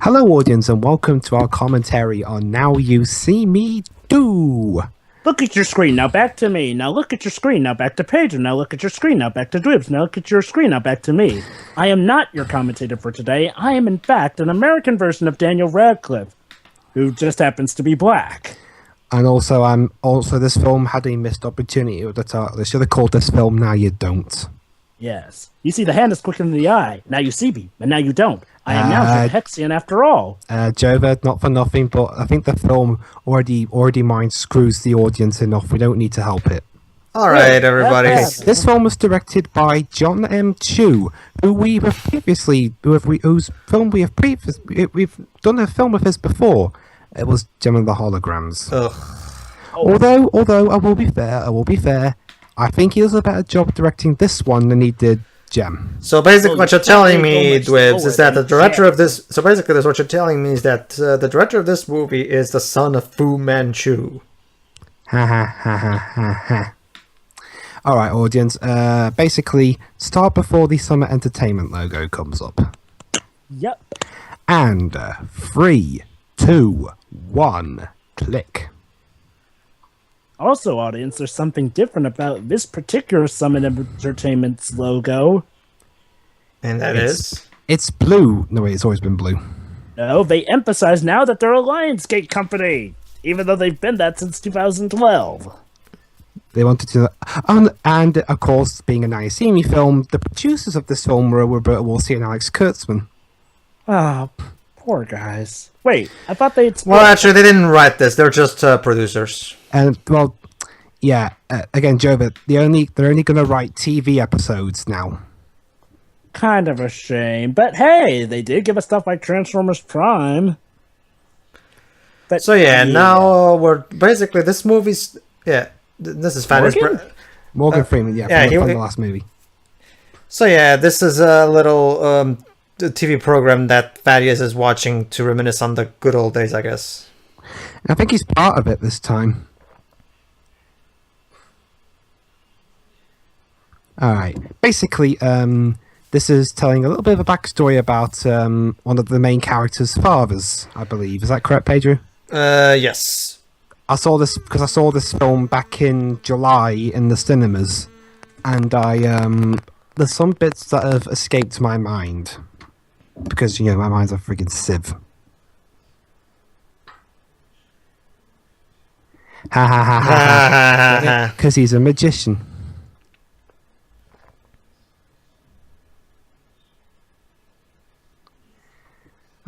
Hello, audience, and welcome to our commentary on Now You See Me Do. Look at your screen, now back to me. Now look at your screen, now back to Pedro. Now look at your screen, now back to Dwibs. Now look at your screen, now back to me. I am not your commentator for today. I am, in fact, an American version of Daniel Radcliffe, who just happens to be black. And also, this film had a missed opportunity with the title. They should have called this film Now You Don't. Yes. You see, the hand is quicker than the eye. Now you see me, but now you don't. I am now Hexian after all. Jova, not for nothing, but I think the film already mind screws the audience enough. We don't need to help it. All right, everybody. This film was directed by John M. Chu, who we've done a film with his before. It was Gem of the Holograms. Ugh. Although I will be fair, I think he does a better job directing this one than he did Gem. So basically, what you're telling me, Dwibs, is that the director of this. So basically, that's what you're telling me is that the director of this movie is the son of Fu Manchu. Ha ha ha ha ha ha. All right, audience. Basically, start before the Summer Entertainment logo comes up. Yep. And 3, 2, 1, click. Also, audience, there's something different about this particular Summit Entertainment's logo. And that is? It's blue. No, wait, it's always been blue. No, they emphasize now that they're a Lionsgate company, even though they've been that since 2012. They wanted to... and, of course, being a Now You See Me film, the producers of this film were Roberta Wolsey and Alex Kurtzman. Ah, poor guys. Wait, I thought they'd... Well, actually, they didn't write this. They're just producers. And, well, yeah, again, Joe, they're only going to write TV episodes now. Kind of a shame. But hey, they did give us stuff like Transformers Prime. But, So, yeah, now we're... Basically, this movie's... Yeah, this is Fanny's... Morgan Freeman, from the last movie. So, yeah, this is a little TV program that Thaddeus is watching to reminisce on the good old days, I guess. I think he's part of it this time. Alright, basically, this is telling a little bit of a backstory about one of the main character's fathers, I believe. Is that correct, Pedro? Yes. I saw this because I saw this film back in July in the cinemas, and there's some bits that have escaped my mind. Because, my mind's a friggin' sieve. Ha ha ha ha ha. Because he's a magician.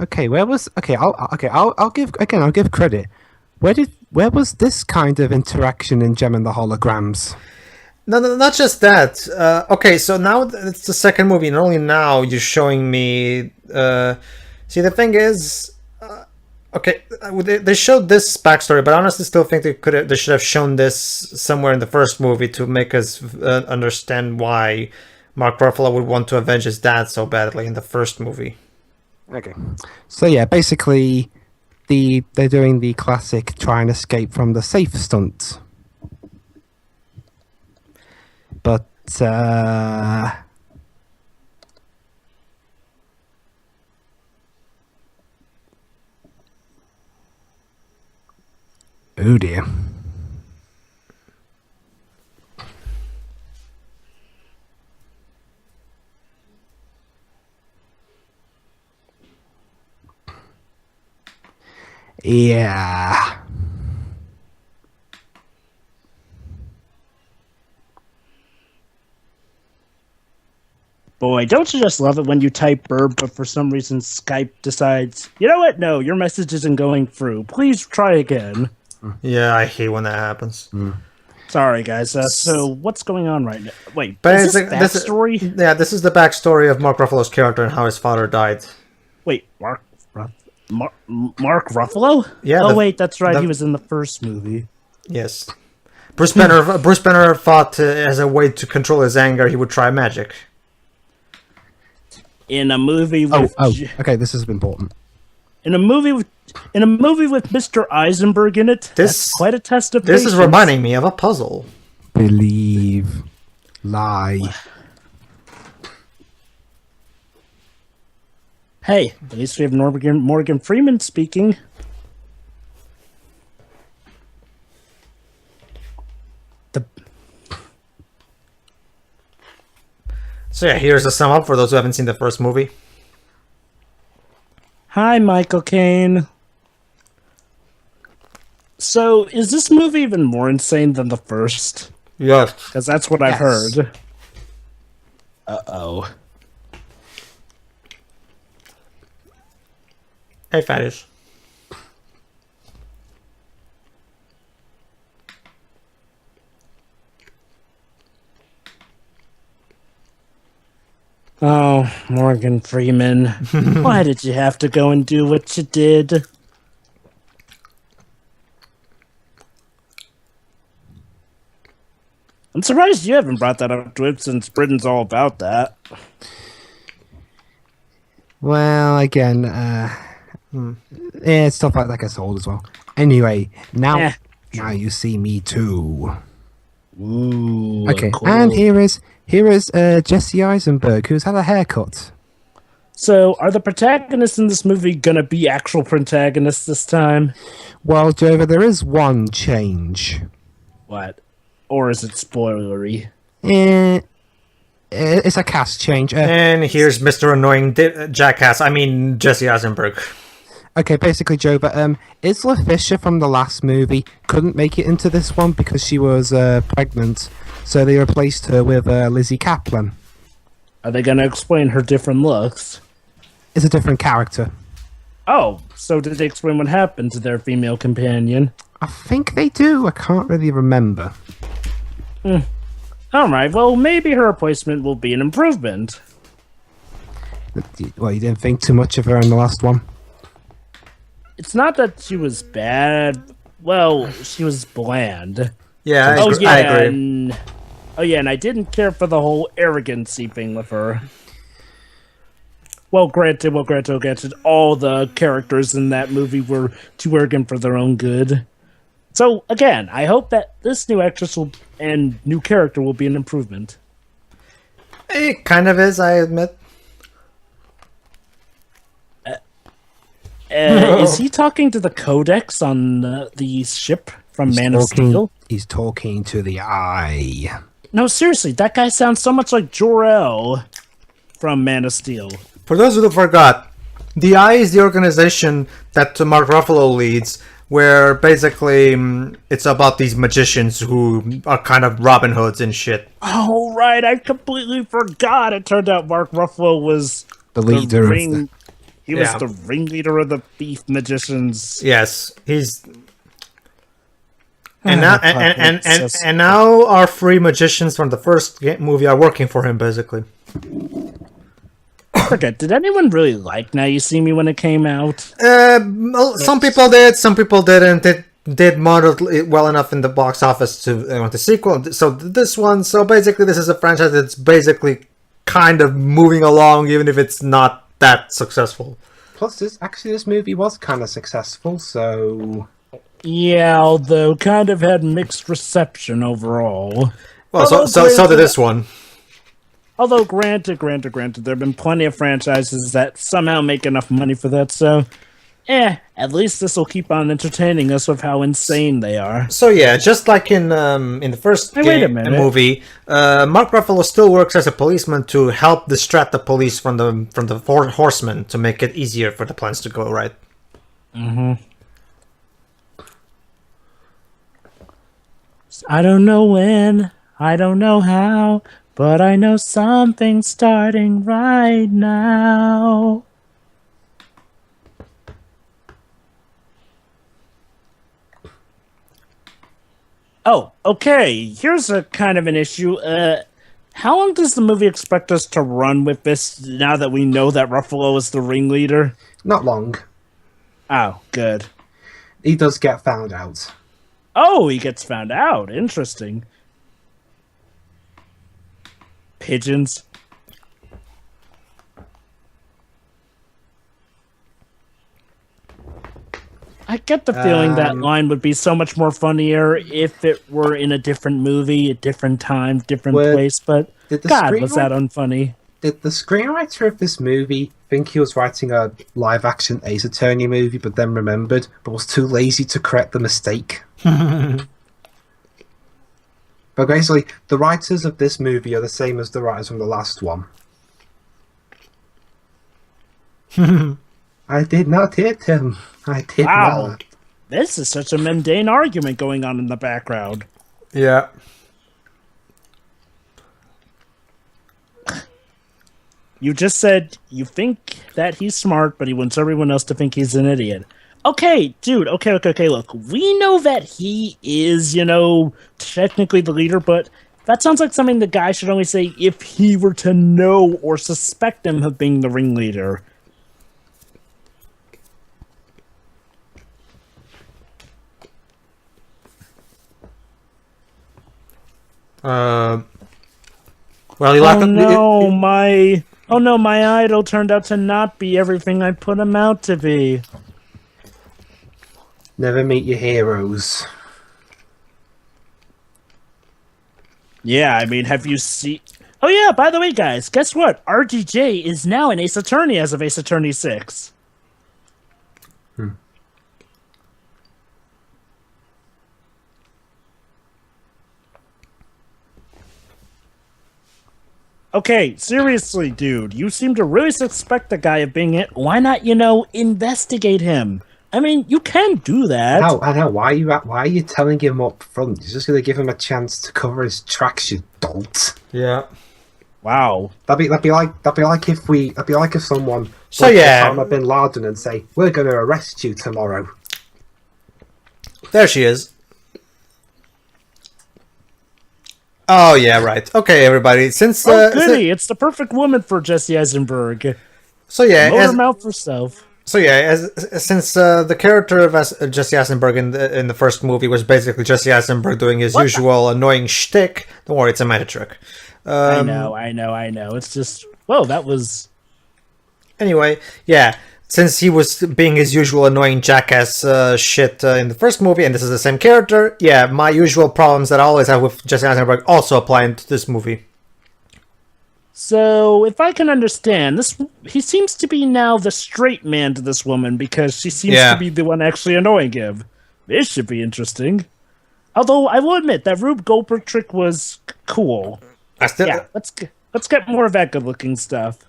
Okay, I'll give credit. Where was this kind of interaction in Gem and the Holograms? No, not just that. Okay, so now it's the second movie, and only now you're showing me... see, the thing is... okay, they showed this backstory, but I honestly still think they should have shown this somewhere in the first movie to make us understand why Mark Ruffalo would want to avenge his dad so badly in the first movie. Okay. So yeah, basically, they're doing the classic try and escape from the safe stunt. But, oh dear. Yeah. Boy, don't you just love it when you type burp, but for some reason Skype decides, you know what? No, your message isn't going through. Please try again. Yeah, I hate when that happens. Sorry, guys. So what's going on right now? Wait, But is this backstory? This is the backstory of Mark Ruffalo's character and how his father died. Wait, Mark Ruffalo? Yeah. Oh, wait, that's right. He was in the first movie. Yes. Bruce Banner thought as a way to control his anger, he would try magic. In a movie with... okay, this is important. In a movie with Mr. Eisenberg in it, that's quite a test of patience. This is reminding me of a puzzle. Believe. Lie. Hey, at least we have Morgan Freeman speaking. So yeah, here's a sum up for those who haven't seen the first movie. Hi, Michael Caine. So, is this movie even more insane than the first? Yes. Because that's what I've heard. Uh-oh. Hey, Fattish. Oh, Morgan Freeman. Why did you have to go and do what you did? I'm surprised you haven't brought that up to it since Britain's all about that. Well, again, yeah, stuff like that gets old as well. Anyway, now you see me too. Ooh. Okay, cool. and here is Jesse Eisenberg, who's had a haircut. So, are the protagonists in this movie gonna be actual protagonists this time? Well, Jova, there is one change. What? Or is it spoilery? It's a cast change. And here's Mr. Annoying Jackass. I mean, Jesse Eisenberg. Okay, basically, Jova, Isla Fisher from the last movie couldn't make it into this one because she was pregnant, so they replaced her with Lizzie Kaplan. Are they gonna explain her different looks? It's a different character. Oh, so did they explain what happened to their female companion? I think they do. I can't really remember. Alright, well, maybe her replacement will be an improvement. Well, you didn't think too much of her in the last one? It's not that she was bad. Well, she was bland. Yeah, I agree. And I didn't care for the whole arrogancy thing with her. Well, granted, all the characters in that movie were too arrogant for their own good. So, again, I hope that this new actress and new character will be an improvement. It kind of is, I admit. Is he talking to the Codex on the ship from Man of Steel? He's talking to the Eye. No, seriously, that guy sounds so much like Jor-El from Man of Steel. For those who forgot, the Eye is the organization that Mark Ruffalo leads, where basically it's about these magicians who are kind of Robin Hoods and shit. Oh, right, I completely forgot. It turned out Mark Ruffalo was The leader of the... He was the ringleader of the thief magicians. Yes, he's... And now our three magicians from the first movie are working for him, basically. Forget, did anyone really like Now You See Me when it came out? Some people did, some people didn't. It did moderately well enough in the box office to want the sequel. So basically this is a franchise that's basically kind of moving along, even if it's not that successful. Plus, this movie was kind of successful, so... Yeah, although kind of had mixed reception overall. Well, so did this one. Although, granted, there have been plenty of franchises that somehow make enough money for that, so... at least this will keep on entertaining us with how insane they are. So yeah, just like in the first movie, Mark Ruffalo still works as a policeman to help distract the police from the Four Horsemen to make it easier for the plans to go right. Mm-hmm. I don't know when, I don't know how, but I know something's starting right now. Oh, okay. Here's a kind of an issue. How long does the movie expect us to run with this now that we know that Ruffalo is the ringleader? Not long. Oh, good. He does get found out. Oh, he gets found out. Interesting. Pigeons. I get the feeling that line would be so much more funnier if it were in a different movie, a different time, different place, but God, was that unfunny. did the screenwriter of this movie think he was writing a live-action Ace Attorney movie, but then remembered, but was too lazy to correct the mistake? But basically, the writers of this movie are the same as the writers from the last one. I did not hit him. I did not. This is such a mundane argument going on in the background. Yeah. You just said you think that he's smart, but he wants everyone else to think he's an idiot. Okay, dude, okay, look. We know that he is, technically the leader, but that sounds like something the guy should only say if he were to know or suspect him of being the ringleader. Well, Oh no, my idol turned out to not be everything I put him out to be. Never meet your heroes. Yeah, I mean, have you seen... Oh yeah, by the way, guys, guess what? RDJ is now an Ace Attorney as of Ace Attorney 6. Okay, seriously, dude, you seem to really suspect the guy of being it. Why not, investigate him? I mean, you can do that. I know. Why are you telling him up front? You're just going to give him a chance to cover his tracks, you dolt. Yeah. Wow. That'd be like if someone Osama bin Laden and say, "We're going to arrest you tomorrow." There she is. Oh yeah, right. Okay, everybody. Since goody, it's the perfect woman for Jesse Eisenberg. So yeah, motor mouth herself. So yeah, since the character of Jesse Eisenberg in the first movie was basically Jesse Eisenberg doing his usual annoying shtick. Don't worry, it's a magic trick. I know. It's just that was. Anyway, yeah. Since he was being his usual annoying jackass shit in the first movie, and this is the same character, yeah, my usual problems that I always have with Jesse Eisenberg also apply into this movie. So, if I can understand, he seems to be now the straight man to this woman because she seems to be the one actually annoying him. This should be interesting. Although, I will admit, that Rube Goldberg trick was cool. Let's get more of that good-looking stuff.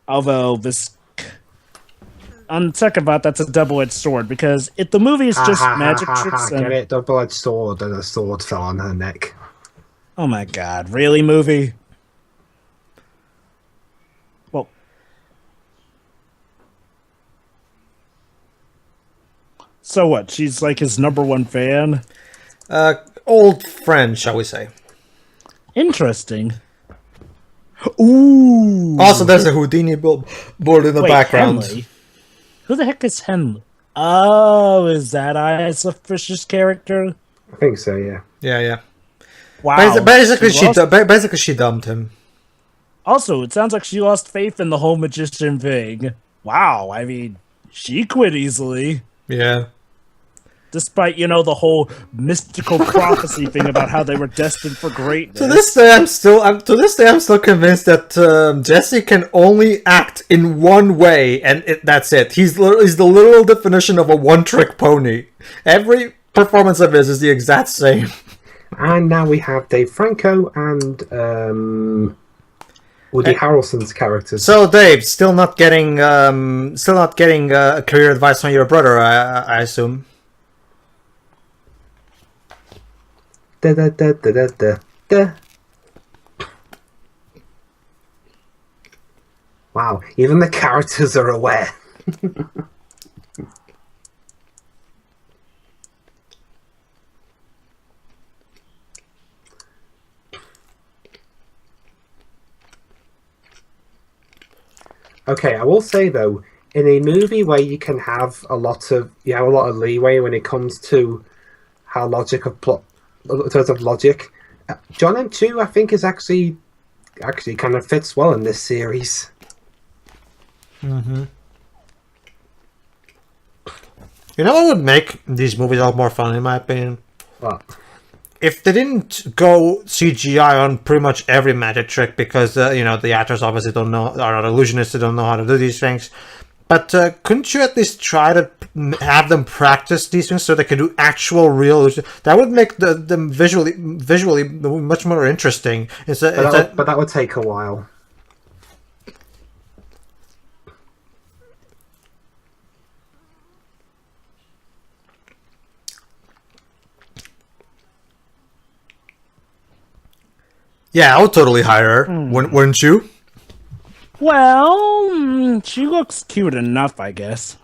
Although on second thought, that's a double-edged sword because if the movie is just magic tricks, get it, double-edged sword, and a sword fell on her neck. Oh my god, really, movie? Well, so what? She's like his #1 fan. Old friend, shall we say? Interesting. Ooh. Also, there's a Houdini board in the background. Henley? Who the heck is Henley? Oh, is that Isla Fisher's character? I think so. Yeah. Yeah. Wow. Basically, she dumped him. Also, it sounds like she lost faith in the whole magician thing. Wow. I mean, she quit easily. Yeah. Despite, the whole mystical prophecy thing about how they were destined for greatness. To this day, I'm still convinced that Jesse can only act in one way, and that's it. He's the literal definition of a one-trick pony. Every performance of his is the exact same. And now we have Dave Franco and Woody Harrelson's characters. So, Dave, still not getting career advice from your brother, I assume. Da, da, da, da, da, da, da. Wow, even the characters are aware. Okay, I will say though, in a movie where you can have a lot of leeway when it comes to how in terms of logic, John M2 I think is actually kind of fits well in this series. Mm-hmm. You know what would make these movies a lot more fun, in my opinion? What? if they didn't go CGI on pretty much every magic trick, because the actors obviously don't know, are illusionists, they don't know how to do these things. But couldn't you at least try to have them practice these things so they can do actual real illusion? That would make them visually much more interesting. But that would take a while. Yeah, I would totally hire her. Wouldn't you? Well, she looks cute enough, I guess.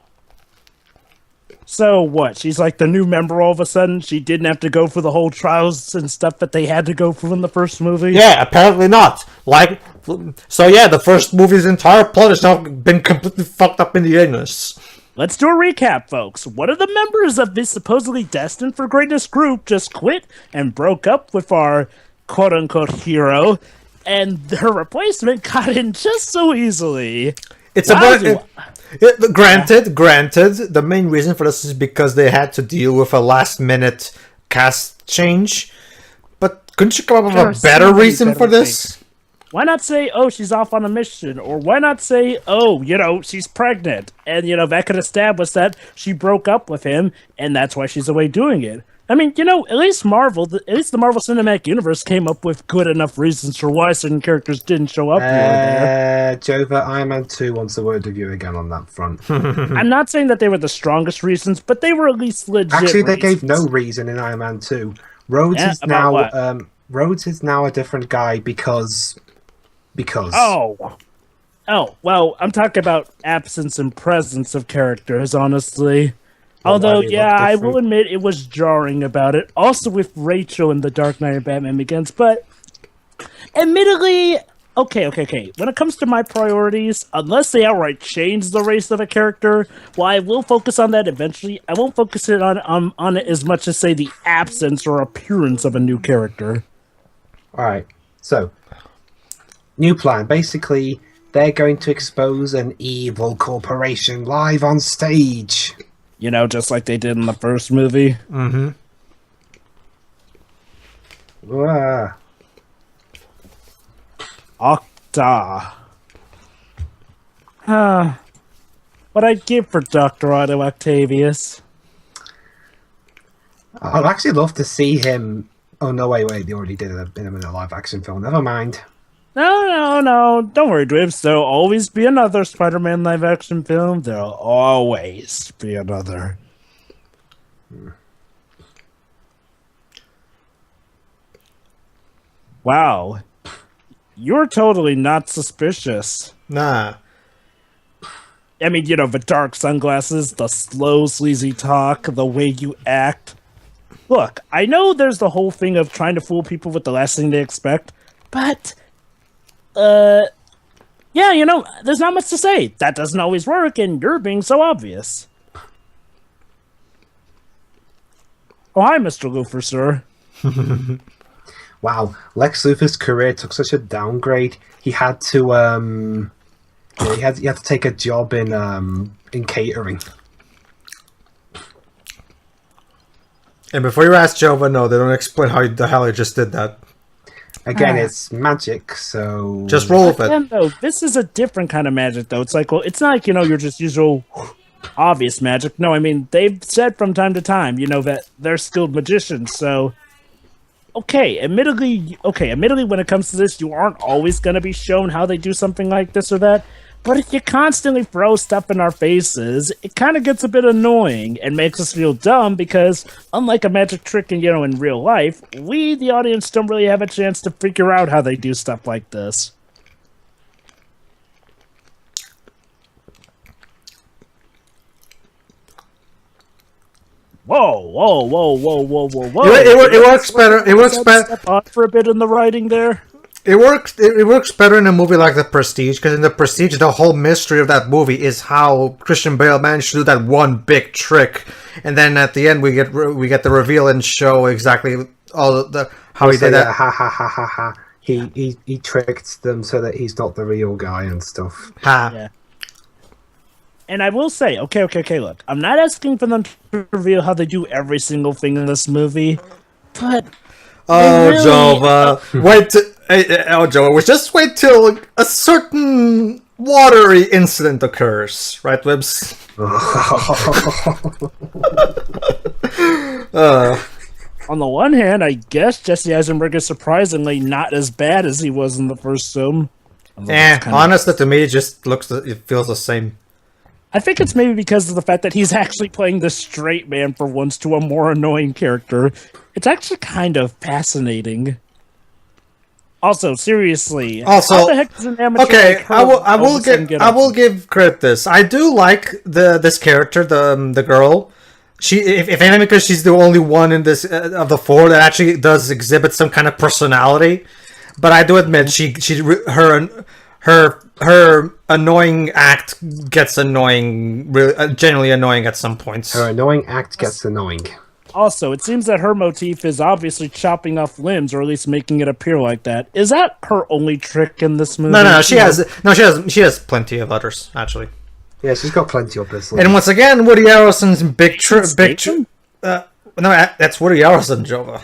So what? She's like the new member all of a sudden? She didn't have to go through the whole trials and stuff that they had to go through in the first movie? Yeah, apparently not. The first movie's entire plot has now been completely fucked up in the anus. Let's do a recap, folks. One of the members of this supposedly destined for greatness group just quit and broke up with our quote-unquote hero, and her replacement got in just so easily. Granted, the main reason for this is because they had to deal with a last-minute cast change. But couldn't you come up with a better reason for this? Why not say, oh, she's off on a mission? Or why not say, oh, she's pregnant? And, that could establish that she broke up with him, and that's why she's away doing it. I mean, at least the Marvel Cinematic Universe came up with good enough reasons for why certain characters didn't show up here or there. Jova, Iron Man 2 wants a word of you again on that front. I'm not saying that they were the strongest reasons, but they were at least legit. Actually, they gave no reason in Iron Man 2. Rhodes is now a different guy because. Oh, well, I'm talking about absence and presence of characters, honestly. Although, yeah, I will admit it was jarring about it. Also with Rachel in The Dark Knight and Batman Begins, but admittedly, okay. When it comes to my priorities, unless they outright change the race of a character, while I will focus on that eventually, I won't focus it on it as much as, say, the absence or appearance of a new character. Alright, so, new plan. Basically, they're going to expose an evil corporation live on stage. Just like they did in the first movie. Mm-hmm. Octa. What I'd give for Dr. Otto Octavius. I'd actually love to see him. Oh, no, wait. They already did him in a live action film. Never mind. No. Don't worry, Dwibs. There'll always be another Spider-Man live-action film. There'll always be another. Wow. You're totally not suspicious. Nah. I mean, the dark sunglasses, the slow, sleazy talk, the way you act. Look, I know there's the whole thing of trying to fool people with the last thing they expect, but... yeah, there's not much to say. That doesn't always work, and you're being so obvious. Oh, hi, Mr. Luthor, sir. Wow, Lex Luthor's career took such a downgrade. He had to, he had to take a job in catering. And before you ask Jova, no, they don't explain how the hell he just did that. Again, it's magic, so... Just roll with it. Again, though, this is a different kind of magic, though. It's like, well, it's not like, your just usual obvious magic. No, I mean, they've said from time to time, that they're skilled magicians, so... Admittedly, when it comes to this, you aren't always going to be shown how they do something like this or that. But if you constantly throw stuff in our faces, it kind of gets a bit annoying and makes us feel dumb because, unlike a magic trick in real life, we, the audience, don't really have a chance to figure out how they do stuff like this. Whoa. It works better. It works better. Step on for a bit in the writing there. It works better in a movie like The Prestige, because in The Prestige, the whole mystery of that movie is how Christian Bale managed to do that one big trick, and then at the end we get the reveal and show exactly all how he did that. Ha ha ha ha ha. He tricked them so that he's not the real guy and stuff. Ha. Yeah. And I will say, okay, look, I'm not asking for them to reveal how they do every single thing in this movie, but Oh, really- Jova. Jova, just wait till a certain watery incident occurs, right, Wibs? On the one hand, I guess Jesse Eisenberg is surprisingly not as bad as he was in the first film. Honestly, to me, it feels the same. I think it's maybe because of the fact that he's actually playing the straight man for once to a more annoying character. It's actually kind of fascinating. Also, seriously, how the heck does an amateur like her I will give credit this. I do like this character, the girl. She, if anything, because she's the only one in this of the four that actually does exhibit some kind of personality. But I do admit her annoying act gets annoying, really genuinely annoying at some points. Her annoying act gets annoying. Also, it seems that her motif is obviously chopping off limbs, or at least making it appear like that. Is that her only trick in this movie? No, she has plenty of others actually. Yeah, she's got plenty up her sleeve. And once again, Woody Harrelson's big trick. No, that's Woody Harrelson, Jova.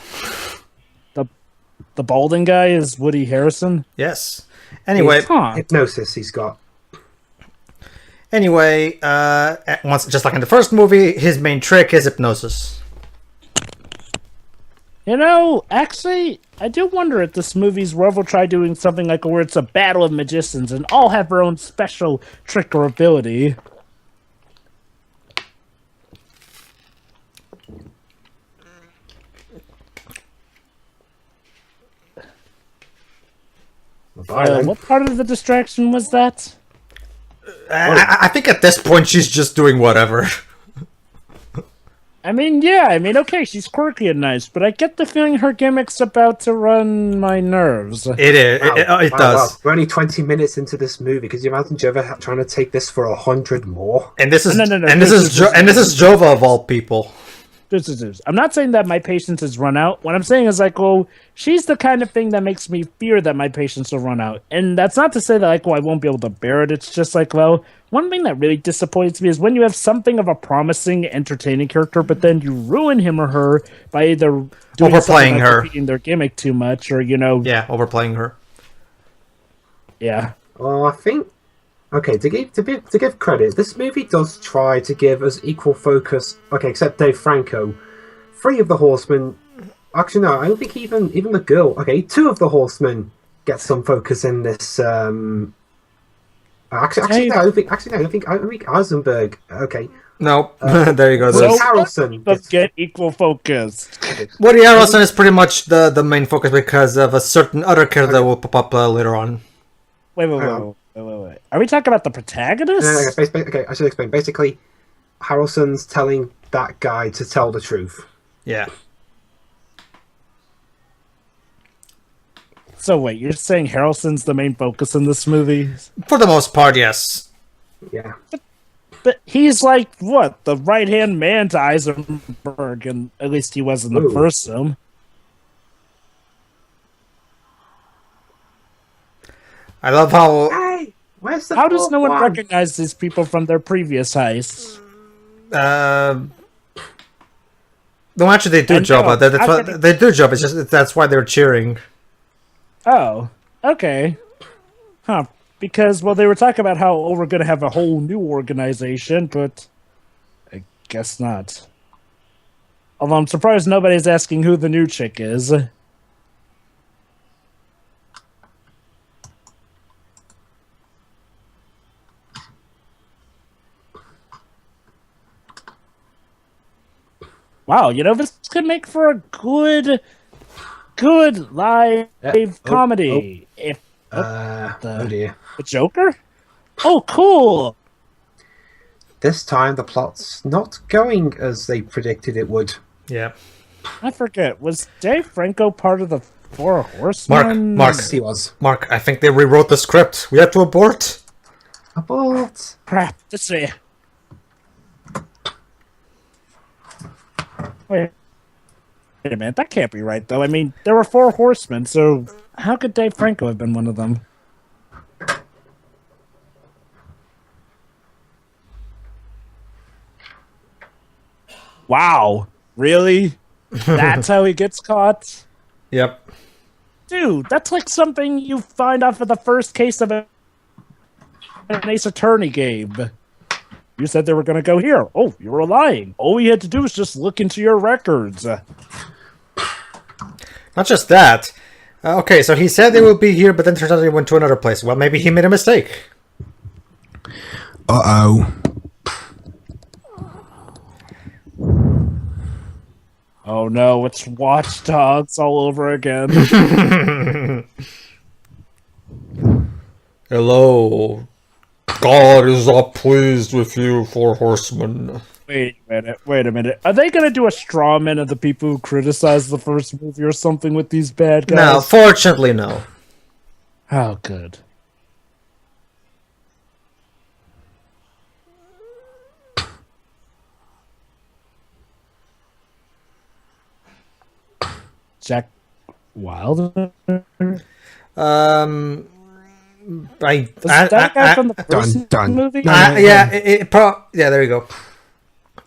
The balding guy is Woody Harrelson? Yes. Anyway, hypnosis he's got. Anyway, just like in the first movie, his main trick is hypnosis. You know, actually, I do wonder if this movie's where we'll try doing something like where it's a battle of magicians and all have their own special trick or ability. What part of the distraction was that? I think at this point she's just doing whatever. Okay, she's quirky and nice, but I get the feeling her gimmick's about to run my nerves. It is. It does. Wow. We're only 20 minutes into this movie. Could you imagine Jova trying to take this for 100 more? And this is Jova of all people. I'm not saying that my patience has run out. What I'm saying is she's the kind of thing that makes me fear that my patience will run out. And that's not to say that I won't be able to bear it. It's just one thing that really disappoints me is when you have something of a promising, entertaining character, but then you ruin him or her by either doing overplaying her, repeating their gimmick too much, or overplaying her. Yeah. Well, I think. Okay, to give credit, this movie does try to give us equal focus. Okay, except Dave Franco, 3 of the Horsemen. Actually, no, I don't think even the girl. Okay, 2 of the Horsemen get some focus in this. I don't think Eisenberg. Okay. No, there you go. Woody Harrelson get equal focus. Woody Harrelson is pretty much the main focus because of a certain other character that will pop up later on. Wait. Are we talking about the protagonist? Okay, I should explain. Basically, Harrelson's telling that guy to tell the truth. Yeah. So wait, you're saying Harrelson's the main focus in this movie? For the most part, yes. Yeah. But he's the right-hand man to Eisenberg, and at least he was in the first film. I love how... Hey, where's the How does no one recognize these people from their previous heists? No, actually, they do job. They do job. It's just that's why they're cheering. Oh, okay. Huh. Because, they were talking about how we're going to have a whole new organization, but I guess not. Although I'm surprised nobody's asking who the new chick is. Wow, this could make for a good live comedy. Oh dear. The Joker? Oh, cool! This time the plot's not going as they predicted it would. Yeah. I forget. Was Dave Franco part of the Four Horsemen? Mark, Yes, he was. Mark, I think they rewrote the script. We have to abort. Abort. Crap. This way. Wait a minute, that can't be right, though. I mean, there were 4 horsemen, so how could Dave Franco have been one of them? Wow. Really? That's how he gets caught? Yep. Dude, that's like something you find off of the first case of an Ace Attorney game. You said they were going to go here. Oh, you were lying. All we had to do was just look into your records. Not just that. Okay, so he said they would be here, but then turns out they went to another place. Well, maybe he made a mistake. Uh-oh. Oh no, it's Watch Dogs all over again. Hello. God is not pleased with you, Four Horsemen. Wait a minute. Are they going to do a straw man of the people who criticized the first movie or something with these bad guys? No, fortunately, no. Oh, good. Jack Wilder? That guy from the first movie? Yeah, yeah, there you go.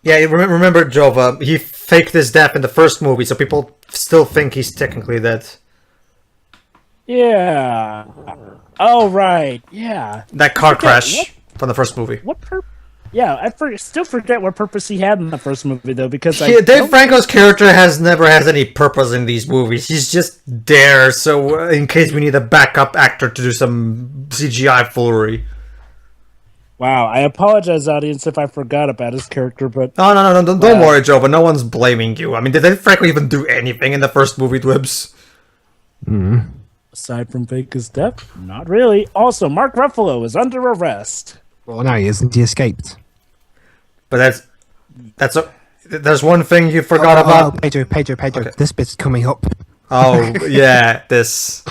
Yeah, remember, Jova, he faked his death in the first movie, so people still think he's technically dead. Yeah. Oh, right. Yeah. That car crash from the first movie. Yeah, still forget what purpose he had in the first movie, though, because Dave Franco's character never has any purpose in these movies. He's just there, so in case we need a backup actor to do some CGI foolery. Wow, I apologize, audience, if I forgot about his character, but... No, don't worry, Jova. No one's blaming you. I mean, did Dave Franco even do anything in the first movie, Dwibs? Aside from fake his death? Not really. Also, Mark Ruffalo is under arrest. Well, no, he isn't. He escaped. But there's one thing you forgot about. Pedro. Okay. This bit's coming up. Oh, yeah, this.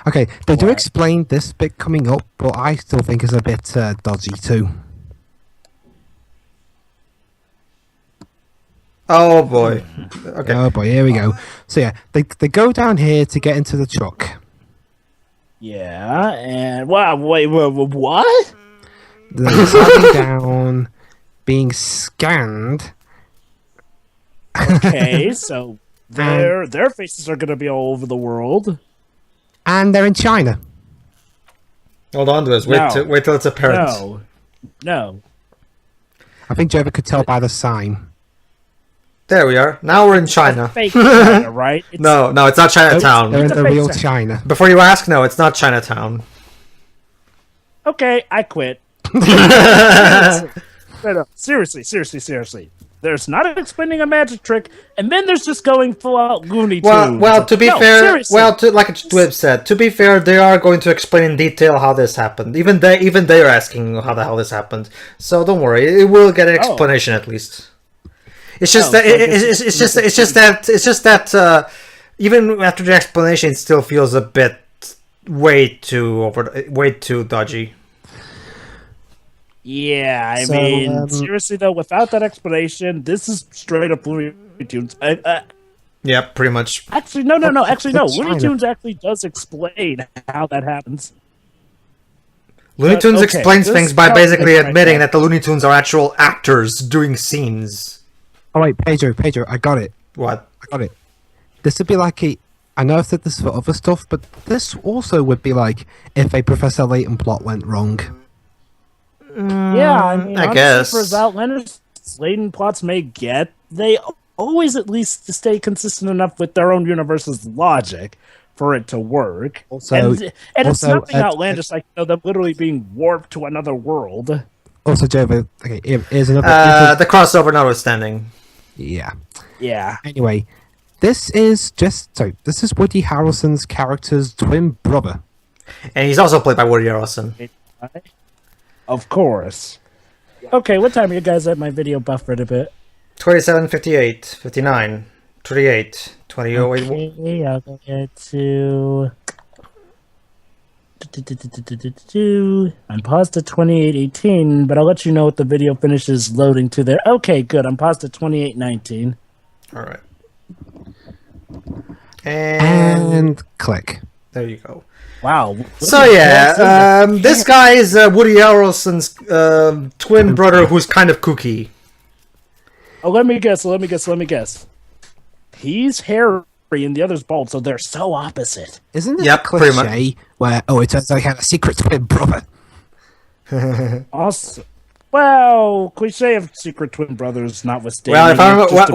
Okay, they do explain this bit coming up, but I still think it's a bit dodgy too. Oh boy. Okay. Oh boy, here we go. So yeah, they go down here to get into the truck. Yeah, and wait, what? They're sitting down, being scanned. Okay, so their faces are going to be all over the world. And they're in China. Hold on to this. Wait till it's apparent. No. I think Jova could tell by the sign. There we are. Now we're in China. Fake China, right? No, it's not Chinatown. They're in the real China. Before you ask, no, it's not Chinatown. Okay, I quit. No, seriously. There's not explaining a magic trick, and then there's just going full out Looney Tunes. Well, to be fair, seriously. like Dwib said, to be fair, they are going to explain in detail how this happened. Even they are asking how the hell this happened. So don't worry, it will get an explanation at least. It's just that even after the explanation, it still feels a bit way too dodgy. Yeah, I mean, seriously though, without that explanation, this is straight up Looney Tunes. Yeah, pretty much. Actually, no. Looney Tunes actually does explain how that happens. Looney Tunes explains things by basically admitting that the Looney Tunes are actual actors doing scenes. All right, Pedro, I got it. What? I got it. This would be like I know I've said this for other stuff, but this also would be like if a Professor Layton plot went wrong. Yeah, I mean, I guess. For as outlandish Layton plots may get, they always at least stay consistent enough with their own universe's logic for it to work. And it's nothing outlandish like them literally being warped to another world. Also, Jova, okay, here's another... the crossover notwithstanding. Yeah. Anyway, this is Woody Harrelson's character's twin brother. And he's also played by Woody Harrelson. Of course. Okay, what time are you guys at? My video buffered a bit. 27, 58, 59, 38, 20. Okay, I'll go get to... I'm paused at 28:18, but I'll let you know what the video finishes loading to there. Okay, good. I'm paused at 28:19. All right. And click. There you go. Wow. So yeah, this guy is Woody Harrelson's twin brother, who's kind of kooky. Oh, let me guess. He's hairy and the other's bald, so they're so opposite. Isn't it Yep, a pretty much. cliche where, it turns out he had a secret twin brother? Also, well, cliche of secret twin brothers notwithstanding. Well, if I remember, it just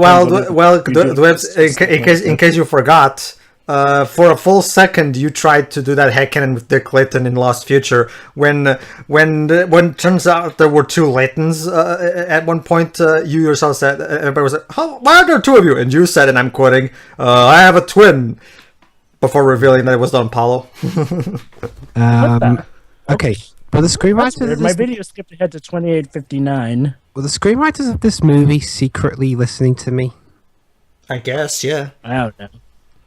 depends on in case you forgot, for a full second you tried to do that headcanon with Dick Layton in Lost Future when it turns out there were two Laytons. At one point, you yourself said, everybody was like, "Why are there two of you?" And you said, and I'm quoting, "I have a twin," before revealing that it was Don Paulo. Okay, but the screenwriters of My this, video skipped ahead to 28:59. were the screenwriters of this movie secretly listening to me? I guess, yeah. I don't know.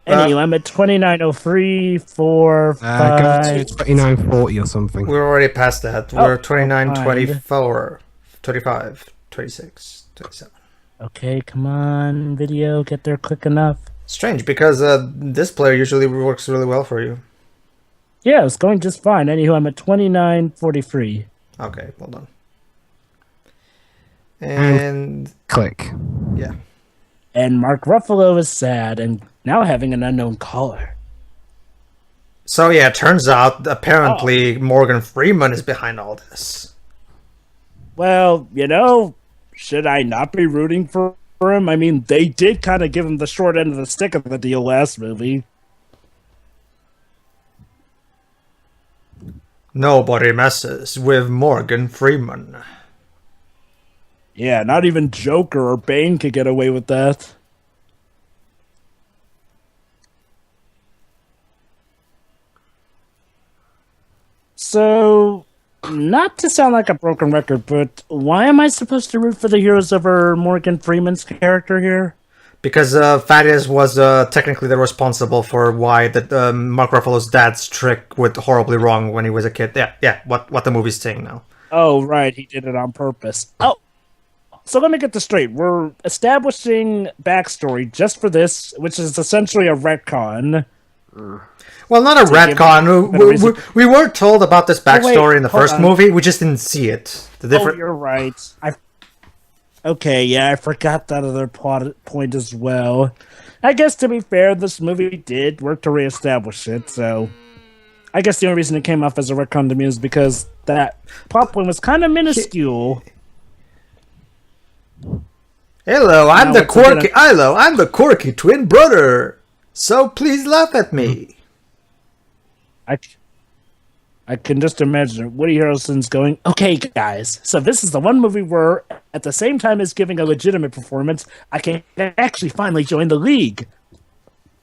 Anyway, I'm at 29:03, 4, Go 5. to 2940 or something. We're already past that. We're 29, 24, 25, 26, 27. Okay, come on, video, get there quick enough. Strange, because this player usually works really well for you. Yeah, it's going just fine. Anywho, I'm at 29:43. Okay, well done. And Click. yeah. And Mark Ruffalo is sad and now having an unknown caller. So yeah, it turns out apparently Morgan Freeman is behind all this. Well, should I not be rooting for him? I mean, they did kind of give him the short end of the stick of the deal last movie. Nobody messes with Morgan Freeman. Yeah, not even Joker or Bane could get away with that. So, not to sound like a broken record, but why am I supposed to root for the heroes over Morgan Freeman's character here? Because Thaddeus was technically the responsible for why that Mark Ruffalo's dad's trick went horribly wrong when he was a kid. Yeah, what the movie's saying now. Oh, right, he did it on purpose. Oh, so let me get this straight. We're establishing backstory just for this, which is essentially a retcon. Well, not a retcon. We were told about this backstory in the first movie. We just didn't see it. Oh, you're right. Okay, yeah, I forgot that other point as well. I guess, to be fair, this movie did work to reestablish it, so I guess the only reason it came off as a retcon to me is because that plot point was kind of minuscule. Hello, I'm the quirky twin brother. So please laugh at me. I can just imagine Woody Harrelson's going, "Okay, guys, so this is the one movie where, at the same time as giving a legitimate performance, I can actually finally join the League."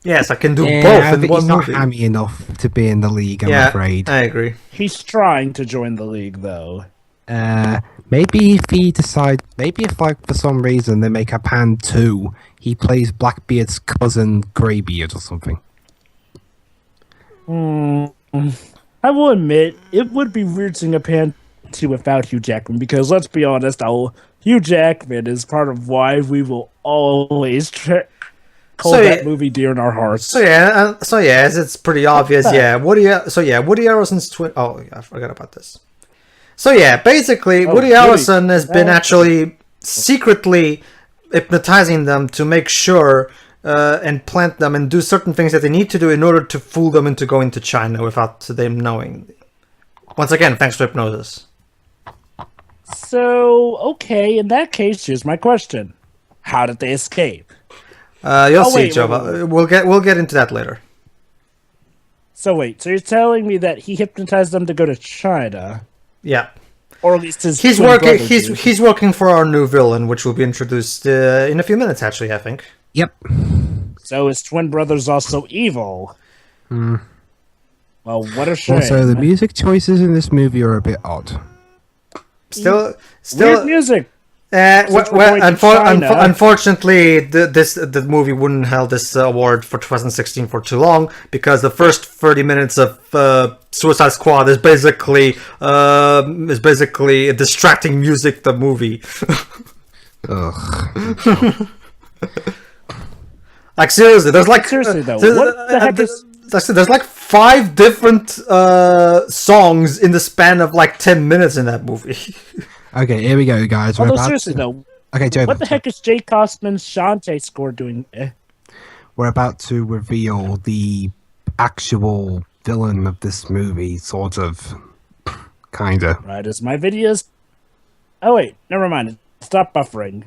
Yes, I can do both in one he's movie. not hammy enough to be in the League, I'm afraid. I agree. He's trying to join the League, though. Maybe if like for some reason they make a Pan 2, he plays Blackbeard's cousin Greybeard or something. I will admit, it would be weird seeing a Pan 2 without Hugh Jackman, because let's be honest, Hugh Jackman is part of why we will always hold that movie dear in our hearts. So as it's pretty obvious, Woody Harrelson's twin. Oh, I forgot about this. So yeah, basically, Woody Harrelson has been actually secretly hypnotizing them to make sure and plant them and do certain things that they need to do in order to fool them into going to China without them knowing. Once again, thanks to hypnosis. So, okay, in that case, here's my question. How did they escape? You'll see, Jova. We'll get into that later. So you're telling me that he hypnotized them to go to China? Yeah. Or at least he's working for our new villain, which will be introduced in a few minutes, actually, I think. Yep. So his twin brother's also evil. Well, what a shame. Also, the music choices in this movie are a bit odd. Still weird music. Unfortunately, the movie wouldn't hold this award for 2016 for too long, because the first 30 minutes of Suicide Squad is basically distracting music. The movie. Ugh. Like seriously, there's like seriously though, what the heck is? There's like 5 different songs in the span of like 10 minutes in that movie. Okay, here we go, guys. Although seriously though, okay, Joe. What the heck is Jay Costman's Shantae score doing? we're about to reveal the actual villain of this movie, sort of. Kinda. Right, as my videos... Oh, wait, never mind. Stop buffering.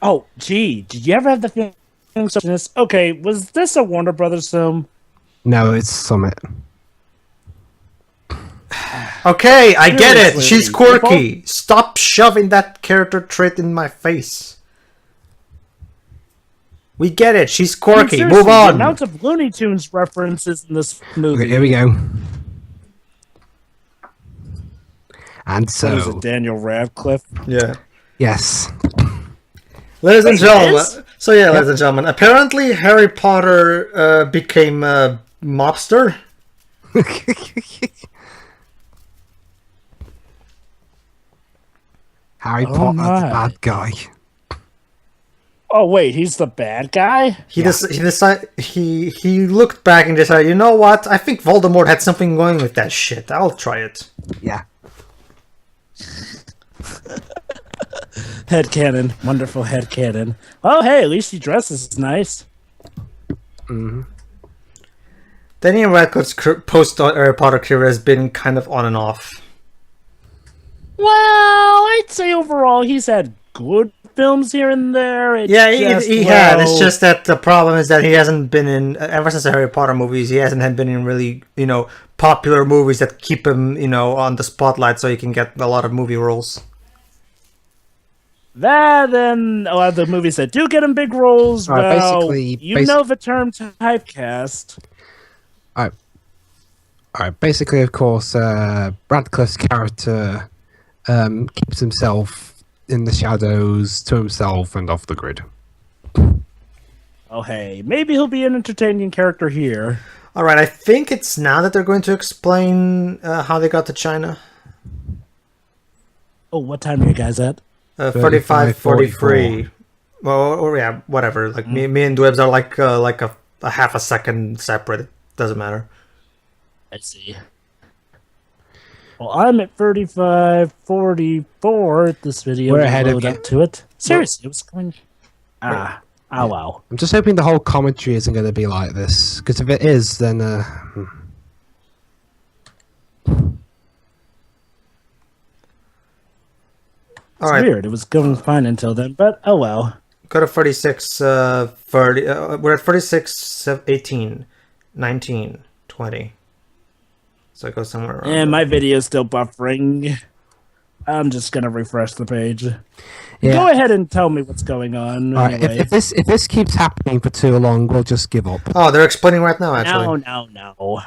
Oh, gee, did you ever have the feeling of this? Okay, was this a Warner Brothers film? No, it's Summit. Okay, I get it. Seriously, She's quirky. Stop shoving that character trait in my face. We get it. She's quirky. Seriously, Move on. The amount of Looney Tunes references in this movie. Okay, here we go. And What is so, it, Daniel Radcliffe? Yeah. yes. Ladies and Wait, gentlemen. this? So yeah, ladies and gentlemen. Apparently, Harry Potter became a mobster. Harry Oh Potter, my. the bad guy. Oh, wait, he's the bad guy? He decided he looked back and decided, you know what? I think Voldemort had something going with that shit. I'll try it. Yeah. Headcanon. Wonderful headcanon. Oh, hey, at least he dresses nice. Daniel Radcliffe's post Harry Potter career has been kind of on and off. Well, I'd say overall he's had good films here and there. It's Yeah, just, he had. It's just that the problem is that he hasn't been in, ever since the Harry Potter movies, he hasn't been in really, popular movies that keep him, on the spotlight so he can get a lot of movie roles. that, and a lot of the movies that do get him big roles, All right, well, basically- you know the term typecast. Alright, basically, of course, Radcliffe's character keeps himself in the shadows, to himself, and off the grid. Oh, hey, maybe he'll be an entertaining character here. Alright, I think it's now that they're going to explain how they got to China. Oh, what time are you guys at? 35, 43. Well, or yeah, whatever. Like, me and Dwebs are like a half a second separate. It doesn't matter. I see. Well, I'm at 35, 44 at this video. We're to ahead of load you. up to it. Seriously, what's going... wow. I'm just hoping the whole commentary isn't going to be like this, because if it is, then... It's Alright, weird. It was going fine until then, but oh well. go to 46, 30. We're at 46, 18, 19, 20. So it goes somewhere around. And my video's still buffering. I'm just gonna refresh the page. Yeah. Go ahead and tell me what's going on. Alright, Anyway. if this keeps happening for too long, we'll just give up. Oh, they're explaining right now, actually. No.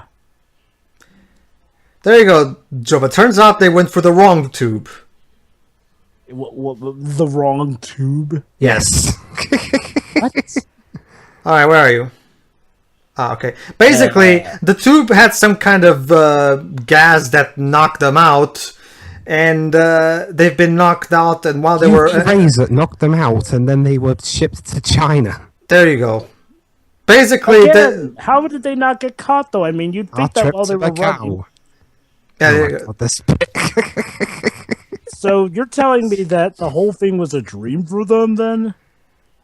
There you go, Joe. But turns out they went for the wrong tube. The wrong tube? Yes. What? Alright, where are you? Ah, okay. Basically, the tube had some kind of gas that knocked them out, and they've been knocked out, and while they were... Razor knocked them out, and then they were shipped to China. There you go. Basically, Again, how did they not get caught, though? I mean, you'd think that while they were running... yeah, Oh there my you go. God, this bit. So you're telling me that the whole thing was a dream for them, then?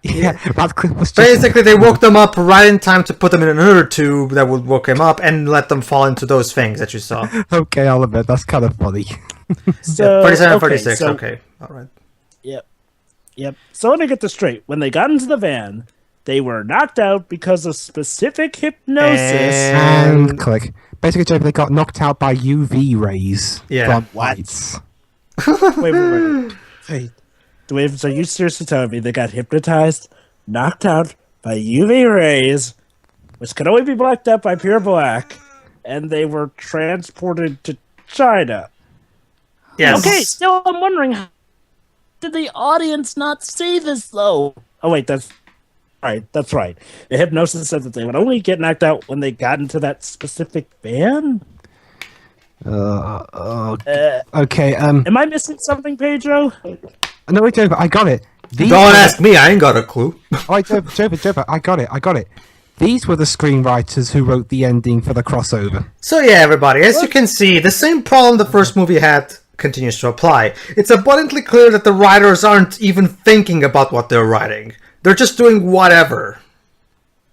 Yeah, Radcliffe was just... Basically, they woke them up right in time to put them in another tube that would woke them up and let them fall into those things that you saw. Okay, I'll admit, that's kind of funny. So, 47, okay, 46, so- okay. Alright. Yep. So let me get this straight. When they got into the van, they were knocked out because of specific hypnosis. And click. Basically, Joe, they got knocked out by UV rays Yeah. from What? lights. Wait. Dwayne, are you seriously telling me they got hypnotized, knocked out by UV rays, which could only be blacked out by pure black, and they were transported to China? Yes. Okay, still I'm wondering, how did the audience not see this, though? Oh, wait, that's right. That's right. The hypnosis said that they would only get knocked out when they got into that specific van? Okay, Am I missing something, Pedro? no, wait, Joe, I got it. These Don't were the- ask me, I ain't got a clue. Oh, wait, Joe, I got it. These were the screenwriters who wrote the ending for the crossover. So yeah, everybody, as you can see, the same problem the first movie had continues to apply. It's abundantly clear that the writers aren't even thinking about what they're writing. They're just doing whatever.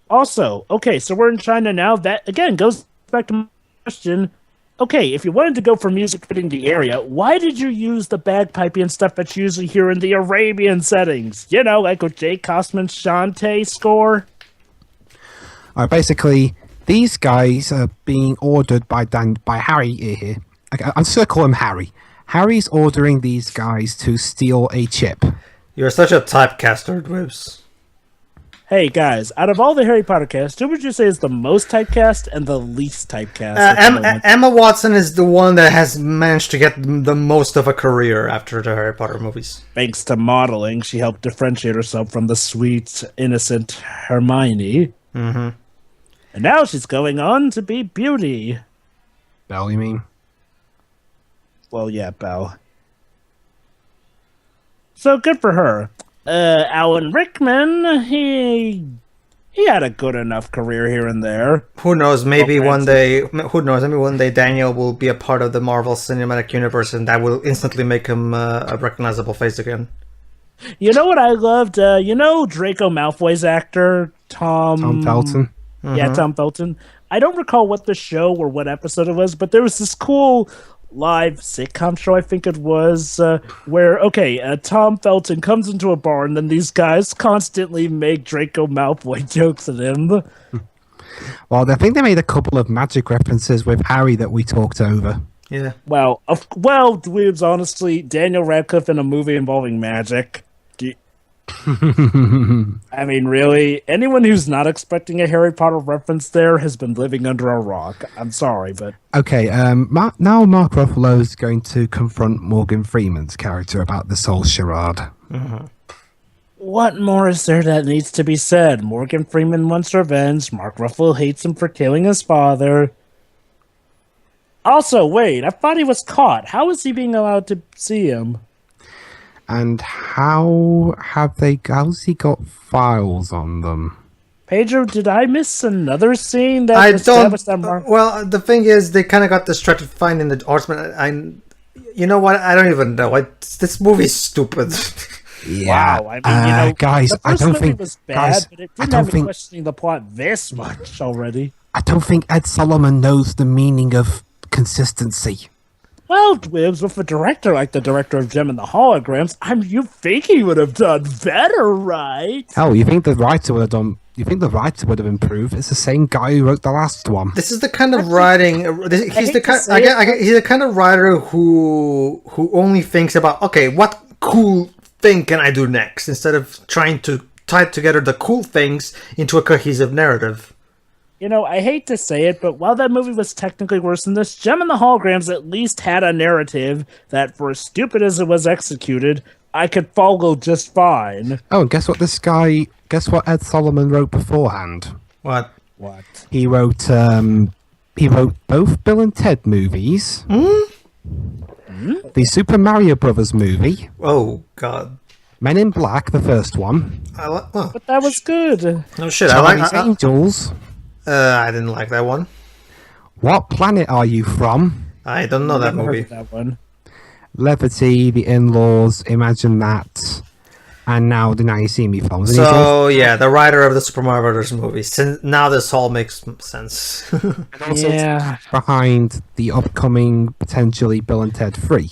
Also, okay, so we're in China now. That, again, goes back to my question. Okay, if you wanted to go for music fitting the area, why did you use the bagpipey and stuff that you usually hear in the Arabian settings? You know, like with Jay Costman's Shantae score? Basically, these guys are being ordered by Harry here. Okay, I'm just going to call him Harry. Harry's ordering these guys to steal a chip. You're such a typecaster, Dwibs. Hey, guys, out of all the Harry Potter cast, who would you say is the most typecast and the least typecast? at the moment? Emma Watson is the one that has managed to get the most of a career after the Harry Potter movies. Thanks to modeling, she helped differentiate herself from the sweet, innocent Hermione. Mm-hmm. And now she's going on to be Beauty. Belle, you mean? Well, yeah, Belle. So good for her. Alan Rickman, he had a good enough career here and there. Who knows? Maybe one day. Who knows? Maybe one day Daniel will be a part of the Marvel Cinematic Universe, and that will instantly make him a recognizable face again. You know what I loved? You know Draco Malfoy's actor, Tom Felton. Yeah, Tom Felton. I don't recall what the show or what episode it was, but there was this cool live sitcom show, I think it was, where, Tom Felton comes into a bar and then these guys constantly make Draco Malfoy jokes at him. Well, I think they made a couple of magic references with Harry that we talked over. Yeah. Well, Dweebs, honestly, Daniel Radcliffe in a movie involving magic. I mean, really, anyone who's not expecting a Harry Potter reference there has been living under a rock. I'm sorry, but... Okay, now Mark Ruffalo is going to confront Morgan Freeman's character about this whole charade. Mm-hmm. What more is there that needs to be said? Morgan Freeman wants revenge. Mark Ruffalo hates him for killing his father. Also, wait, I thought he was caught. How is he being allowed to see him? And how's he got files on them? Pedro, did I miss another scene that I established don't. that Mark... Well, the thing is, they kind of got distracted finding the Horsemen. You know what? I don't even know. This movie's stupid. Yeah. Wow, I mean, guys, the I first don't movie think was bad, guys, but it I didn't don't have me think questioning the plot this much already. I don't think Ed Solomon knows the meaning of consistency. Well, Dwibs, with a director like the director of Gem and the Holograms, you think he would have done better, right? Oh, you think the writer would have done? You think the writer would have improved? It's the same guy who wrote the last one. This is the kind of writing. He's the kind of writer who only thinks about, okay, what cool thing can I do next, instead of trying to tie together the cool things into a cohesive narrative. You know, I hate to say it, but while that movie was technically worse than this, Gem and the Holograms at least had a narrative that, for as stupid as it was executed, I could follow just fine. Oh, and guess what Guess what Ed Solomon wrote beforehand? What? He wrote both Bill and Ted movies. The Super Mario Brothers movie. Oh, God. Men in Black, the first one. But that was good. No shit. Charlie's Angels. I didn't like that one. What Planet Are You From? I don't know that Never heard movie. of that one. Levity, The In-Laws, Imagine That, and now the Now You See Me films. So, yeah, the writer of the Super Mario Brothers movie. Now this all makes sense. Yeah. Behind the upcoming, potentially, Bill and Ted 3.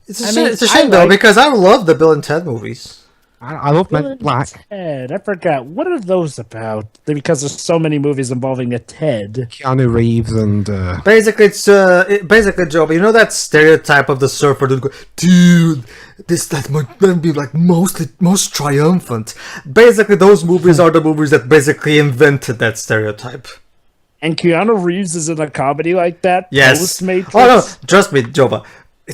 It's a shame, though, because I love the Bill and Ted movies. I love Men in Black. Ted. I forgot. What are those about? Because there's so many movies involving a Ted. Keanu Reeves and... Basically, it's basically, Joe, but you know that stereotype of the surfer that go, dude, that might be like most triumphant. Basically, those movies are the movies that basically invented that stereotype. And Keanu Reeves is in a comedy like that? Yes. Post-Matrix? Oh, no, trust me, Jova.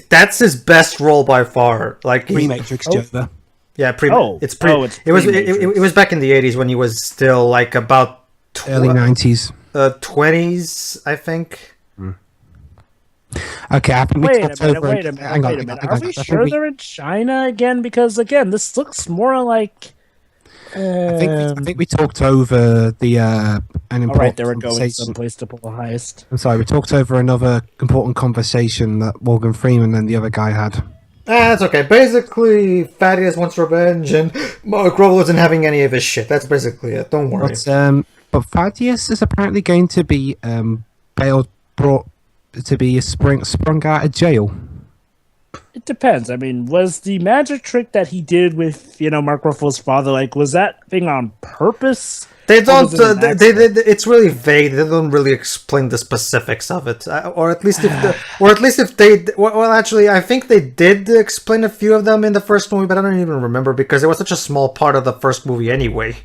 That's his best role by far. Like Pre-Matrix Joker. Yeah, it's it was back in the 80s when he was still like about early 90s. 20s, I think. Okay, I think wait a minute. Are we sure they're in China again? Because again, this looks more like. I think we talked over the an important. All right, they were going someplace to pull a heist. I'm sorry, we talked over another important conversation that Morgan Freeman and the other guy had. That's okay. Basically, Thaddeus wants revenge, and Mark Ruffalo isn't having any of his shit. That's basically it. Don't worry. But Thaddeus is apparently going to be brought to be sprung out of jail. It depends. I mean, was the magic trick that he did with, Mark Ruffalo's father, like, was that thing on purpose? They don't. It's really vague. They don't really explain the specifics of it, or at least if they. Well, actually, I think they did explain a few of them in the first movie, but I don't even remember because it was such a small part of the first movie anyway.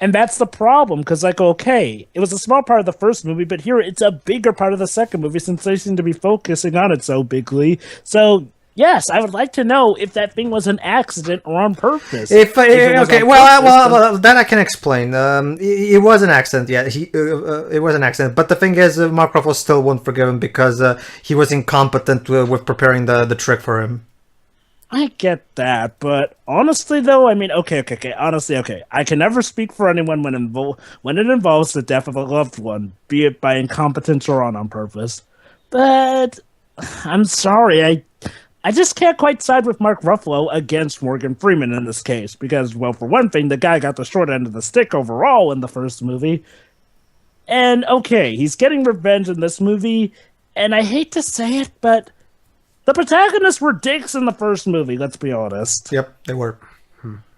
And that's the problem, because, like, okay, it was a small part of the first movie, but here it's a bigger part of the second movie since they seem to be focusing on it so bigly. So, yes, I would like to know if that thing was an accident or on purpose. Well, that I can explain. It was an accident, yeah. It was an accident, but the thing is, Mark Ruffalo still won't forgive him because he was incompetent with preparing the trick for him. I get that, but honestly, though, I mean, okay. Honestly, okay. I can never speak for anyone when it involves the death of a loved one, be it by incompetence or on purpose. But I'm sorry, I just can't quite side with Mark Ruffalo against Morgan Freeman in this case, because, well, for one thing, the guy got the short end of the stick overall in the first movie. And, okay, he's getting revenge in this movie, and I hate to say it, but the protagonists were dicks in the first movie, let's be honest. Yep, they were.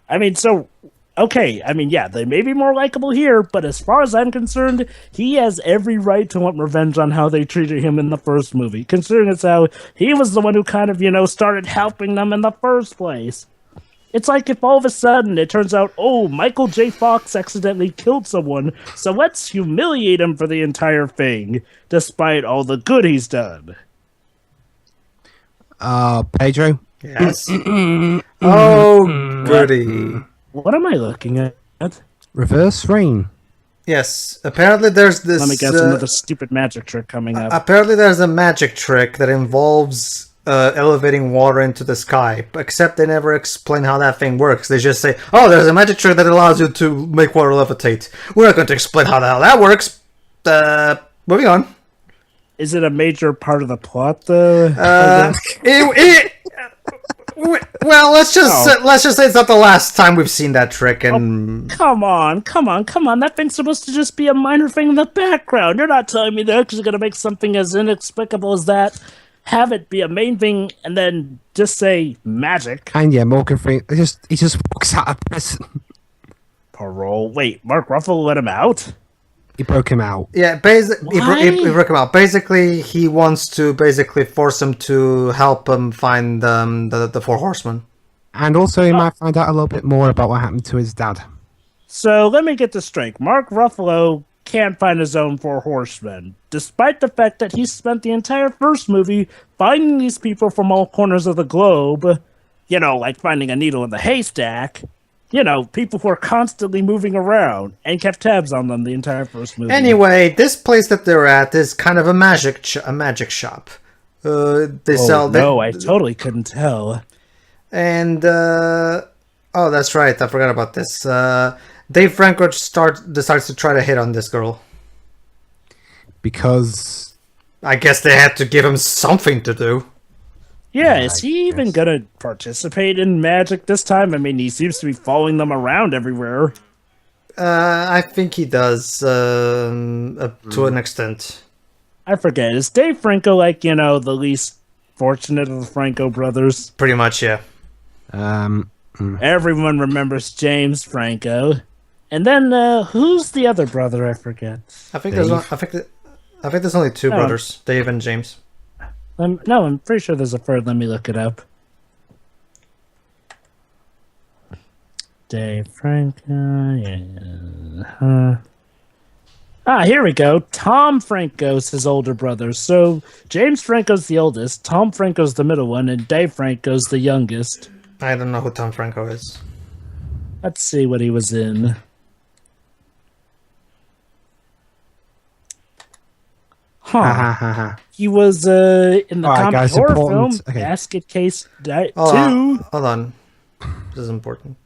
I mean, so, okay, I mean, yeah, they may be more likable here, but as far as I'm concerned, he has every right to want revenge on how they treated him in the first movie, considering it's how he was the one who kind of, started helping them in the first place. It's like if all of a sudden it turns out, oh, Michael J. Fox accidentally killed someone, so let's humiliate him for the entire thing, despite all the good he's done. Pedro? Yes. Oh, goody. What am I looking at? Reverse rain. Yes, apparently there's this... Let me guess, another stupid magic trick coming up. Apparently there's a magic trick that involves elevating water into the sky, except they never explain how that thing works. They just say, oh, there's a magic trick that allows you to make water levitate. We're not going to explain how the hell that works. Moving on. Is it a major part of the plot, though? Well, let's just say it's not the last time we've seen that trick. And come on! That thing's supposed to just be a minor thing in the background. You're not telling me they're actually going to make something as inexplicable as that, have it be a main thing, and then just say magic. And yeah, Morgan Freeman, he just walks out of prison. Parole. Wait, Mark Ruffalo let him out? He broke him out. Yeah, he broke him out. Basically, he wants to force him to help him find the Four Horsemen. And also, he might find out a little bit more about what happened to his dad. So, let me get this straight. Mark Ruffalo can't find his own Four Horsemen, despite the fact that he spent the entire first movie finding these people from all corners of the globe. Like finding a needle in the haystack. People who are constantly moving around and kept tabs on them the entire first movie. Anyway, this place that they're at is kind of a magic shop. I totally couldn't tell. And that's right, I forgot about this. Dave Franco decides to try to hit on this girl because I guess they had to give him something to do. Yeah, is he even gonna participate in magic this time? I mean, he seems to be following them around everywhere. I think he does, to an extent. I forget. Is Dave Franco the least fortunate of the Franco brothers? Pretty much, yeah. Everyone remembers James Franco. And then, who's the other brother? I forget. I think there's only two brothers, Dave and James. No, I'm pretty sure there's a third. Let me look it up. Dave Franco, yeah. Here we go. Tom Franco's his older brother. So James Franco's the oldest, Tom Franco's the middle one, and Dave Franco's the youngest. I don't know who Tom Franco is. Let's see what he was in. He was in the comic horror film Basket Case 2. Hold on. This is important.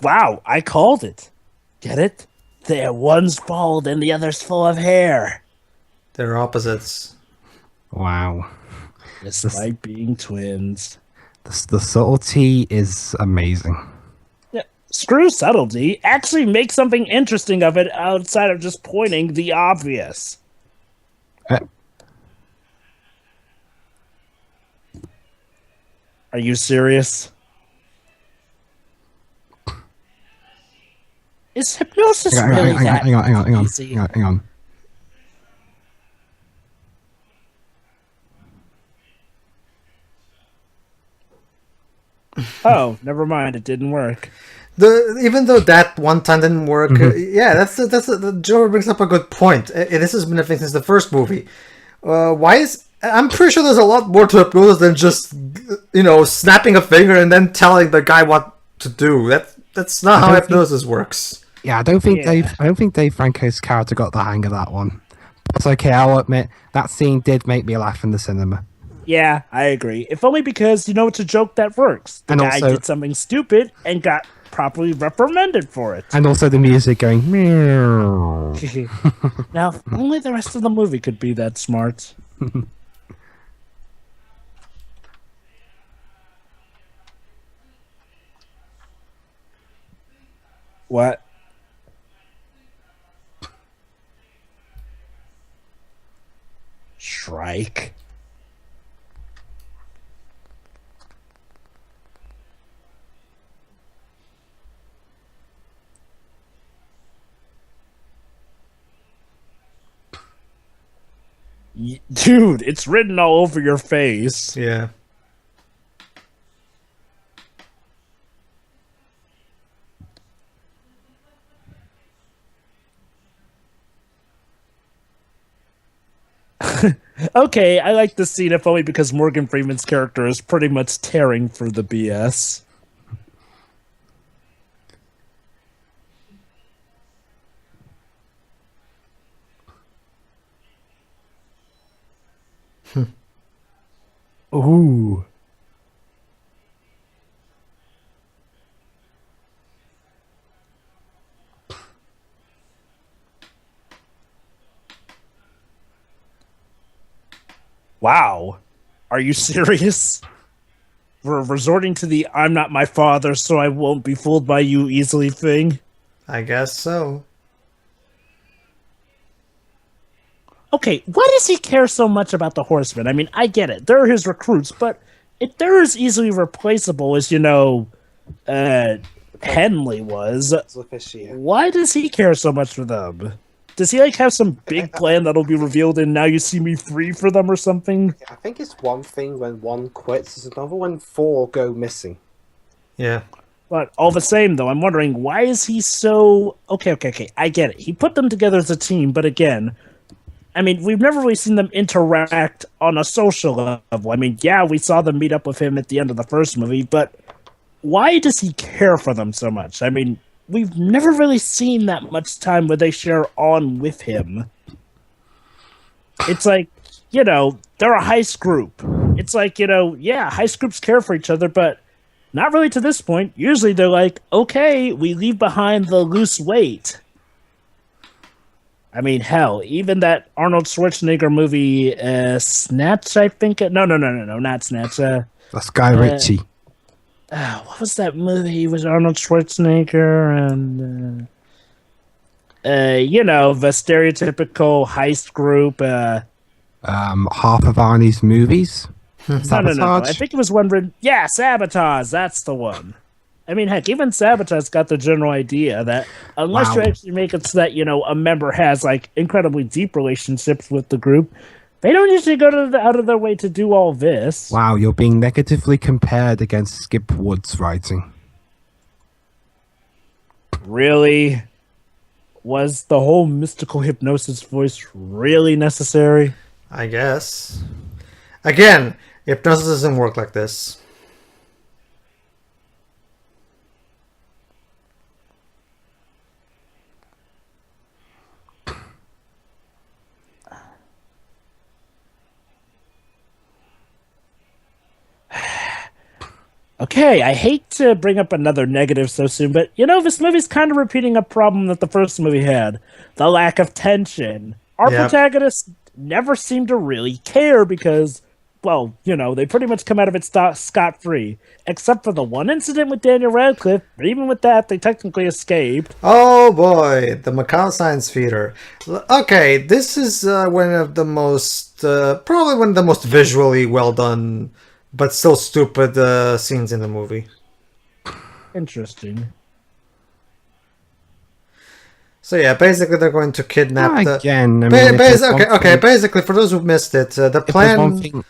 Wow, I called it. Get it? One's bald and the other's full of hair. They're opposites. Wow. Despite being twins. The subtlety is amazing. Yeah, screw subtlety. Actually make something interesting of it outside of just pointing the obvious. Are you serious? Is hypnosis really that easy? Hang on. Oh, never mind. It didn't work. Even though that one time didn't work, yeah, the Joe brings up a good point. This has been a thing since the first movie. Why is I'm pretty sure there's a lot more to hypnosis than just snapping a finger and then telling the guy what to do. That's not how hypnosis works. Yeah, I don't think Dave Franco's character got the hang of that one. But it's okay, I'll admit that scene did make me laugh in the cinema. Yeah, I agree. If only because it's a joke that works. The guy did something stupid and got properly reprimanded for it. And also the music going meow. Now, if only the rest of the movie could be that smart. What? Shrike? Dude, it's written all over your face. Yeah. Okay, I like this scene if only because Morgan Freeman's character is pretty much tearing through the BS. Ooh. Wow. Are you serious? We're resorting to the I'm not my father, so I won't be fooled by you easily thing? I guess so. Okay, why does he care so much about the Horsemen? I mean, I get it. They're his recruits, but if they're as easily replaceable as, Henley was, why does he care so much for them? Does he, have some big plan that'll be revealed in Now You See Me Free for them or something? I think it's one thing when one quits, it's another when four go missing. Yeah. But all the same, though, I'm wondering, why is he so... Okay, I get it. He put them together as a team, but again... I mean, we've never really seen them interact on a social level. I mean, yeah, we saw them meet up with him at the end of the first movie, but why does he care for them so much? I mean, we've never really seen that much time where they share on with him. It's like, they're a heist group. It's like, heist groups care for each other, but not really to this point. Usually they're like, okay, we leave behind the loose weight. I mean, hell, even that Arnold Schwarzenegger movie, Snatch, I think. No, not Snatch. That's Guy Ritchie. What was that movie? It was Arnold Schwarzenegger and, the stereotypical heist group. Half of Arnie's movies. No. I think it was one written. Yeah, Sabotage. That's the one. I mean, heck, even Sabotage got the general idea that unless you actually make it so that, a member has, incredibly deep relationships with the group, they don't usually go out of their way to do all this. Wow, you're being negatively compared against Skip Wood's writing. Really? Was the whole mystical hypnosis voice really necessary? I guess. Again, hypnosis doesn't work like this. Okay, I hate to bring up another negative so soon, but this movie's kind of repeating a problem that the first movie had: the lack of tension. Our Yep. protagonists never seem to really care because, well, they pretty much come out of it scot-free, except for the one incident with Daniel Radcliffe. But even with that, they technically escaped. Oh boy, the Macau Science Theater. Okay, this is one of the most, probably one of the most visually well done, but still stupid scenes in the movie. Interesting. So yeah, basically they're going to kidnap the. Again, I mean, Okay. Basically, for those who missed it, the plan.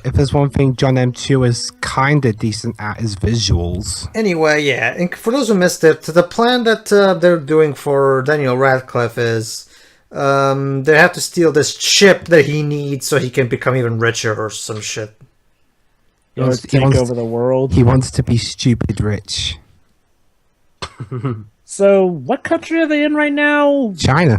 If there's one thing John M2 is kind of decent at is visuals. Anyway, yeah, and for those who missed it, the plan that they're doing for Daniel Radcliffe is they have to steal this chip that he needs so he can become even richer or some shit. He wants to take over the world. He wants to be stupid rich. So, what country are they in right now? China.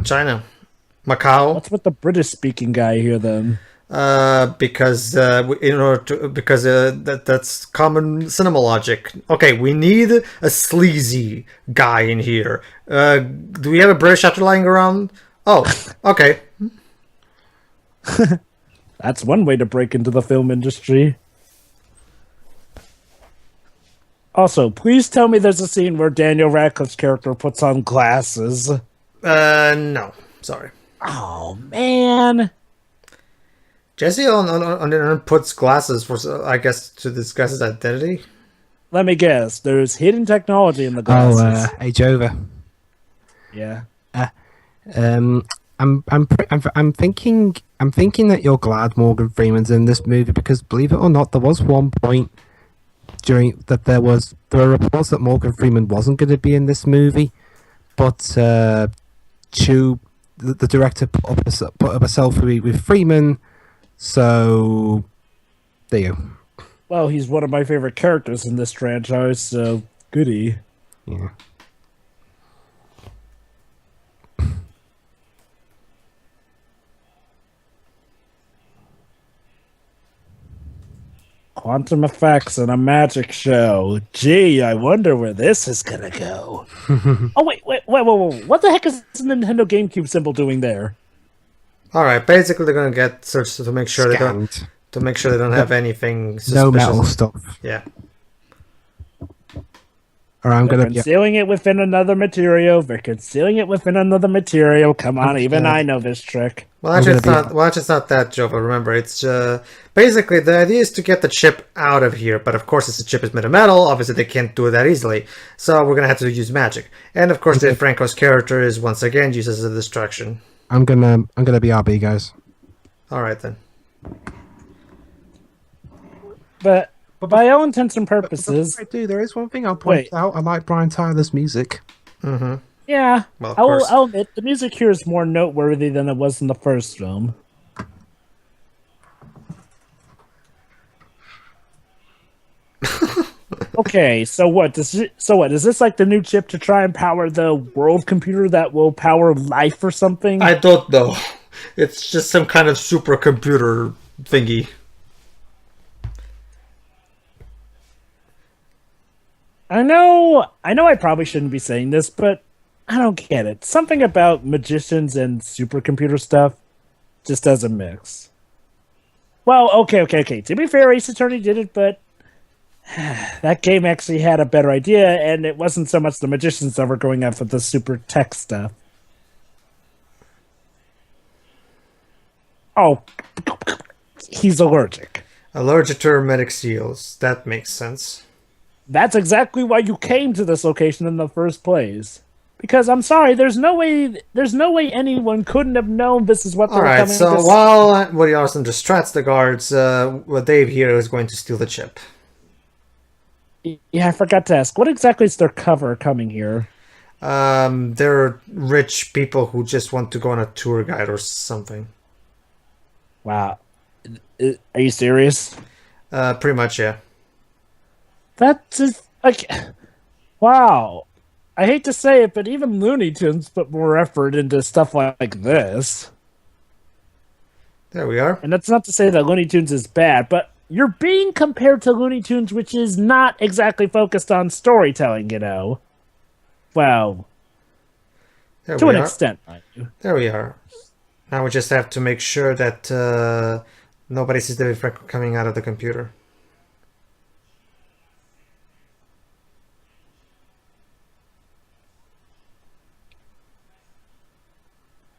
Macau. What's with the British-speaking guy here, then? Because that's common cinema logic. Okay, we need a sleazy guy in here. Do we have a British actor lying around? Oh, okay. That's one way to break into the film industry. Also, please tell me there's a scene where Daniel Radcliffe's character puts on glasses. No, sorry. Oh, man. Jesse on puts glasses for, I guess, to disguise his identity. Let me guess. There's hidden technology in the glasses. Age over. Yeah. I'm thinking that you're glad Morgan Freeman's in this movie because, believe it or not, there was one point during that there were reports that Morgan Freeman wasn't going to be in this movie, but Chu, the director, put up a selfie with Freeman. So, there you go. Well, he's one of my favorite characters in this franchise, so goody. Yeah. Quantum effects and a magic show. Gee, I wonder where this is gonna go. Oh, wait. What the heck is the Nintendo GameCube symbol doing there? All right, basically they're gonna get searched to make sure Scanned. they don't have anything suspicious. No metal stuff. Yeah. Or I'm They're gonna be. concealing it within another material. They're concealing it within another material. Come on, even I know this trick. Well, actually, it's not that, Jova. Remember, it's basically the idea is to get the chip out of here. But of course, since the chip is made of metal, obviously they can't do it that easily. So we're gonna have to use magic. And of course, Dave Franco's character is once again used as a distraction. I'm gonna be RB, guys. All right then. But by all intents and purposes, I do. There is one thing I'll point out. I like Brian Tyler's music. Mm-hmm. yeah, Well, of course. I'll admit the music here is more noteworthy than it was in the first film. Okay, so what? Is this like the new chip to try and power the world computer that will power life or something? I don't know. It's just some kind of supercomputer thingy. I know I probably shouldn't be saying this, but I don't get it. Something about magicians and supercomputer stuff just doesn't mix. Well, okay. To be fair, Ace Attorney did it, but that game actually had a better idea, and it wasn't so much the magicians that were going after the super tech stuff. Oh, he's allergic. Allergic to hermetic seals. That makes sense. That's exactly why you came to this location in the first place. Because I'm sorry, there's no way anyone couldn't have known this is what they were coming. Alright, so while Woody Harrelson distracts the guards, Dave here is going to steal the chip. Yeah, I forgot to ask. What exactly is their cover coming here? They're rich people who just want to go on a tour guide or something. Wow. Are you serious? Pretty much, yeah. That's just, like... Wow. I hate to say it, but even Looney Tunes put more effort into stuff like this. There we are. And that's not to say that Looney Tunes is bad, but you're being compared to Looney Tunes, which is not exactly focused on storytelling, you know. Well, There to we an are. extent, mind you. There we are. Now we just have to make sure that nobody sees the Franco coming out of the computer.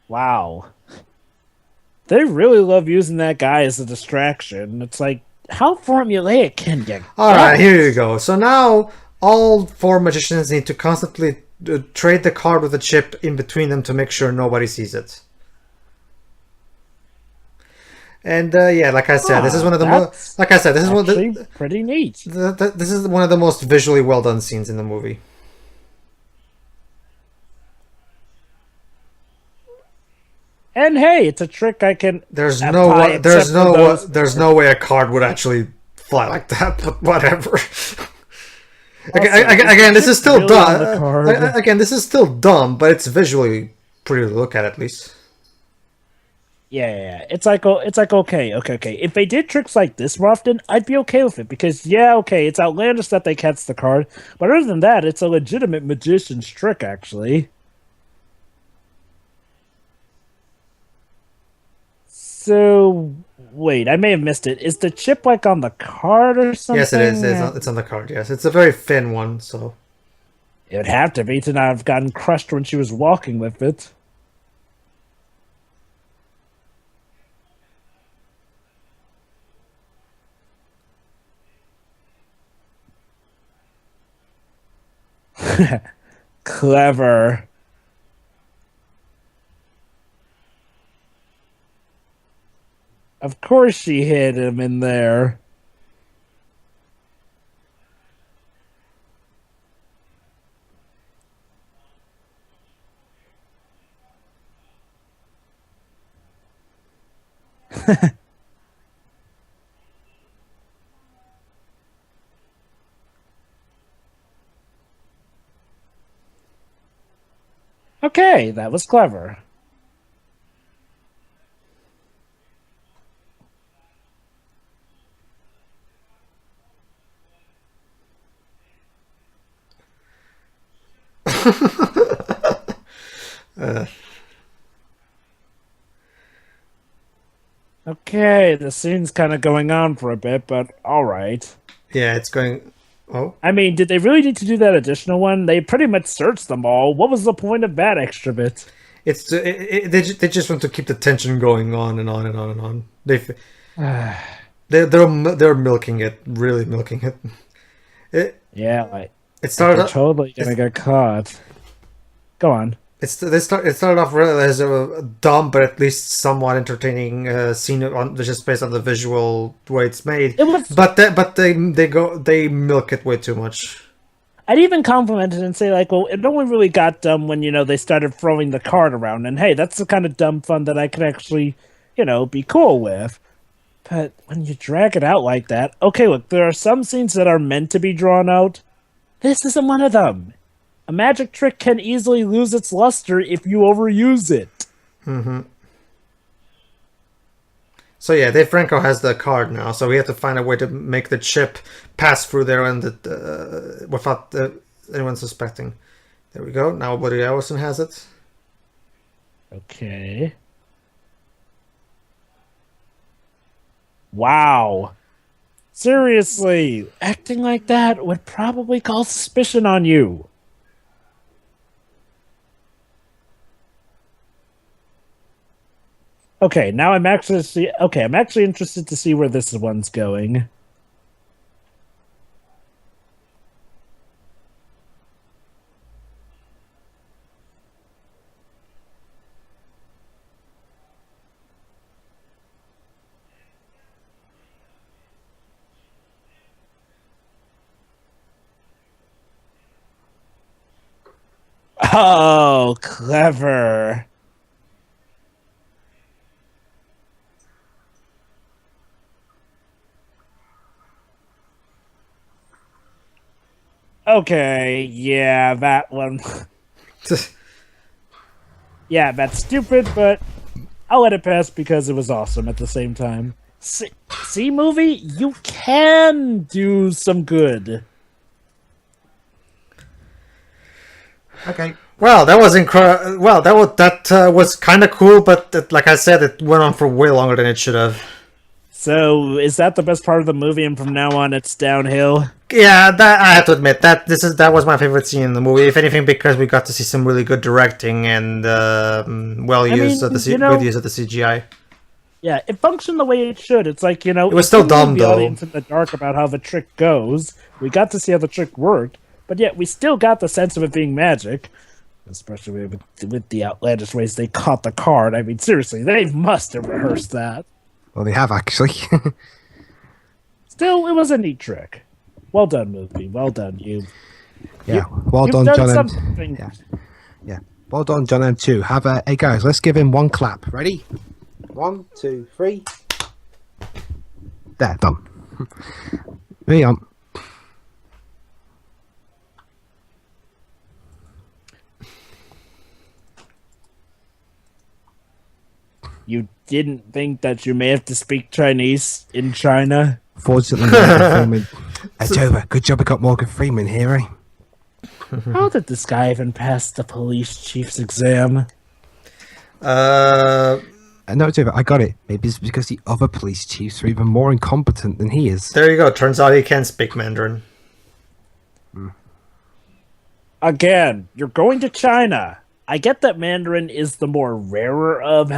Wow. They really love using that guy as a distraction. It's like, how formulaic can you All right, here you go. So now all 4 magicians need to constantly trade the card with the chip in between them to make sure nobody sees it. And yeah, like I said, this is one of the most. Like I said, this is one of the pretty neat. This is one of the most visually well done scenes in the movie. And hey, it's a trick I can. There's apply no way a card would actually fly like that. But whatever. Again, this is still dumb. Again, this is still dumb, but it's visually pretty to look at least. Yeah. It's like okay. If they did tricks like this more often, I'd be okay with it because it's outlandish that they catch the card, but other than that, it's a legitimate magician's trick actually. So wait, I may have missed it. Is the chip like on the card or something? Yes, it is. It's on the card. Yes, it's a very thin one, so it would have to be to not have gotten crushed when she was walking with it. Clever. Of course she hid him in there. Okay, that was clever. Okay, the scene's kind of going on for a bit, but all right. Yeah, it's going. Oh, I mean, did they really need to do that additional one? They pretty much searched them all. What was the point of that extra bit? They just want to keep the tension going on and on and on and on. They're milking it, really milking it. It started totally gonna get caught. Go on. It started off really as a dumb but at least somewhat entertaining scene just based on the visual way it's made. But they milk it way too much. I'd even compliment it and say like, well, it only really got dumb when they started throwing the card around, and hey, that's the kind of dumb fun that I could actually be cool with. But when you drag it out like that, okay, look, there are some scenes that are meant to be drawn out. This isn't one of them. A magic trick can easily lose its luster if you overuse it. Mm-hmm. So yeah, Dave Franco has the card now, so we have to find a way to make the chip pass through there and without anyone suspecting. There we go. Now Woody Harrelson has it. Okay. Wow. Seriously, acting like that would probably call suspicion on you. Okay, now I'm actually interested to see where this one's going. Oh, clever. Okay, yeah, that one. Yeah, that's stupid, but I'll let it pass because it was awesome at the same time. C movie, you can do some good. Okay. Well, that was incredible. Well, that was kind of cool, but like I said, it went on for way longer than it should have. So, is that the best part of the movie, and from now on it's downhill? Yeah, that I have to admit that was my favorite scene in the movie. If anything, because we got to see some really good directing and good use of the CGI. Yeah, it functioned the way it should. It's like, it was still dumb the though. Audience in the dark about how the trick goes. We got to see how the trick worked, but yet we still got the sense of it being magic. Especially with the outlandish ways they caught the card. I mean, seriously, they must have rehearsed that. Well, they have actually. Still, it was a neat trick. Well done, movie. Well done, you. Yeah, well You've done, done John M. something. Yeah, well done, John M2. Hey guys, let's give him one clap. Ready? 1, 2, 3. There, done. Me on. You didn't think that you may have to speak Chinese in China? Fortunately, Morgan Freeman. It's over. Good job we got Morgan Freeman here, eh? How did this guy even pass the police chief's exam? No, it's over. I got it. Maybe it's because the other police chiefs are even more incompetent than he is. There you go. Turns out he can speak Mandarin. Again, you're going to China. I get that Mandarin is the more rarer of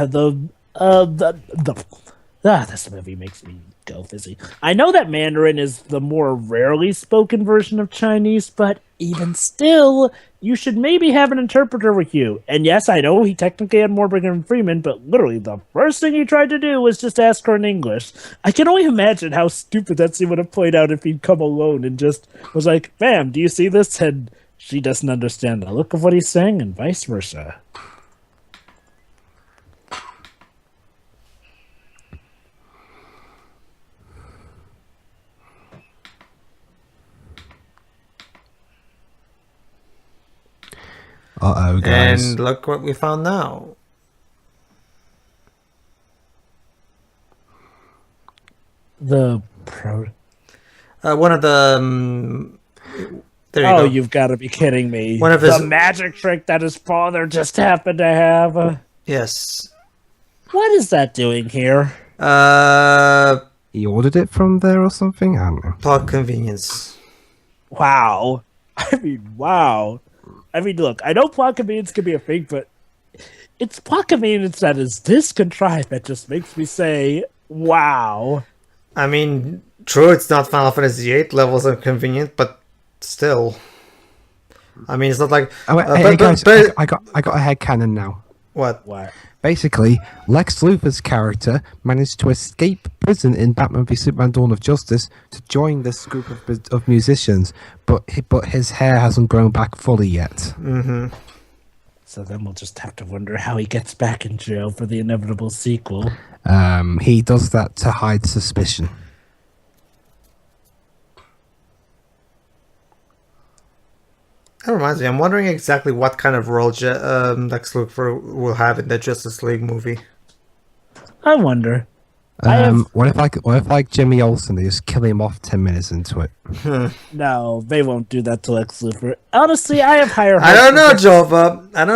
this movie makes me go fizzy. I know that Mandarin is the more rarely spoken version of Chinese, but even still, you should maybe have an interpreter with you. And yes, I know he technically had Morgan Freeman, but literally the first thing he tried to do was just ask her in English. I can only imagine how stupid that scene would have played out if he'd come alone and just was like, "Ma'am, do you see this?" And she doesn't understand the look of what he's saying, and vice versa. Uh-oh, guys. And look what we found now. One of the... there you go. You've got to be kidding me. One of his... The magic trick that his father just happened to have. Yes. What is that doing here? He ordered it from there or something? I don't know. Plot convenience. Wow. I mean, wow. I mean, look, I know plot convenience can be a thing, but it's plot convenience that is this contrived that just makes me say, wow. I mean, true, it's not Final Fantasy VIII levels of convenient, but still. I mean, it's not like... hey, guys, I got a headcanon now. What? Basically, Lex Luthor's character managed to escape prison in Batman v Superman: Dawn of Justice to join this group of musicians, but his hair hasn't grown back fully yet. Mm-hmm. So then we'll just have to wonder how he gets back in jail for the inevitable sequel. He does that to hide suspicion. That reminds me, I'm wondering exactly what kind of role Lex Luthor will have in the Justice League movie. I wonder. What if like Jimmy Olsen, they just kill him off 10 minutes into it? No, they won't do that to Lex Luthor. Honestly, I have higher hopes. I don't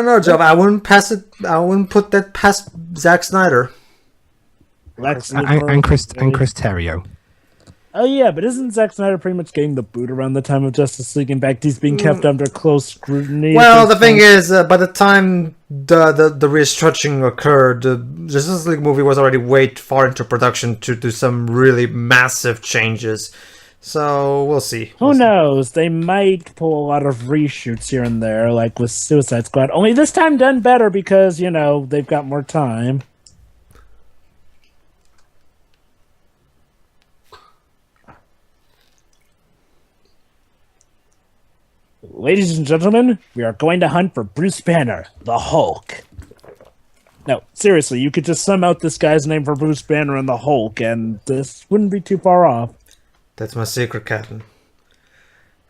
know, Job. I wouldn't pass it. I wouldn't put that past Zack Snyder. Lex Luthor and Chris Terrio. Oh yeah, but isn't Zack Snyder pretty much getting the boot around the time of Justice League? In fact, he's being kept under close scrutiny. Well, the thing is, by the time the restructuring occurred, the Justice League movie was already way far into production to do some really massive changes. So we'll see. Who knows? They might pull a lot of reshoots here and there, like with Suicide Squad. Only this time done better because, you know, they've got more time. Ladies and gentlemen, we are going to hunt for Bruce Banner, the Hulk. No, seriously, you could just sum out this guy's name for Bruce Banner and the Hulk, and this wouldn't be too far off. That's my secret, Captain.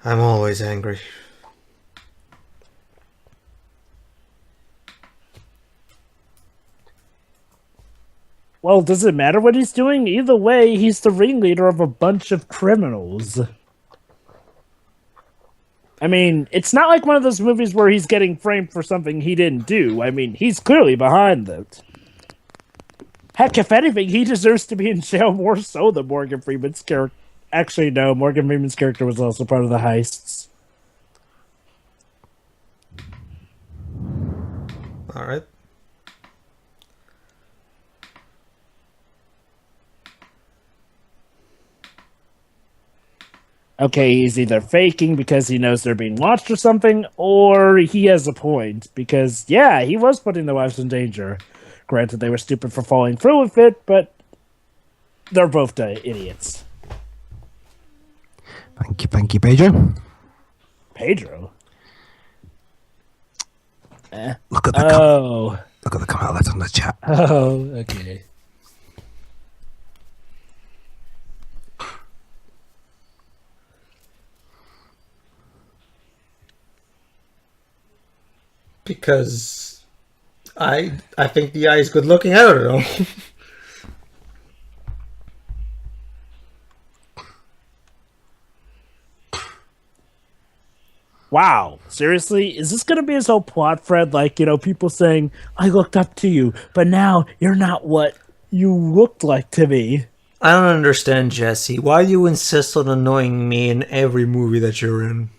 I'm always angry. Well, does it matter what he's doing? Either way, he's the ringleader of a bunch of criminals. I mean, it's not like one of those movies where he's getting framed for something he didn't do. I mean, he's clearly behind it. Heck, if anything, he deserves to be in jail more so than Morgan Freeman's character. Actually, no, Morgan Freeman's character was also part of the heists. All right. Okay, he's either faking because he knows they're being watched or something, or he has a point, because, yeah, he was putting their lives in danger. Granted, they were stupid for following through with it, but they're both idiots. Thank you, Pedro. Pedro? Look at the look at the comment that's on the chat. Oh, okay. Because I think the eye is good looking. I don't know. Wow, seriously? Is this going to be his whole plot, Fred? Like, you know, people saying, I looked up to you, but now you're not what you looked like to me. I don't understand, Jesse. Why do you insist on annoying me in every movie that you're in?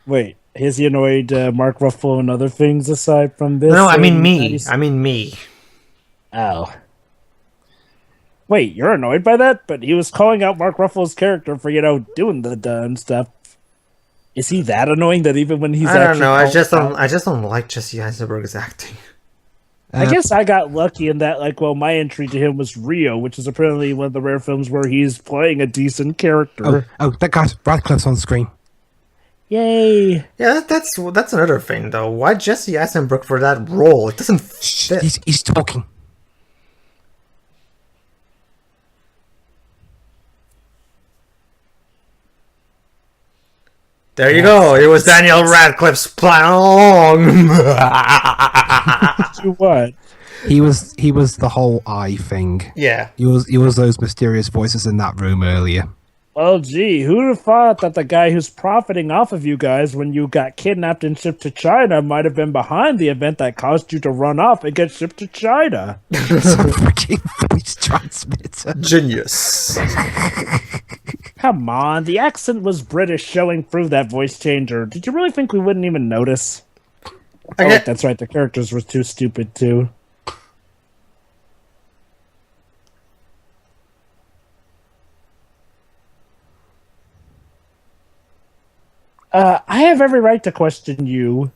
Wait, has he annoyed Mark Ruffalo and other things aside from this? No, I mean me. I mean me. Oh. Wait, you're annoyed by that? But he was calling out Mark Ruffalo's character for, you know, doing the dumb stuff. Is he that annoying that even when he's I don't know. I just don't like Jesse Eisenberg's acting. I guess I got lucky in that, like, well, my entry to him was Rio, which is apparently one of the rare films where he's playing a decent character. Oh, that guy's Radcliffe's on screen. Yay! Yeah, that's another thing though. Why Jesse Eisenberg for that role? It doesn't fit. He's talking. There you go. It was Daniel Radcliffe's plan all along. Do what? He was the whole eye thing. Yeah. He was those mysterious voices in that room earlier. Well, gee, who'd have thought that the guy who's profiting off of you guys when you got kidnapped and shipped to China might have been behind the event that caused you to run off and get shipped to China? Some freaking voice transmitter. Genius. Come on, the accent was British showing through that voice changer. Did you really think we wouldn't even notice? Oh, that's right, the characters were too stupid too. I have every right to question you.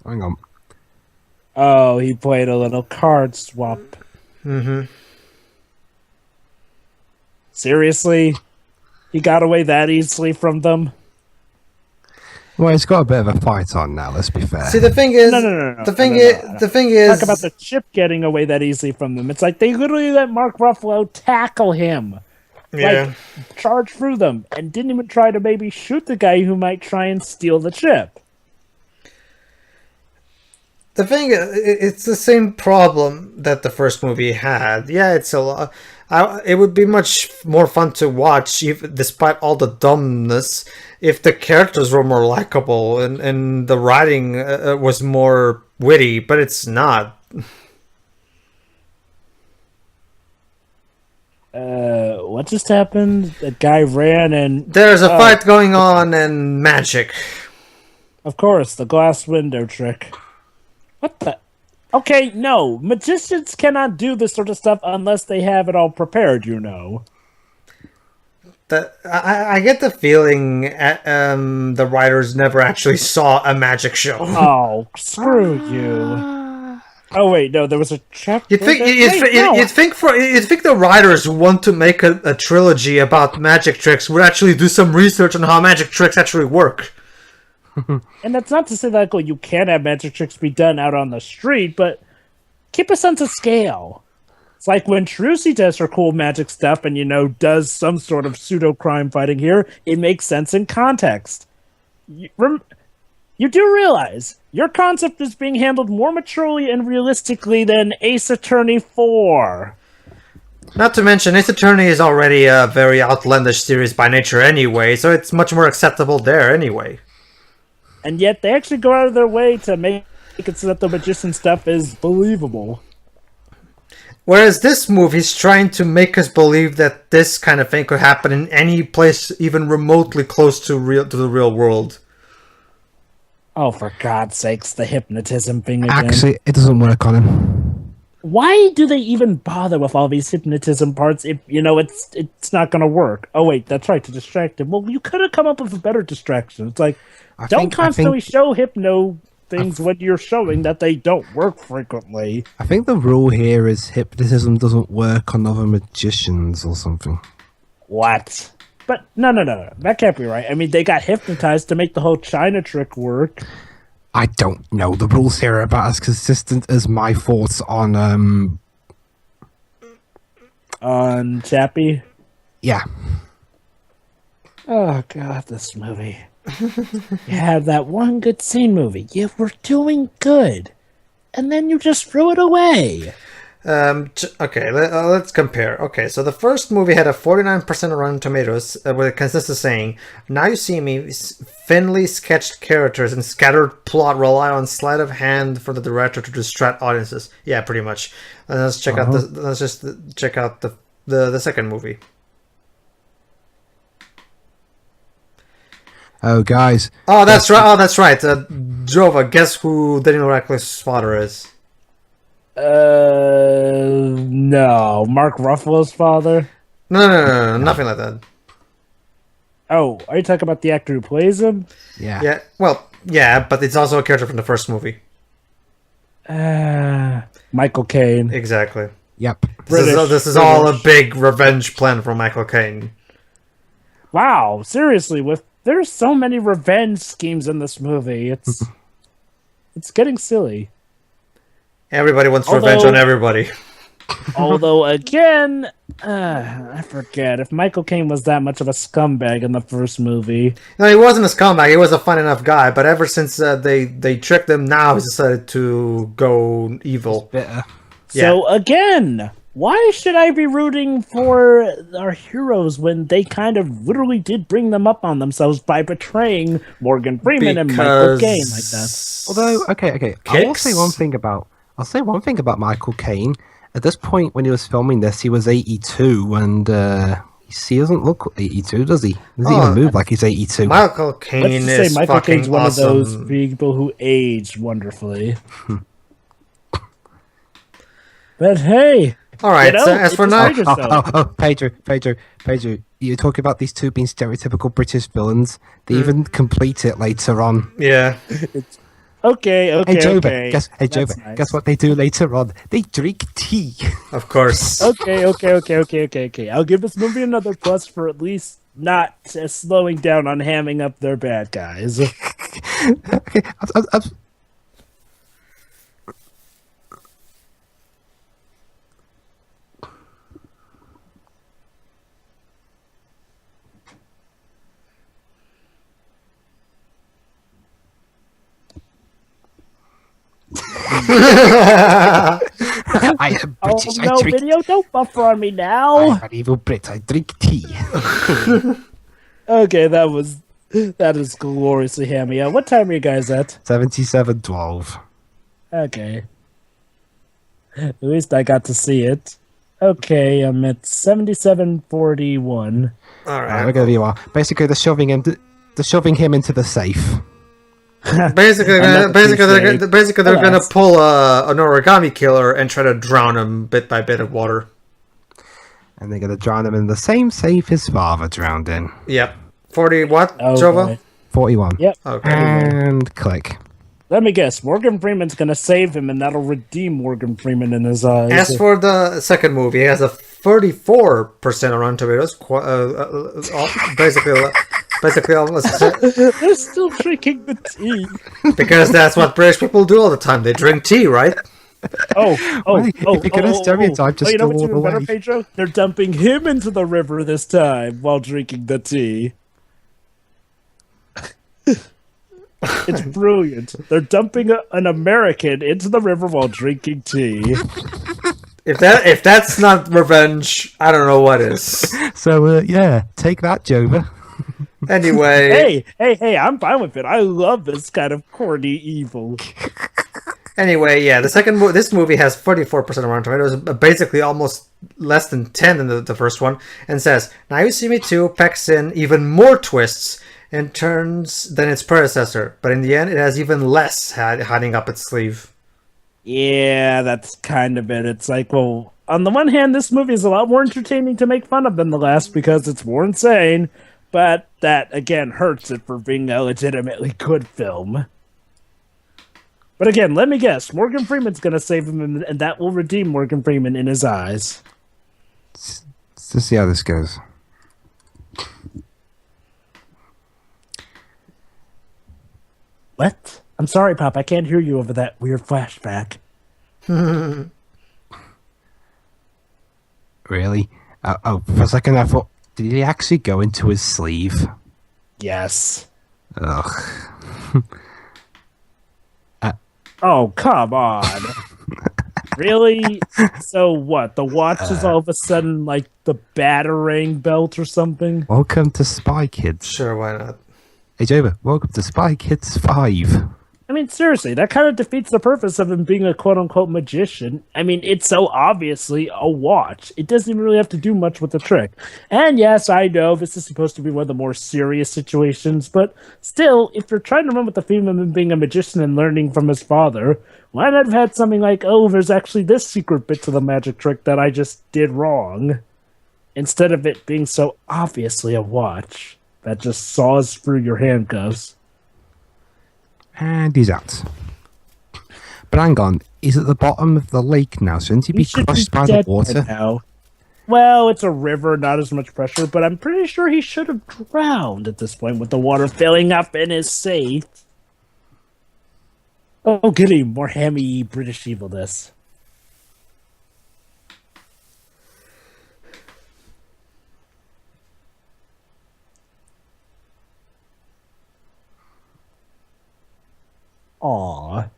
Hang on. Oh, he played a little card swap. Mm-hmm. Seriously? He got away that easily from them? Well, he's got a bit of a fight on now, let's be fair. See, the thing is... No. The thing is... Talk about the chip getting away that easily from them. It's like they literally let Mark Ruffalo tackle him. Yeah. Like, charge through them, and didn't even try to maybe shoot the guy who might try and steal the chip. The thing, it's the same problem that the first movie had. Yeah, it's a lot. It would be much more fun to watch, despite all the dumbness, if the characters were more likable and the writing was more witty, but it's not. What just happened? That guy ran and... There's a fight going on and magic. Of course, the glass window trick. What the... Okay, no. Magicians cannot do this sort of stuff unless they have it all prepared, you know. I get the feeling the writers never actually saw a magic show. Oh, screw you. Oh wait, no, there was a check. You'd think the writers who want to make a trilogy about magic tricks would actually do some research on how magic tricks actually work. And that's not to say that you can't have magic tricks be done out on the street, but keep a sense of scale. It's like when Trucy does her cool magic stuff and, you know, does some sort of pseudo crime fighting here, it makes sense in context. You do realize your concept is being handled more maturely and realistically than Ace Attorney 4. Not to mention, Ace Attorney is already a very outlandish series by nature anyway, so it's much more acceptable there anyway. And yet they actually go out of their way to make it so that the magician stuff is believable. Whereas this movie's trying to make us believe that this kind of thing could happen in any place even remotely close to the real world. Oh, for God's sakes, the hypnotism thing again. Actually, it doesn't work on him. Why do they even bother with all these hypnotism parts if, it's not going to work? Oh, wait, that's right, to distract him. Well, you could have come up with a better distraction. It's like, don't constantly show hypno things when you're showing that they don't work frequently. I think the rule here is hypnotism doesn't work on other magicians or something. What? But no. That can't be right. I mean, they got hypnotized to make the whole China trick work. I don't know. The rules here are about as consistent as my thoughts on, On Chappie? Yeah. Oh, God, this movie. You had that one good scene movie. You were doing good. And then you just threw it away. Okay, let's compare. Okay, so the first movie had a 49% of Rotten Tomatoes with a consistent saying, "Now You See Me, thinly sketched characters and scattered plot rely on sleight of hand for the director to distract audiences." Yeah, pretty much. Let's check out let's just check out the second movie. Oh, guys. Oh, that's right. Jova, guess who Daniel Radcliffe's father is? No. Mark Ruffalo's father? No, nothing like that. Oh, are you talking about the actor who plays him? Yeah. Yeah, well, yeah, but it's also a character from the first movie. Michael Caine. Exactly. Yep. This is all a big revenge plan from Michael Caine. Wow, seriously, there's so many revenge schemes in this movie. It's getting silly. Everybody wants revenge on everybody. Although, again, I forget if Michael Caine was that much of a scumbag in the first movie. No, he wasn't a scumbag. He was a fun enough guy. But ever since they tricked him, now he's decided to go evil. Bitter. So, again, why should I be rooting for our heroes when they kind of literally did bring them up on themselves by betraying Morgan Freeman and Michael Caine like that? Although, okay, I will say one thing about Michael Caine. At this point, when he was filming this, he was 82, and he doesn't look 82, does he? Doesn't even move like he's 82. Michael Caine is Michael fucking Caine's one awesome. of those people who aged wonderfully. But hey, all right. So as for now, Pedro, you're talking about these two being stereotypical British villains. They even complete it later on. Yeah. Okay. Hey Jova, Nice. guess what they do later on? They drink tea. Of course. Okay. I'll give this movie another plus for at least not slowing down on hamming up their bad guys. Okay, I am British. Oh, no, video, don't buffer on me now. I'm an evil Brit. I drink tea. Okay, that is gloriously hammy. What time are you guys at? 77:12. Okay. At least I got to see it. Okay, I'm at 77:41. All right. We're gonna be a while. Basically, they're shoving him into the safe. Basically, they're gonna pull an origami killer and try to drown him bit by bit of water. And they're gonna drown him in the same safe his father drowned in. Yep. 40 what, Oh, Jova? boy. 41. Yep. Okay. And click. Let me guess. Morgan Freeman's gonna save him, and that'll redeem Morgan Freeman in his eyes. As for the second movie, it has a 34% on Rotten Tomatoes. Basically almost. They're still drinking the tea. Because that's what British people do all the time. They drink tea, right? If you're gonna stereotype, just you know go what's all the even better, way. Pedro? They're dumping him into the river this time while drinking the tea. It's brilliant. They're dumping an American into the river while drinking tea. If that's not revenge, I don't know what is. So, yeah, take that, Jova. Anyway. Hey, I'm fine with it. I love this kind of corny evil. Anyway, yeah, this movie has 44% of Rotten Tomatoes, basically almost less than 10 than the first one, and says, Now You See Me Too packs in even more twists and turns than its predecessor, but in the end, it has even less hiding up its sleeve. Yeah, that's kind of it. It's like, well, on the one hand, this movie is a lot more entertaining to make fun of than the last because it's more insane, but that, again, hurts it for being a legitimately good film. But again, let me guess, Morgan Freeman's going to save him, and that will redeem Morgan Freeman in his eyes. Let's see how this goes. What? I'm sorry, Pop, I can't hear you over that weird flashback. Really? Oh, for a second I thought, did he actually go into his sleeve? Yes. Ugh. Oh, come on. Really? So what? The watch is all of a sudden like the Batarang belt or something? Welcome to Spy Kids. Sure, why not? Hey, Jova, welcome to Spy Kids 5. I mean, seriously, that kind of defeats the purpose of him being a quote-unquote magician. I mean, it's so obviously a watch. It doesn't even really have to do much with the trick. And yes, I know this is supposed to be one of the more serious situations, but still, if you're trying to run with the theme of him being a magician and learning from his father, why not have had something like, oh, there's actually this secret bit to the magic trick that I just did wrong, instead of it being so obviously a watch that just saws through your handcuffs. And he's out. But hang on, he's at the bottom of the lake now, shouldn't he be crushed by the water? Now. Well, it's a river, not as much pressure, but I'm pretty sure he should have drowned at this point with the water filling up in his safe. Oh, goody, more hammy British evilness. Aww.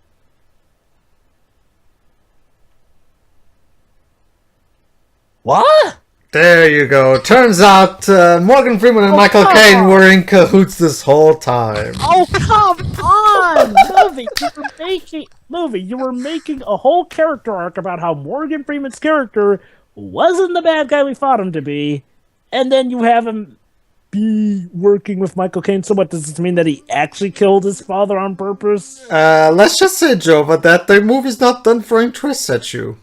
What? There you go. Turns out Morgan Freeman and Michael Caine were in cahoots this whole time. Oh, come on! You were making a whole character arc about how Morgan Freeman's character wasn't the bad guy we thought him to be, and then you have him be working with Michael Caine. So what, does this mean that he actually killed his father on purpose? Let's just say, Jova, that the movie's not done throwing twists at you.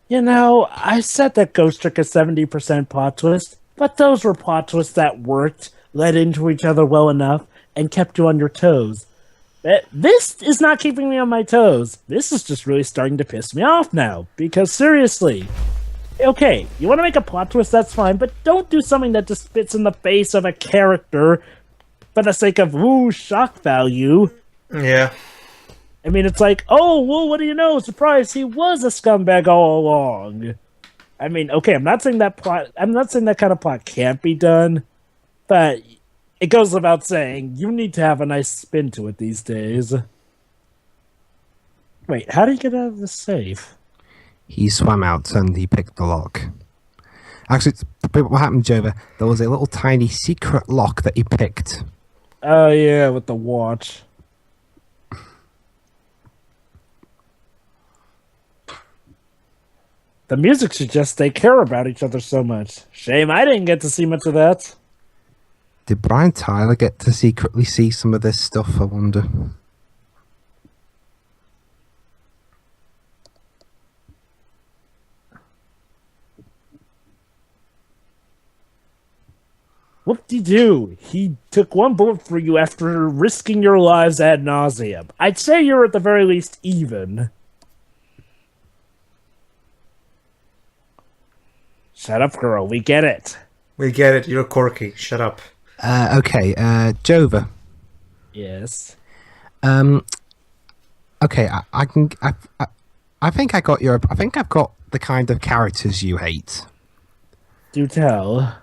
You know, I said that Ghost Trick is 70% plot twist, but those were plot twists that worked, led into each other well enough, and kept you on your toes. This is not keeping me on my toes. This is just really starting to piss me off now, because seriously, okay, you want to make a plot twist, that's fine, but don't do something that just spits in the face of a character for the sake of, ooh, shock value. Yeah. I mean, it's like, oh, well, what do you know? Surprise, he was a scumbag all along. I mean, okay, I'm not saying that kind of plot can't be done, but it goes without saying, you need to have a nice spin to it these days. Wait, how did he get out of the safe? He swam out and he picked the lock. Actually, what happened, Jova? There was a little tiny secret lock that he picked. Oh, yeah, with the watch. The music suggests they care about each other so much. Shame I didn't get to see much of that. Did Brian Tyler get to secretly see some of this stuff, I wonder? Whoop-de-doo. He took one bullet for you after risking your lives ad nauseum. I'd say you're at the very least even. Shut up, girl. We get it. We get it. You're quirky. Shut up. Okay, Jova. Yes. Okay, I think I've got the kind of characters you hate. Do tell.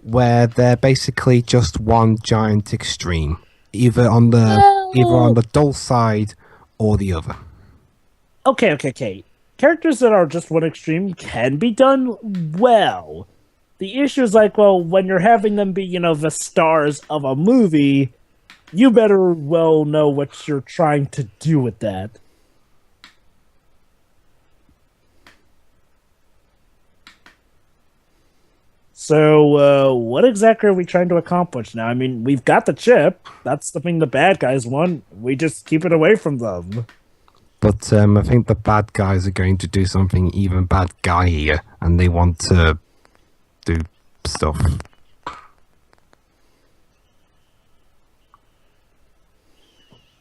Where they're basically just one giant extreme. either on the dull side or the other. Okay. Characters that are just one extreme can be done well. The issue is like, well, when you're having them be, the stars of a movie, you better well know what you're trying to do with that. So, what exactly are we trying to accomplish now? I mean, we've got the chip. That's the thing the bad guys want. We just keep it away from them. But I think the bad guys are going to do something even bad guy-ier, and they want to do stuff.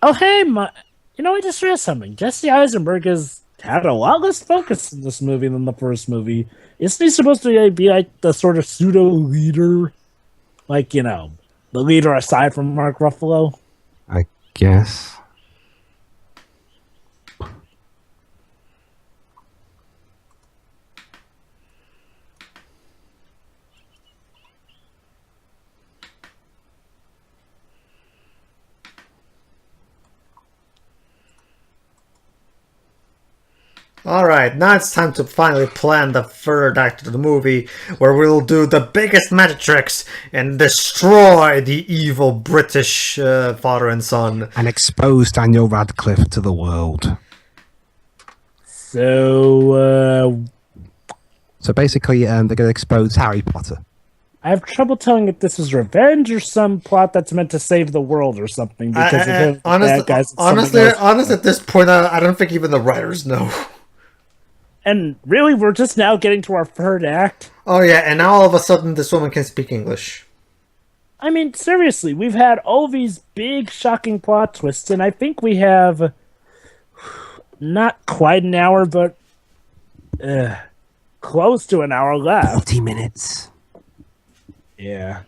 Oh, hey, I just realized something. Jesse Eisenberg has had a lot less focus in this movie than the first movie. Isn't he supposed to be like the sort of pseudo leader? Like, the leader aside from Mark Ruffalo? I guess. Alright, now it's time to finally plan the third act of the movie, where we'll do the biggest magic tricks and destroy the evil British father and son. And expose Daniel Radcliffe to the world. So basically, they're going to expose Harry Potter. I have trouble telling if this is revenge or some plot that's meant to save the world or something. Because honestly, at this point, I don't think even the writers know. And really, we're just now getting to our third act? Oh yeah, and now all of a sudden this woman can speak English. I mean, seriously, we've had all these big, shocking plot twists, and I think we have not quite an hour, but close to an hour left. 40 minutes. Yeah.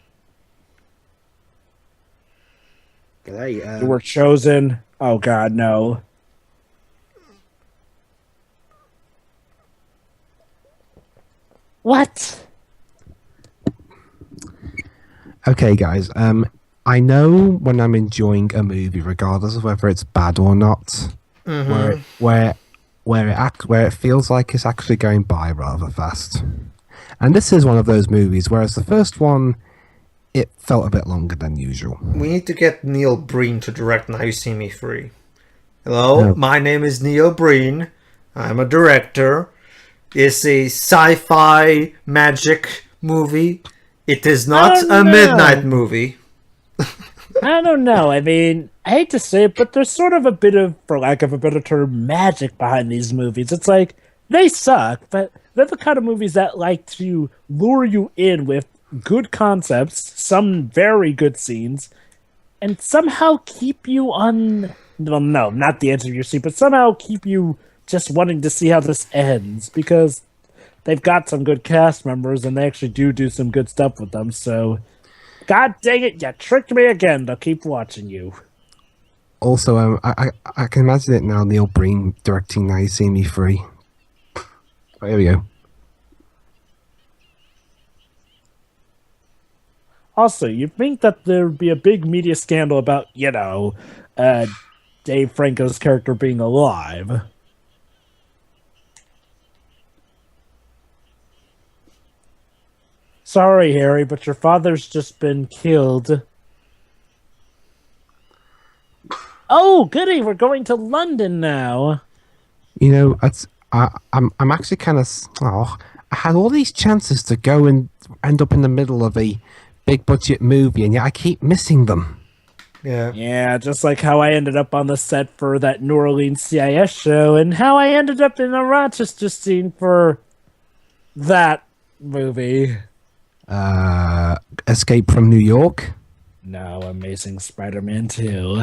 G'day, You were chosen. Oh, God, no. What? Okay, guys. I know when I'm enjoying a movie, regardless of whether it's bad or not, where it feels like it's actually going by rather fast. And this is one of those movies. Whereas the first one, it felt a bit longer than usual. We need to get Neil Breen to direct Now You See Me 3. Hello, my name is Neil Breen. I'm a director. It's a sci-fi magic movie. It is not a midnight movie. I don't know. I mean, I hate to say it, but there's sort of a bit of, for lack of a better term, magic behind these movies. It's like, they suck, but they're the kind of movies that like to lure you in with good concepts, some very good scenes, and somehow keep you on... Well, no, not the edge of your seat, but somehow keep you just wanting to see how this ends, because they've got some good cast members, and they actually do some good stuff with them, so... God dang it, you tricked me again. They'll keep watching you. Also, I can imagine it now, Neil Breen directing Now You See Me 3. Oh, here we go. Also, you'd think that there'd be a big media scandal about, Dave Franco's character being alive. Sorry, Harry, but your father's just been killed. Oh, goody, we're going to London now. I'm actually kind of... I had all these chances to go and end up in the middle of a big budget movie, and yet I keep missing them. Yeah, just like how I ended up on the set for that New Orleans CIS show, and how I ended up in a Rochester scene for that movie. Escape from New York? No, Amazing Spider-Man 2.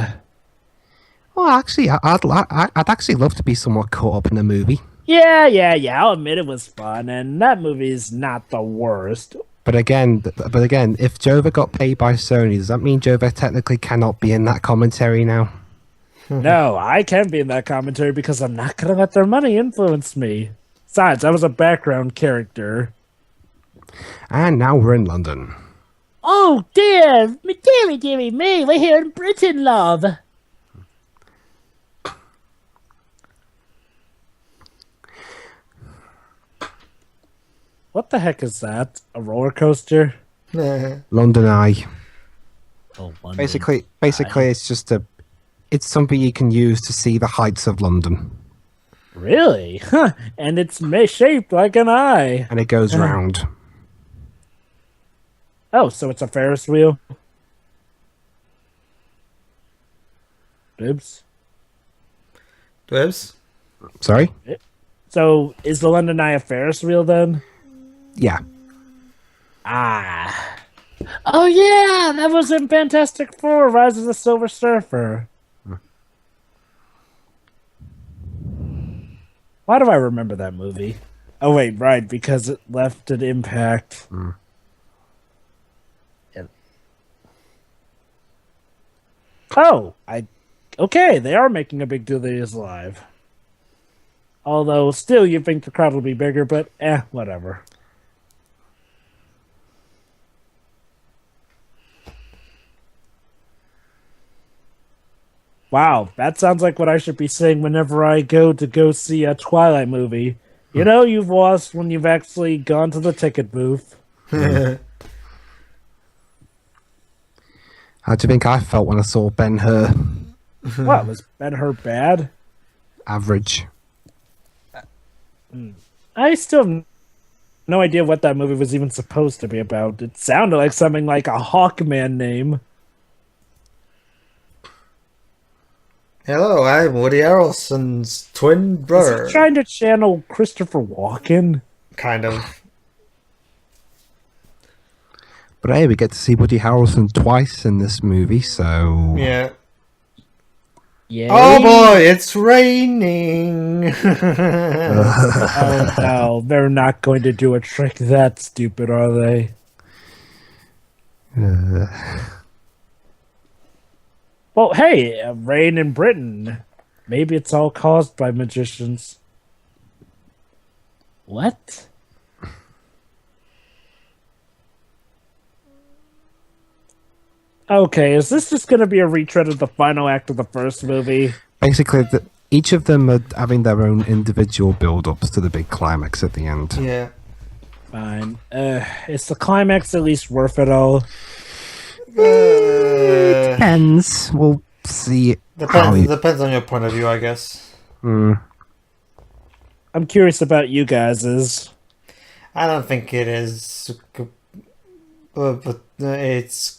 Well, actually, I'd actually love to be somewhat caught up in a movie. Yeah, I'll admit it was fun, and that movie's not the worst. But again, if Jova got paid by Sony, does that mean Jova technically cannot be in that commentary now? No, I can be in that commentary because I'm not going to let their money influence me. Besides, I was a background character. And now we're in London. Oh dear, dearie me, we're here in Britain, love. What the heck is that? A roller coaster? London Eye. Oh, London. Basically, it's something you can use to see the heights of London. Really? Huh. And it's shaped like an eye. And it goes round. Oh, so it's a Ferris wheel? Dibs? Dibs? Sorry? So, is the London Eye a Ferris wheel then? Yeah. Ah. Oh yeah, that was in Fantastic Four, Rise of the Silver Surfer. Why do I remember that movie? Oh wait, right, because it left an impact. Yeah. Oh, okay, they are making a big deal that he is live. Although, still, you'd think the crowd will be bigger, but whatever. Wow, that sounds like what I should be saying whenever I go see a Twilight movie. You know, you've lost when you've actually gone to the ticket booth. How do you think I felt when I saw Ben-Hur? What, was Ben-Hur bad? Average. I still have no idea what that movie was even supposed to be about. It sounded like something like a Hawkman name. Hello, I'm Woody Harrelson's twin brother. Is he trying to channel Christopher Walken? Kind of. But hey, we get to see Woody Harrelson twice in this movie, so... Yeah. Yay. Oh boy, it's raining! Oh no, they're not going to do a trick that stupid, are they? Well, hey, rain in Britain. Maybe it's all caused by magicians. What? Okay, is this just going to be a retread of the final act of the first movie? Basically, each of them are having their own individual build-ups to the big climax at the end. Yeah. Fine. Is the climax at least worth it all? Depends. We'll see. Depends on your point of view, I guess. I'm curious about you guys's. I don't think it is. But it's...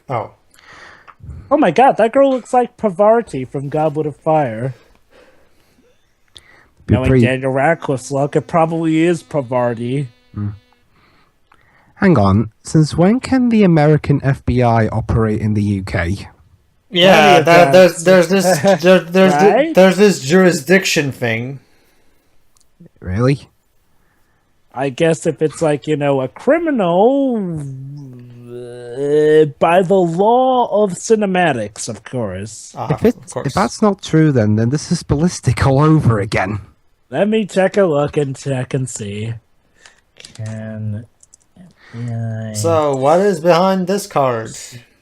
Oh. Oh my god, that girl looks like Pavarti from Goblet of Fire. Knowing Daniel Radcliffe's luck, it probably is Pavarti. Hang on, since when can the American FBI operate in the UK? Yeah, there's Right? there's this jurisdiction thing. Really? I guess if it's like, a criminal by the law of cinematics, of course. If that's not true, then this is ballistic all over again. Let me take a look and check and see. So, what is behind this card?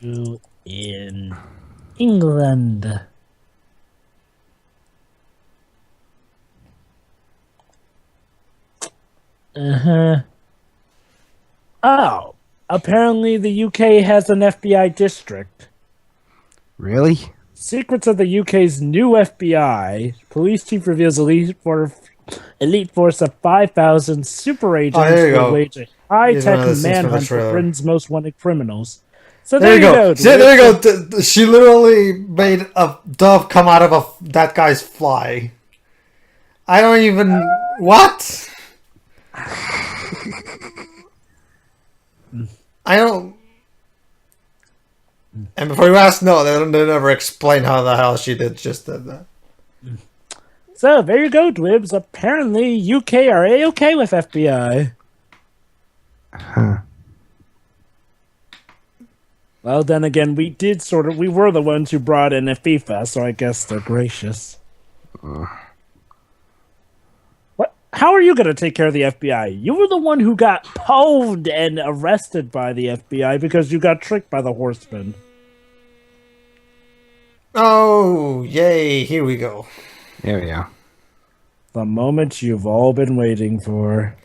In England. Oh, apparently the UK has an FBI district. Really? Secrets of the UK's new FBI. Police chief reveals elite force of 5,000 super agents will wage a high-tech manhunt for Britain's most wanted criminals. So there you go. There you go. She literally made a dove come out of that guy's fly. I don't even... What? I don't... And before you ask, no, they never explain how the hell she did that. So, there you go, Dwibs. Apparently, UK are A-okay with FBI. Huh. Well, then again, we were the ones who brought in a FIFA, so I guess they're gracious. What? how are you going to take care of the FBI? You were the one who got pwned and arrested by the FBI because you got tricked by the Horsemen. Oh, yay, here we go. Here we are. The moment you've all been waiting for.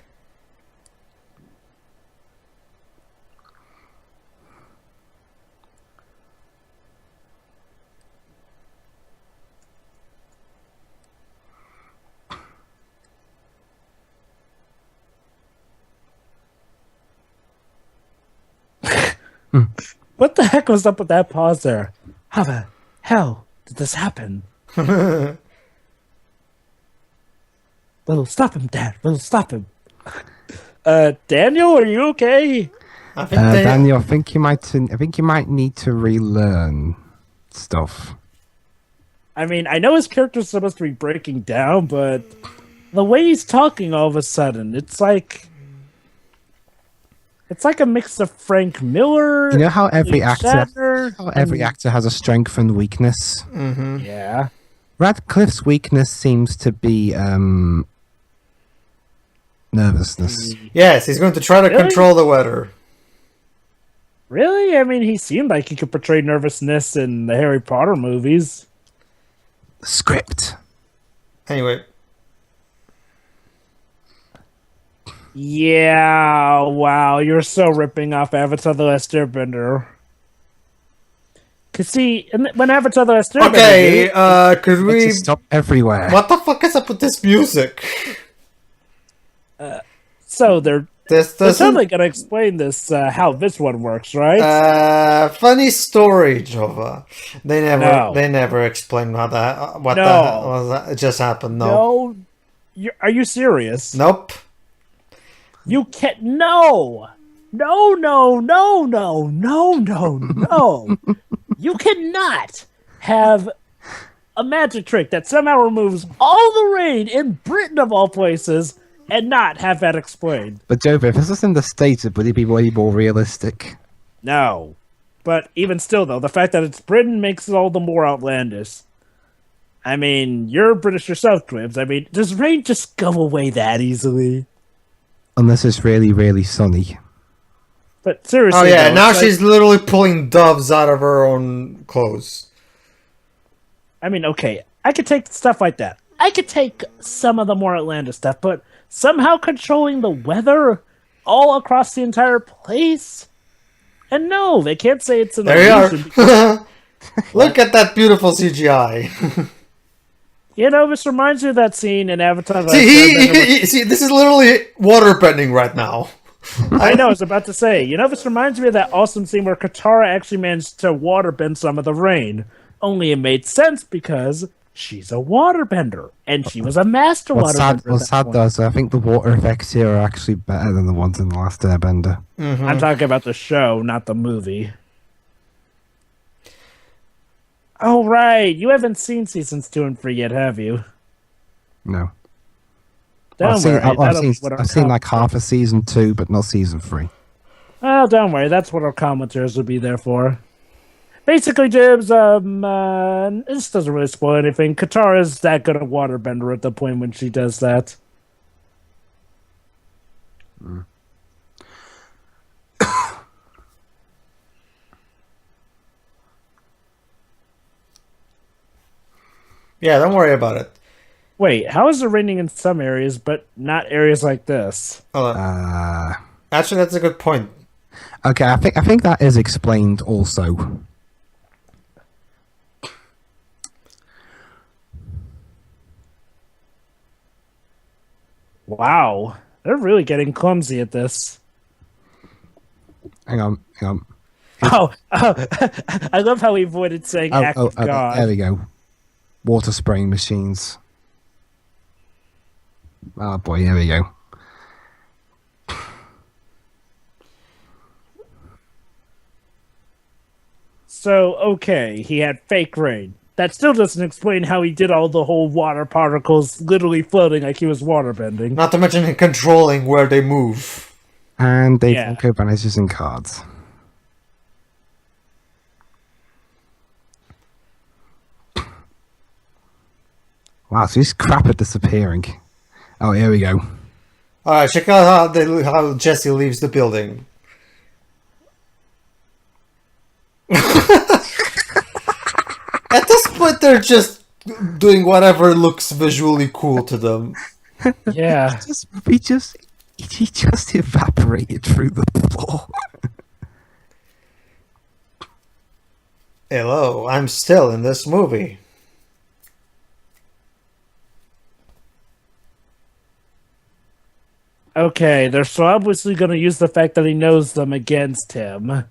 What the heck was up with that pause there? How the hell did this happen? Little, stop him, Dad. Little, stop him. Daniel, are you okay? I think they... Daniel, I think you might need to relearn stuff. I mean, I know his character's supposed to be breaking down, but the way he's talking all of a sudden, it's like a mix of Frank Miller. You know how every actor has a strength and weakness? Mm-hmm. Yeah. Radcliffe's weakness seems to be nervousness. Yes, he's going to try to control the weather. Really? I mean, he seemed like he could portray nervousness in the Harry Potter movies. Script. Anyway. Yeah, wow, you're so ripping off Avatar The Last Airbender. Cause see, when Avatar The Last Airbender... Okay, could we... stop everywhere. What the fuck is up with this music? So they're totally gonna explain this, how this one works, right? Funny story, Jova. They never explained how that, what the hell was that? It just happened, no. Are you serious? Nope. You can't. No. You cannot have a magic trick that somehow removes all the rain in Britain of all places and not have that explained. But Joe, if this was in the States, would it be way more realistic? No. But even still, though, the fact that it's Britain makes it all the more outlandish. I mean, you're British yourself, Twibs. I mean, does rain just go away that easily? Unless it's really, really sunny. But seriously, oh yeah, though, now she's literally pulling doves out of her own clothes. I mean, okay, I could take stuff like that. I could take some of the more outlandish stuff, but somehow controlling the weather all across the entire place? And no, they can't say it's an illusion. Look at that beautiful CGI. You know, this reminds me of that scene in Avatar. See, this is literally waterbending right now. I know, I was about to say. You know, this reminds me of that awesome scene where Katara actually managed to waterbend some of the rain. Only it made sense because she's a waterbender, and she was a master waterbender. What's sad though is I think the water effects here are actually better than the ones in The Last Airbender. Mm-hmm. I'm talking about the show, not the movie. Oh, right. You haven't seen seasons 2 and 3 yet, have you? No. Don't worry. I've seen like half of season 2, but not season 3. Oh, don't worry. That's what our commenters will be there for. Basically, Jibs, this doesn't really spoil anything. Katara's that good a waterbender at the point when she does that. Mm. Yeah, don't worry about it. Wait, how is it raining in some areas, but not areas like this? Actually, that's a good point. Okay, I think that is explained also. Wow, they're really getting clumsy at this. Hang on. Oh, I love how he avoided saying act of God. There we go. Water spraying machines. Oh boy, here we go. So, okay, he had fake rain. That still doesn't explain how he did all the whole water particles literally floating like he was waterbending. Not to mention controlling where they move. And they Funko vanishes in cards. Wow, so he's crap at disappearing. Oh, here we go. Alright, check out how Jesse leaves the building. At this point, they're just doing whatever looks visually cool to them. Yeah. He just evaporated through the floor. Hello, I'm still in this movie. Okay, they're so obviously going to use the fact that he knows them against him.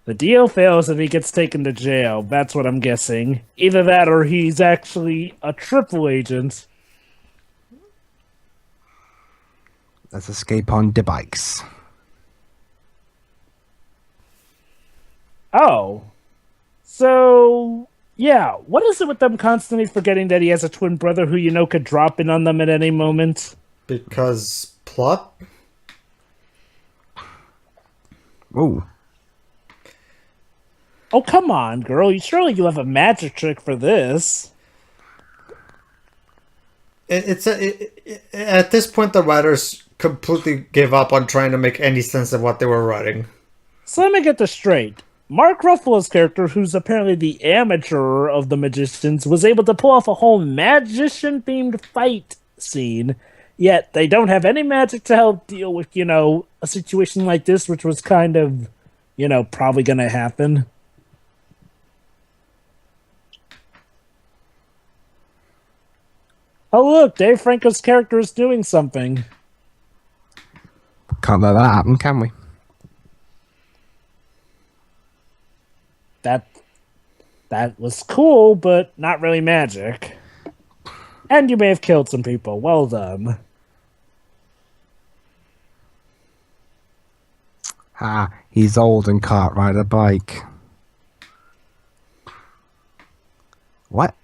The deal fails and he gets taken to jail. That's what I'm guessing. Either that or he's actually a triple agent. Let's escape on the bikes. Oh. So, yeah. What is it with them constantly forgetting that he has a twin brother who, you know, could drop in on them at any moment? Because plot? Ooh. Oh, come on, girl. Surely you have a magic trick for this. At this point, the writers completely gave up on trying to make any sense of what they were writing. So let me get this straight. Mark Ruffalo's character, who's apparently the amateur of the magicians, was able to pull off a whole magician-themed fight scene, yet they don't have any magic to help deal with, you know, a situation like this, which was kind of, you know, probably going to happen. Oh, look, Dave Franco's character is doing something. Can't let that happen, can we? That was cool, but not really magic. And you may have killed some people. Well done. Ah, he's old and can't ride a bike. What?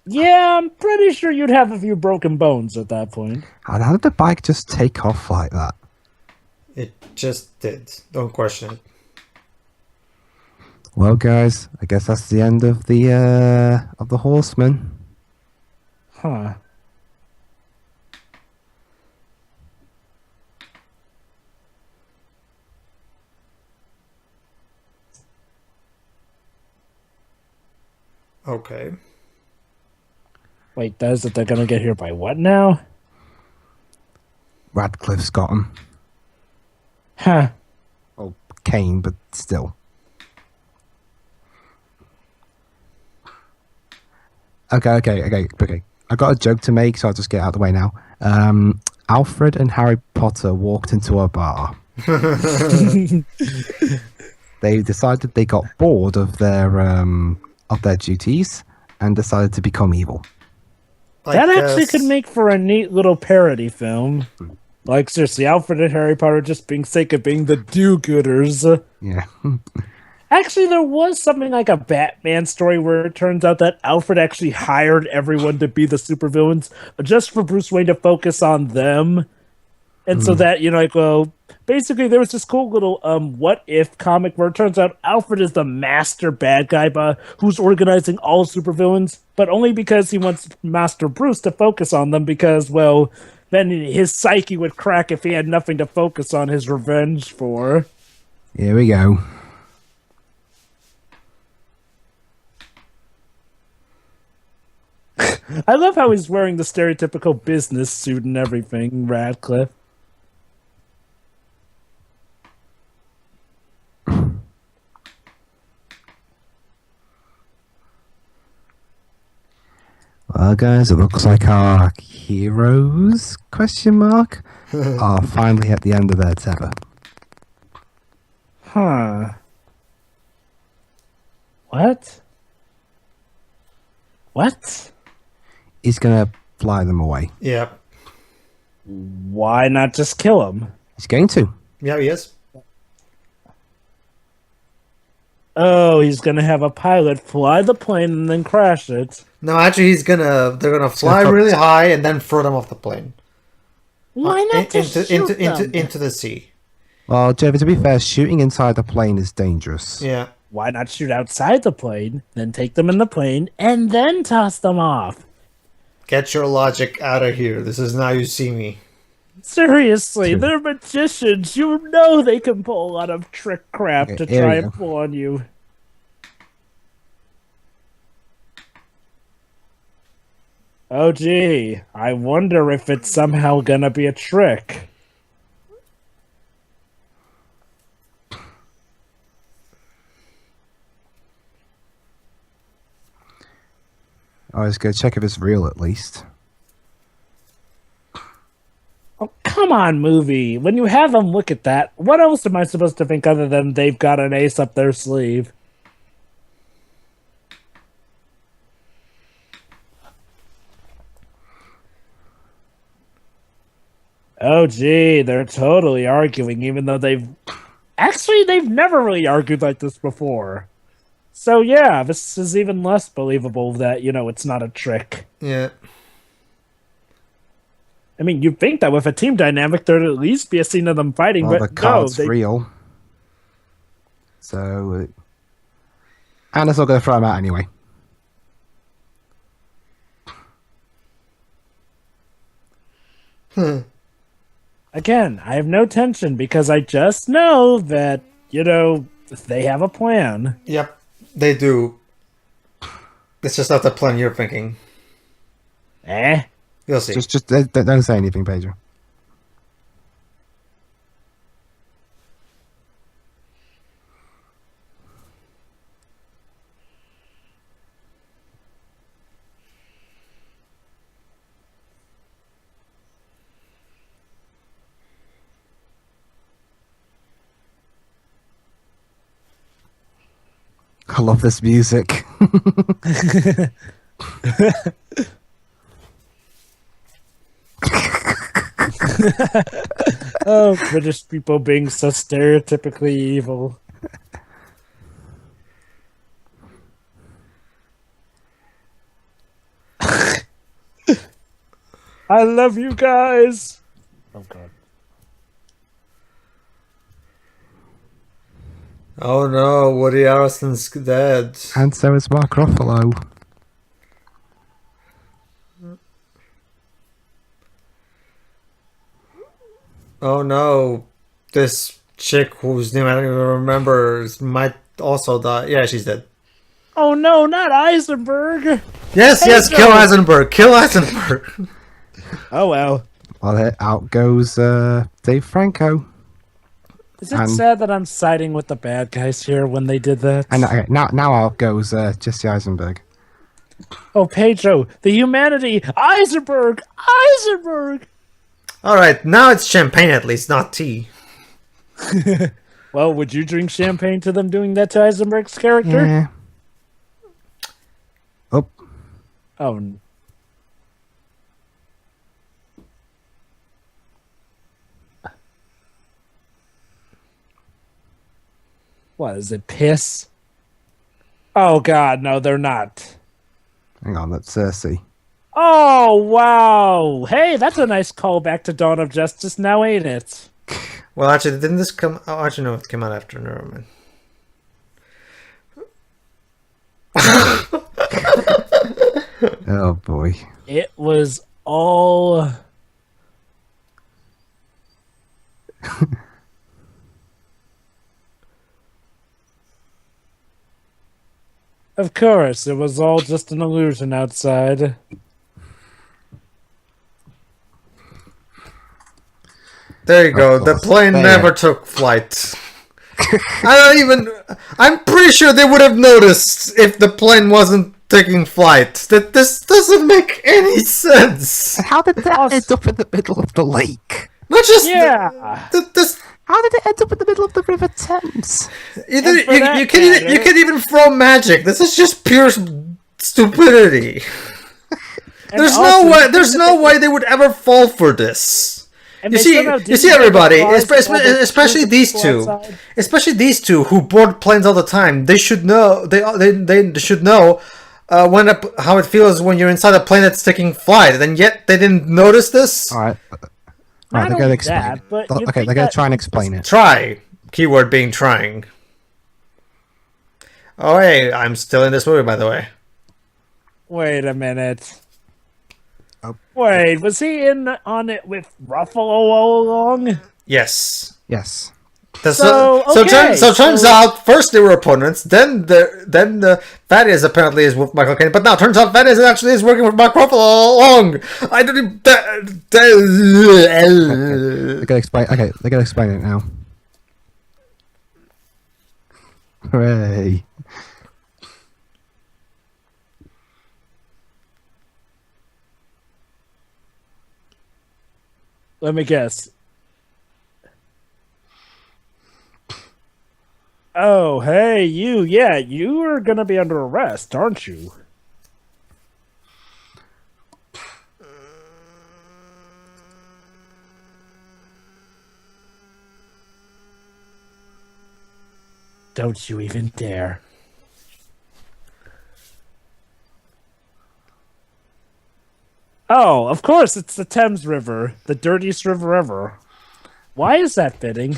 Yeah, I'm pretty sure you'd have a few broken bones at that point. How did the bike just take off like that? It just did. Don't question it. Well, guys, I guess that's the end of the Horsemen. Huh. Okay. Wait, they're gonna get here by what now? Radcliffe's got him. Huh. Well, Kane, but still. Okay. I got a joke to make, so I'll just get out of the way now. Alfred and Harry Potter walked into a bar. They decided they got bored of their duties and decided to become evil. That actually could make for a neat little parody film. Like, seriously, Alfred and Harry Potter just being sake of being the do-gooders. Yeah. Actually, there was something like a Batman story where it turns out that Alfred actually hired everyone to be the supervillains just for Bruce Wayne to focus on them. And so that, you know, like, well, basically there was this cool little what if comic where it turns out Alfred is the master bad guy who's organizing all supervillains, but only because he wants Master Bruce to focus on them because, well, then his psyche would crack if he had nothing to focus on his revenge for. Here we go. I love how he's wearing the stereotypical business suit and everything, Radcliffe. Well, guys, it looks like our heroes, question mark, are finally at the end of their tether. Huh. What? What? He's gonna fly them away. Yeah. Why not just kill him? He's going to. Yeah, he is. Oh, he's gonna have a pilot fly the plane and then crash it. No, actually, they're gonna fly really high and then throw them off the plane. Why not just shoot them? Into the sea. Well, Joe, to be fair, shooting inside the plane is dangerous. Yeah. Why not shoot outside the plane, then take them in the plane, and then toss them off? Get your logic out of here. This is Now You See Me. Seriously, they're magicians. You know they can pull a lot of trick crap to try and pull on you. Oh, gee. I wonder if it's somehow gonna be a trick. I was going to check if it's real at least. Oh, come on, movie. When you have them look at that, what else am I supposed to think other than they've got an ace up their sleeve? Oh, gee, they're totally arguing, even though they've never really argued like this before. So, yeah, this is even less believable that, it's not a trick. Yeah. I mean, you'd think that with a team dynamic, there'd at least be a scene of them fighting, Well, but the card's no. real. So, and it's not going to throw him out anyway. Again, I have no tension because I just know that, they have a plan. Yep, they do. It's just not the plan you're thinking. You'll see. Just don't say anything, Pedro. I love this music. Oh, British people being so stereotypically evil. I love you guys. Oh, God. Oh no, Woody Harrelson's dead. And so is Mark Ruffalo. Oh no, this chick whose name I don't even remember might also die. Yeah, she's dead. Oh no, not Eisenberg. Yes, kill Eisenberg. Kill Eisenberg. Oh well. Well, out goes Dave Franco. Is it sad that I'm siding with the bad guys here when they did that? And now out goes Jesse Eisenberg. Oh, Pedro, the humanity, Eisenberg. All right, now it's champagne at least, not tea. Well, would you drink champagne to them doing that to Eisenberg's character? Yeah. Oh. Oh. What, is it piss? Oh, God, no, they're not. Hang on, that's Cersei. Oh, wow. Hey, that's a nice callback to Dawn of Justice now, ain't it? Well, actually, didn't this come... Oh, actually, no, it came out after Neuroman. Oh, boy. It was all... Of course, it was all just an illusion outside. There you go. The plane never took flight. I'm pretty sure they would have noticed if the plane wasn't taking flight. That this doesn't make any sense. How did that end up in the middle of the lake? Not just How did it end up in the middle of the River Thames? You can't even throw magic. This is just pure stupidity. There's no way they would ever fall for this. You see everybody, especially these two who board planes all the time. They should know. They should know how it feels when you're inside a plane that's taking flight, and yet they didn't notice this. All right. They're going to explain it. Okay, they're going to try and explain it. Try. Keyword being trying. Oh, hey, I'm still in this movie, by the way. Wait a minute. Oh. Wait, was he in on it with Ruffalo all along? Yes. Yes. Turns out first they were opponents, then the Thaddeus apparently is with Michael Caine, but now turns out Thaddeus actually is working with Mark Ruffalo all along. I didn't. I gotta explain. Okay, I gotta explain it now. Hooray! Let me guess. Oh, hey, you. Yeah, you are going to be under arrest, aren't you? Don't you even dare. Oh, of course, it's the Thames River, the dirtiest river ever. Why is that fitting?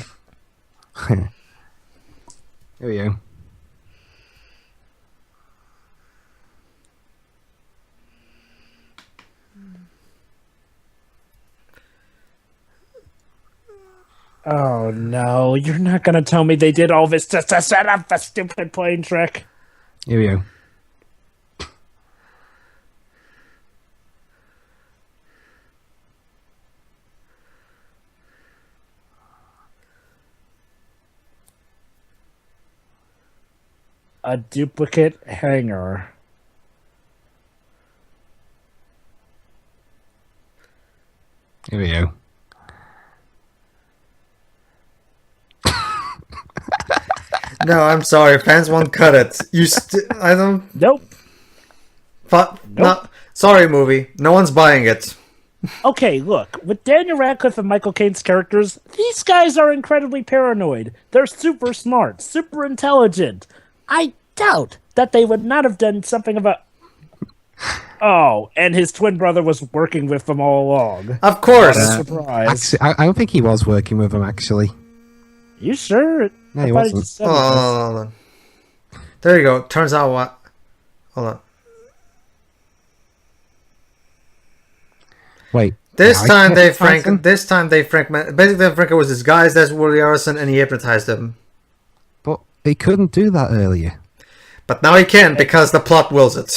Here we go. Oh no, you're not gonna tell me they did all this just to set up the stupid plane trick. Here we go. A duplicate hangar. Here we go. No, I'm sorry. Fans won't cut it. I don't. Nope. Nope. No, sorry, movie. No one's buying it. Okay, look, with Daniel Radcliffe and Michael Caine's characters, these guys are incredibly paranoid. They're super smart, super intelligent. I doubt that they would not have done something about... Oh, and his twin brother was working with them all along. Of course. What a surprise. Actually, I don't think he was working with them, actually. You sure? No, he wasn't. Hold on. There you go. Turns out what... Hold on. Wait. This time they basically Frank was disguised as Woody Harrelson and he hypnotized him. But he couldn't do that earlier. But now he can because the plot wills it.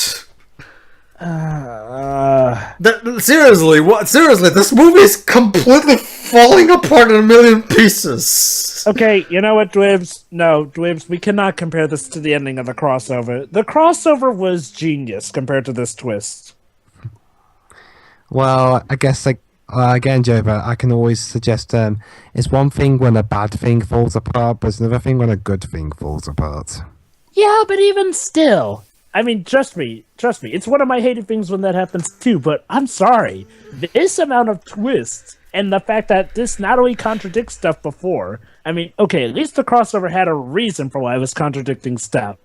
Seriously, what? Seriously, this movie is completely falling apart in a million pieces. Okay, you know what, Dwibs? No, Dwibs, we cannot compare this to the ending of the crossover. The crossover was genius compared to this twist. Well, I guess, like, again, Joe, but I can always suggest it's one thing when a bad thing falls apart, but it's another thing when a good thing falls apart. Yeah, but even still, I mean, trust me, it's one of my hated things when that happens too, but I'm sorry. This amount of twists, and the fact that this not only contradicts stuff before, I mean, okay, at least the crossover had a reason for why it was contradicting stuff.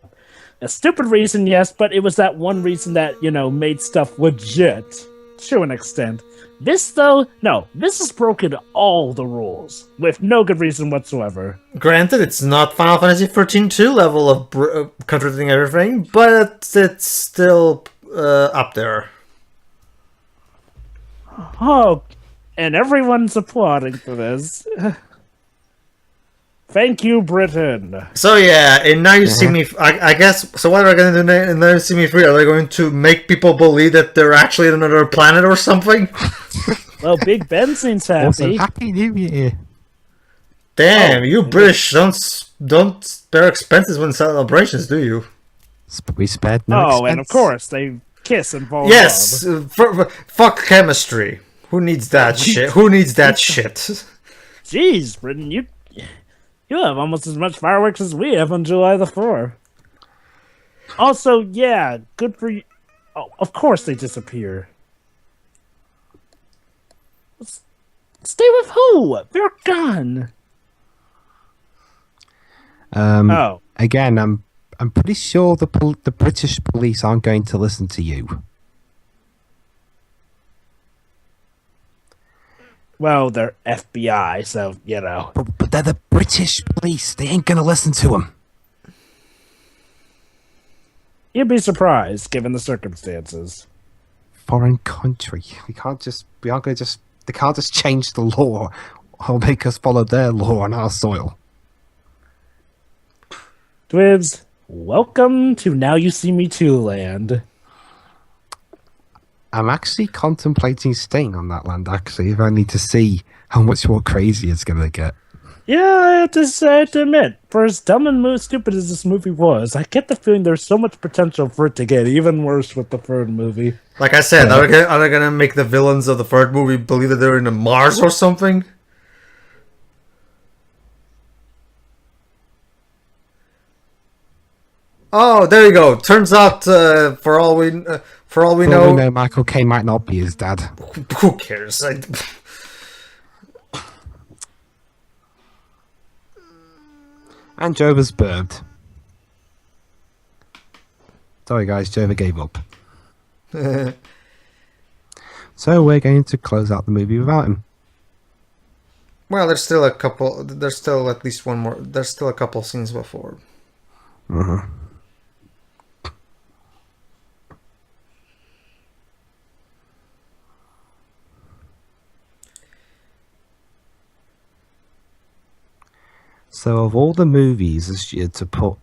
A stupid reason, yes, but it was that one reason that, you know, made stuff legit. To an extent. This, though, no, this has broken all the rules, with no good reason whatsoever. Granted, it's not Final Fantasy 13-2 level of contradicting everything, but it's still up there. Oh, and everyone's applauding for this. Thank you, Britain. So yeah, and Now You See Me, I guess, so what are they going to do in Now You See Me 3? Are they going to make people believe that they're actually on another planet or something? Well, Big Ben seems happy. Also, Happy New Year. Damn, you British don't spare expenses when celebrations, do you? We spared no expense. And of course, they kiss and fall in Yes, love. fuck chemistry. Who needs that shit? Who needs that shit? Jeez, Britain, you have almost as much fireworks as we have on July the 4th. Also, yeah, good for you. Oh, of course they disappear. Stay with who? They're gone. Again, I'm pretty sure the British police aren't going to listen to you. Well, they're FBI, so, you know. But they're the British police. They ain't going to listen to them. You'd be surprised, given the circumstances. Foreign country. We aren't gonna just. They can't just change the law or make us follow their law on our soil. Dwibs, welcome to Now You See Me Too land. I'm actually contemplating staying on that land, actually, if only to see how much more crazy it's gonna get. Yeah, I have to admit, for as dumb and stupid as this movie was, I get the feeling there's so much potential for it to get even worse with the third movie. Like I said, are they gonna make the villains of the third movie believe that they're in a Mars or something? Oh, there you go. Turns out, for all we know, Michael Caine might not be his dad. Who cares? And Jover's burped. Sorry guys, Jover gave up. So we're going to close out the movie without him. Well, there's still a couple. There's still at least one more. There's still a couple scenes before. Uh-huh. So of all the movies this year to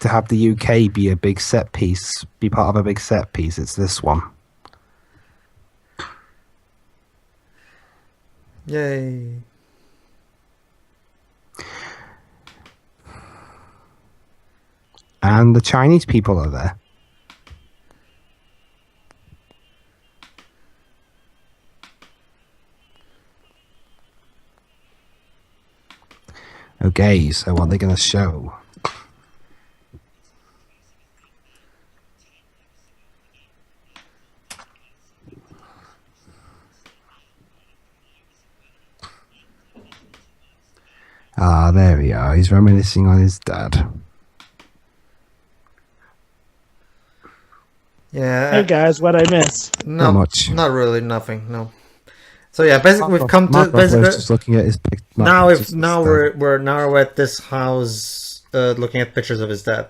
have the UK be a big set piece, be part of a big set piece, it's this one. Yay. And the Chinese people are there. Okay, so what are they going to show? Ah, there we are. He's reminiscing on his dad. Yeah. Hey guys, what I miss? No, Not much. Not really. Nothing. No. So yeah, basically we've come to Mark basically just looking at his now we're at this house looking at pictures of his dad.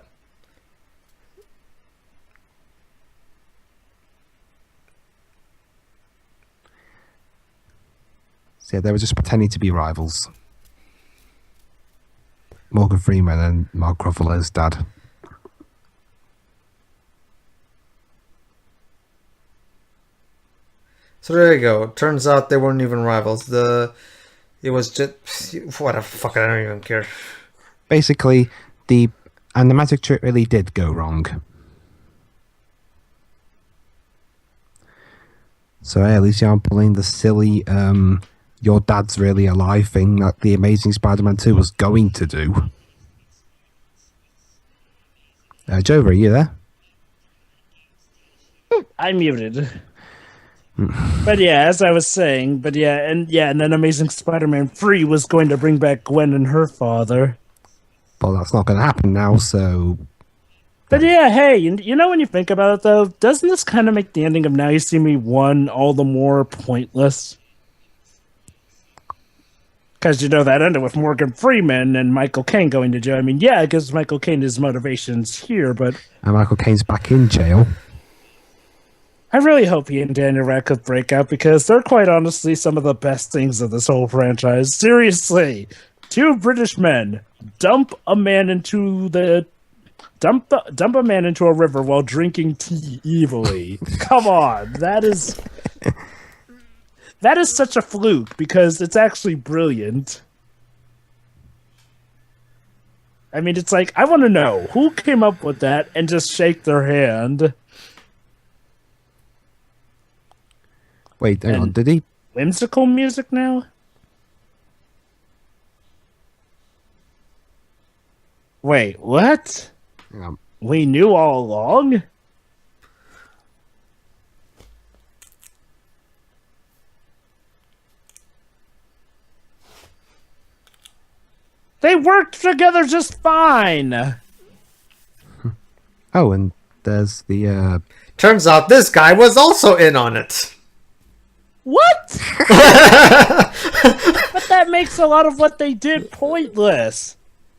So yeah, they were just pretending to be rivals. Morgan Freeman and Mark Ruffalo's dad. So there you go. Turns out they weren't even rivals. It was just what the fuck. I don't even care. Basically, the magic trick really did go wrong. So at least you aren't pulling the silly your dad's really alive thing that the Amazing Spider-Man 2 was going to do. Jover, are you there? I'm muted. But yeah, as I was saying, and then Amazing Spider-Man 3 was going to bring back Gwen and her father. Well, that's not going to happen now, so... But yeah, hey, you know when you think about it, though, doesn't this kind of make the ending of Now You See Me 1 all the more pointless? Because, that ended with Morgan Freeman and Michael Caine going to jail. I mean, yeah, it gives Michael Caine his motivations here, but... And Michael Caine's back in jail. I really hope he and Daniel Radcliffe break up, because they're quite honestly some of the best things of this whole franchise. Seriously, two British men dump a man into a man into a river while drinking tea evilly. Come on, that is such a fluke, because it's actually brilliant. I mean, it's like, I want to know who came up with that and just shake their hand. Wait, hang on, did he? Whimsical music now? Wait, what? Hang on. We knew all along? They worked together just fine! Oh, and there's the, Turns out this guy was also in on it. What? But that makes a lot of what they did pointless.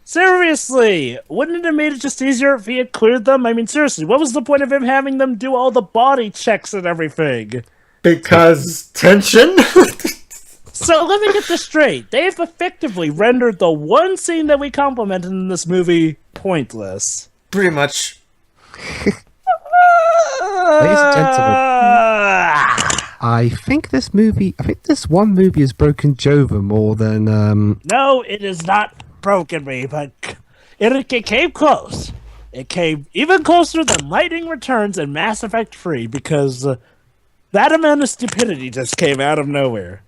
Seriously, wouldn't it have made it just easier if he had cleared them? I mean, seriously, what was the point of him having them do all the body checks and everything? Because tension? So let me get this straight. They've effectively rendered the one scene that we complimented in this movie pointless. Pretty much. Ladies and gentlemen, I think this one movie has broken Jova more than No, it is not broken me, but it came close. It came even closer than Lightning Returns and Mass Effect 3 because that amount of stupidity just came out of nowhere.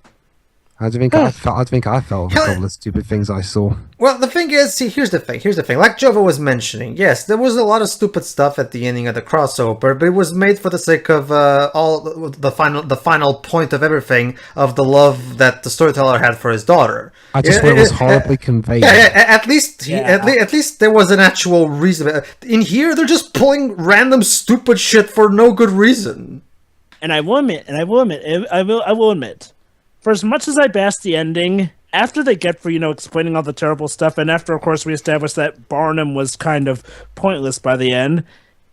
How do you think I felt with all the stupid things I saw? Well, the thing is, see, here's the thing. Like Jova was mentioning, yes, there was a lot of stupid stuff at the ending of the crossover, but it was made for the sake of all the final point of everything, of the love that the storyteller had for his daughter. I just thought it was horribly conveyed. At least there was an actual reason. In here, they're just pulling random stupid shit for no good reason. And I will admit, for as much as I bash the ending, after they get for, explaining all the terrible stuff, and after, of course, we established that Barnum was kind of pointless by the end,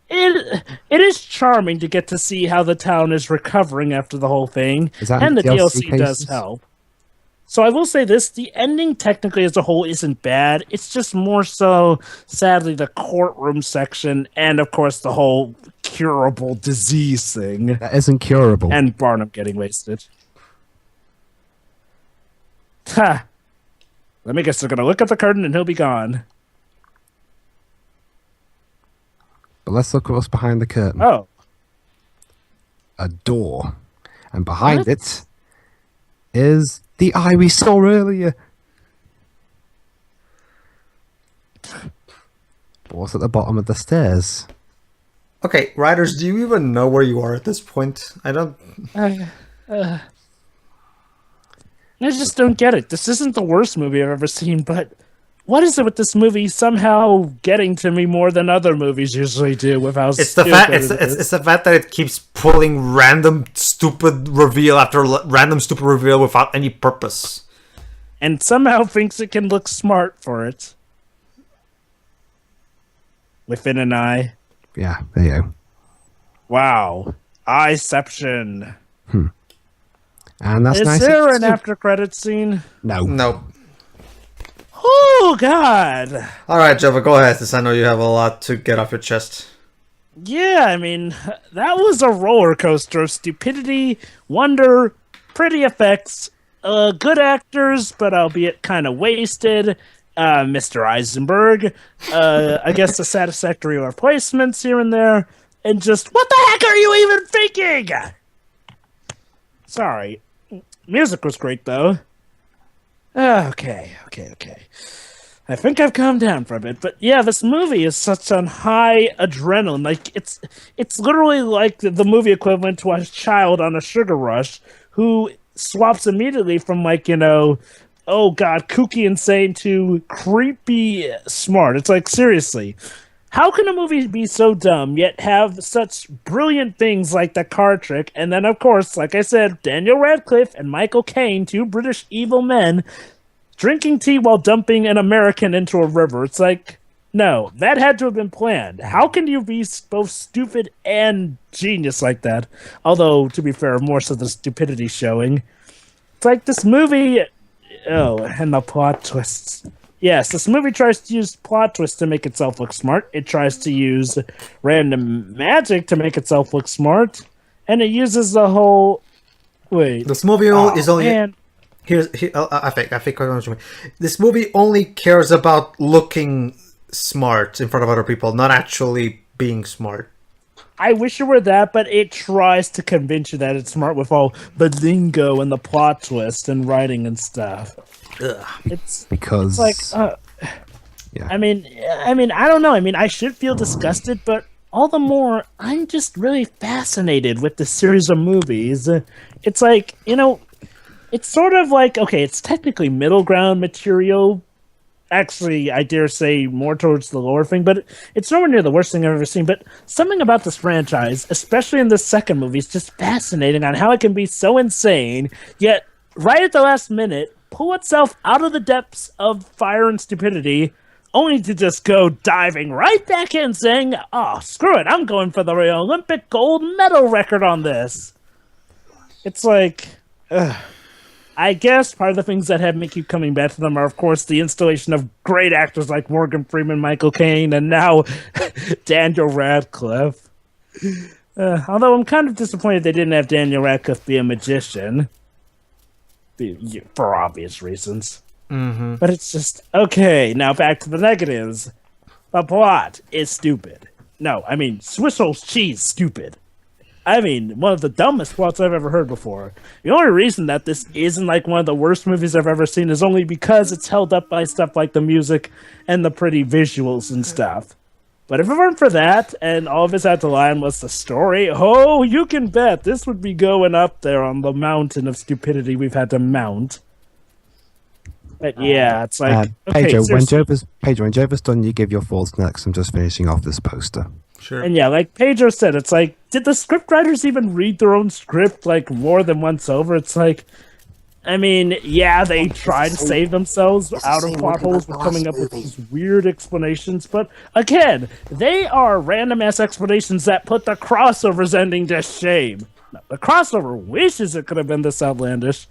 it is charming to get to see how the town is recovering after the whole thing, and the DLC does help. So I will say this, the ending technically as a whole isn't bad, it's just more so, sadly, the courtroom section, and of course the whole curable disease thing. That isn't curable. And Barnum getting wasted. Ha! Let me guess, they're going to look at the curtain and he'll be gone. But let's look at what's behind the curtain. Oh. A door. And behind it is the eye we saw earlier. What's at the bottom of the stairs? Okay, writers, do you even know where you are at this point? I don't... I just don't get it. This isn't the worst movie I've ever seen, but what is it with this movie somehow getting to me more than other movies usually do with how it's the fact that it keeps pulling random stupid reveal after random stupid reveal without any purpose. And somehow thinks it can look smart for it. Within an eye. Yeah, there you go. Wow. Eyeception. And that's nice. Is there an after credit scene? No. Nope. Oh, God. All right, Jova, go ahead, since I know you have a lot to get off your chest. Yeah, I mean, that was a roller coaster of stupidity, wonder, pretty effects, good actors, but albeit kind of wasted. Mr. Eisenberg, I guess the satisfactory replacements here and there, and just, what the heck are you even thinking? Sorry. Music was great, though. Okay. I think I've calmed down for a bit, but yeah, this movie is such on high adrenaline. Like, it's literally like the movie equivalent to a child on a sugar rush who swaps immediately from, like, oh god, kooky insane to creepy smart. It's like, seriously, how can a movie be so dumb yet have such brilliant things like the card trick, and then of course, like I said, Daniel Radcliffe and Michael Caine, two British evil men, drinking tea while dumping an American into a river? It's like, no, that had to have been planned. How can you be both stupid and genius like that? Although, to be fair, more so the stupidity showing. It's like this movie... Oh, and the plot twists. Yes, this movie tries to use plot twists to make itself look smart. It tries to use random magic to make itself look smart. And it uses the whole... Wait. This movie is only... Man. I think I know what you mean. This movie only cares about looking smart in front of other people, not actually being smart. I wish it were that, but it tries to convince you that it's smart with all the lingo and the plot twist and writing and stuff. Ugh. It's like, yeah. I mean, I don't know. I mean, I should feel disgusted, but all the more, I'm just really fascinated with this series of movies. It's like, it's sort of like, okay, it's technically middle ground material. Actually, I dare say more towards the lower thing, but it's nowhere near the worst thing I've ever seen. But something about this franchise, especially in the second movie, is just fascinating on how it can be so insane, yet right at the last minute, pull itself out of the depths of fire and stupidity, only to just go diving right back in saying, oh, screw it, I'm going for the Olympic gold medal record on this. It's like, I guess part of the things that have me keep coming back to them are, of course, the installation of great actors like Morgan Freeman, Michael Caine, and now Daniel Radcliffe. Although I'm kind of disappointed they didn't have Daniel Radcliffe be a magician. For obvious reasons. Mm-hmm. But it's just, okay, now back to the negatives. The plot is stupid. No, I mean, Swiss roll cheese stupid. I mean, one of the dumbest plots I've ever heard before. The only reason that this isn't like one of the worst movies I've ever seen is only because it's held up by stuff like the music and the pretty visuals and stuff. But if it weren't for that, and all of us had to line was the story, oh, you can bet this would be going up there on the mountain of stupidity we've had to mount. But yeah, it's like... Pedro, when Jova's done, you give your thoughts next. I'm just finishing off this poster. Sure. And yeah, like Pedro said, it's like, did the scriptwriters even read their own script like more than once over? It's like, I mean, yeah, they try to save themselves out of plot holes with coming up with these weird explanations, but again, they are random ass explanations that put the crossover's ending to shame. No, the crossover wishes it could have been this outlandish.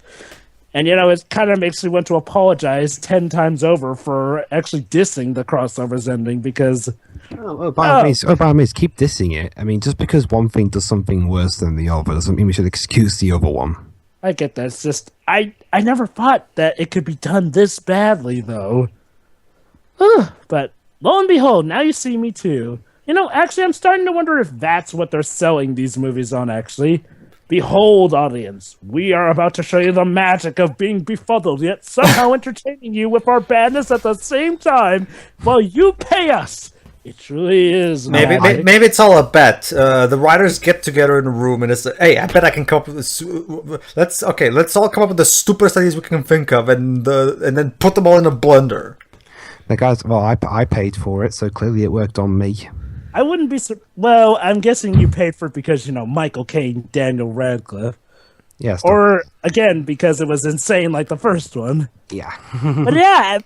And, you know, it kind of makes me want to apologize 10 times over for actually dissing the crossover's ending because... by all means, keep dissing it. I mean, just because one thing does something worse than the other doesn't mean we should excuse the other one. I get that. It's just, I never thought that it could be done this badly, though. But, lo and behold, now you see me too. You know, actually, I'm starting to wonder if that's what they're selling these movies on, actually. Behold, audience, we are about to show you the magic of being befuddled, yet somehow entertaining you with our badness at the same time, while you pay us. It truly is. Maybe it's all a bet. The writers get together in a room and it's like, hey, I bet I can come up with this. Let's all come up with the stupidest ideas we can think of, and then put them all in a blender. Now, guys, well, I paid for it, so clearly it worked on me. I wouldn't be well, I'm guessing you paid for it because, you know, Michael Caine, Daniel Radcliffe. Yes. Or, again, because it was insane like the first one. Yeah. but yeah,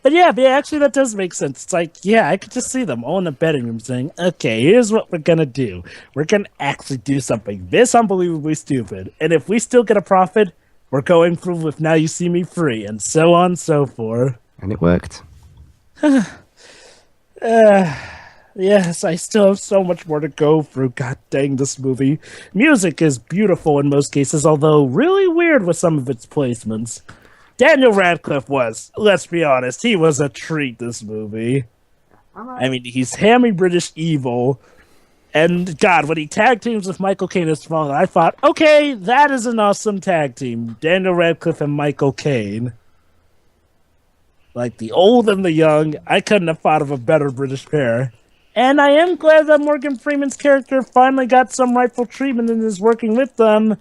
actually that does make sense. It's like, yeah, I could just see them all in the betting room saying, okay, here's what we're gonna do. We're gonna actually do something this unbelievably stupid. And if we still get a profit, we're going through with Now You See Me Free, and so on and so forth. And it worked. Yes, I still have so much more to go through. God dang this movie. Music is beautiful in most cases, although really weird with some of its placements. Daniel Radcliffe was, let's be honest, he was a treat this movie. I mean, he's hammy British evil. And God, when he tag teams with Michael Caine as father, I thought, okay, that is an awesome tag team. Daniel Radcliffe and Michael Caine. Like the old and the young, I couldn't have thought of a better British pair. And I am glad that Morgan Freeman's character finally got some rightful treatment and is working with them.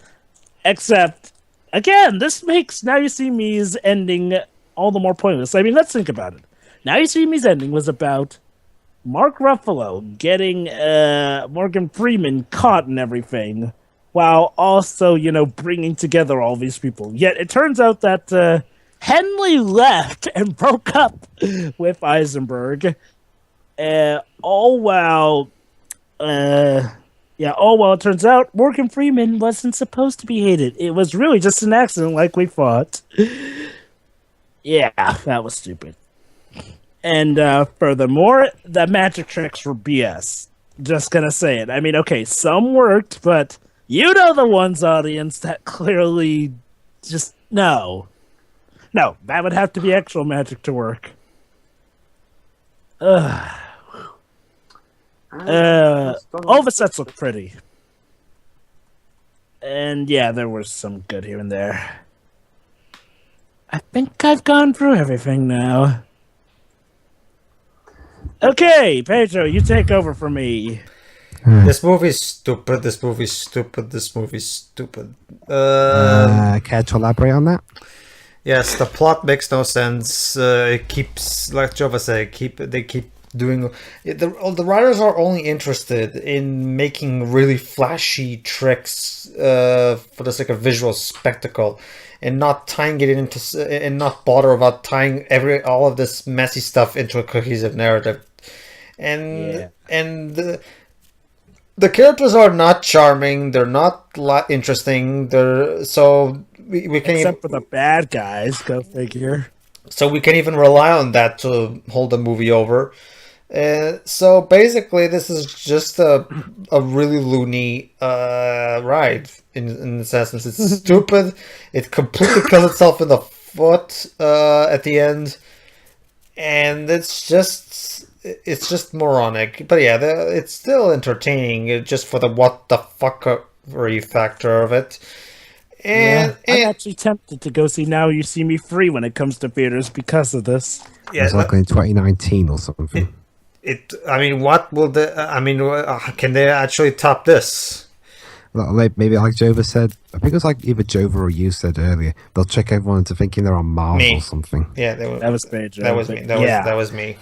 Except, again, this makes Now You See Me's ending all the more pointless. I mean, let's think about it. Now You See Me's ending was about Mark Ruffalo getting Morgan Freeman caught and everything, while also, you know, bringing together all these people. Yet it turns out that Henley left and broke up with Eisenberg. All while it turns out Morgan Freeman wasn't supposed to be hated. It was really just an accident like we thought. Yeah, that was stupid. And furthermore, the magic tricks were BS. Just gonna say it. I mean, okay, some worked, but you know the ones, audience, that clearly just, no. No, that would have to be actual magic to work. All the sets look pretty. And yeah, there was some good here and there. I think I've gone through everything now. Okay, Pedro, you take over for me. This movie's stupid. This movie's stupid. This movie's stupid. Care to elaborate on that? Yes, the plot makes no sense. It keeps, like Jova said, they keep doing the writers are only interested in making really flashy tricks for the sake of visual spectacle, and not tying it into and not bother about tying all of this messy stuff into a cohesive narrative. And the characters are not charming. They're not interesting. We can Except for the bad guys, go figure. So we can even rely on that to hold the movie over. So basically, this is just a really loony ride in this essence. It's stupid. It completely kills itself in the foot at the end, and it's just moronic. But yeah, it's still entertaining just for the what the fuckery factor of it. And I'm actually tempted to go see Now You See Me Free when it comes to theaters because of this. Yeah, it's like in 2019 or something. I mean, what will can they actually top this? Well, maybe like Jova said, I think it was like either Jova or you said earlier, they'll trick everyone into thinking they're on Mars or something. Yeah, that was me. That was me. That was me.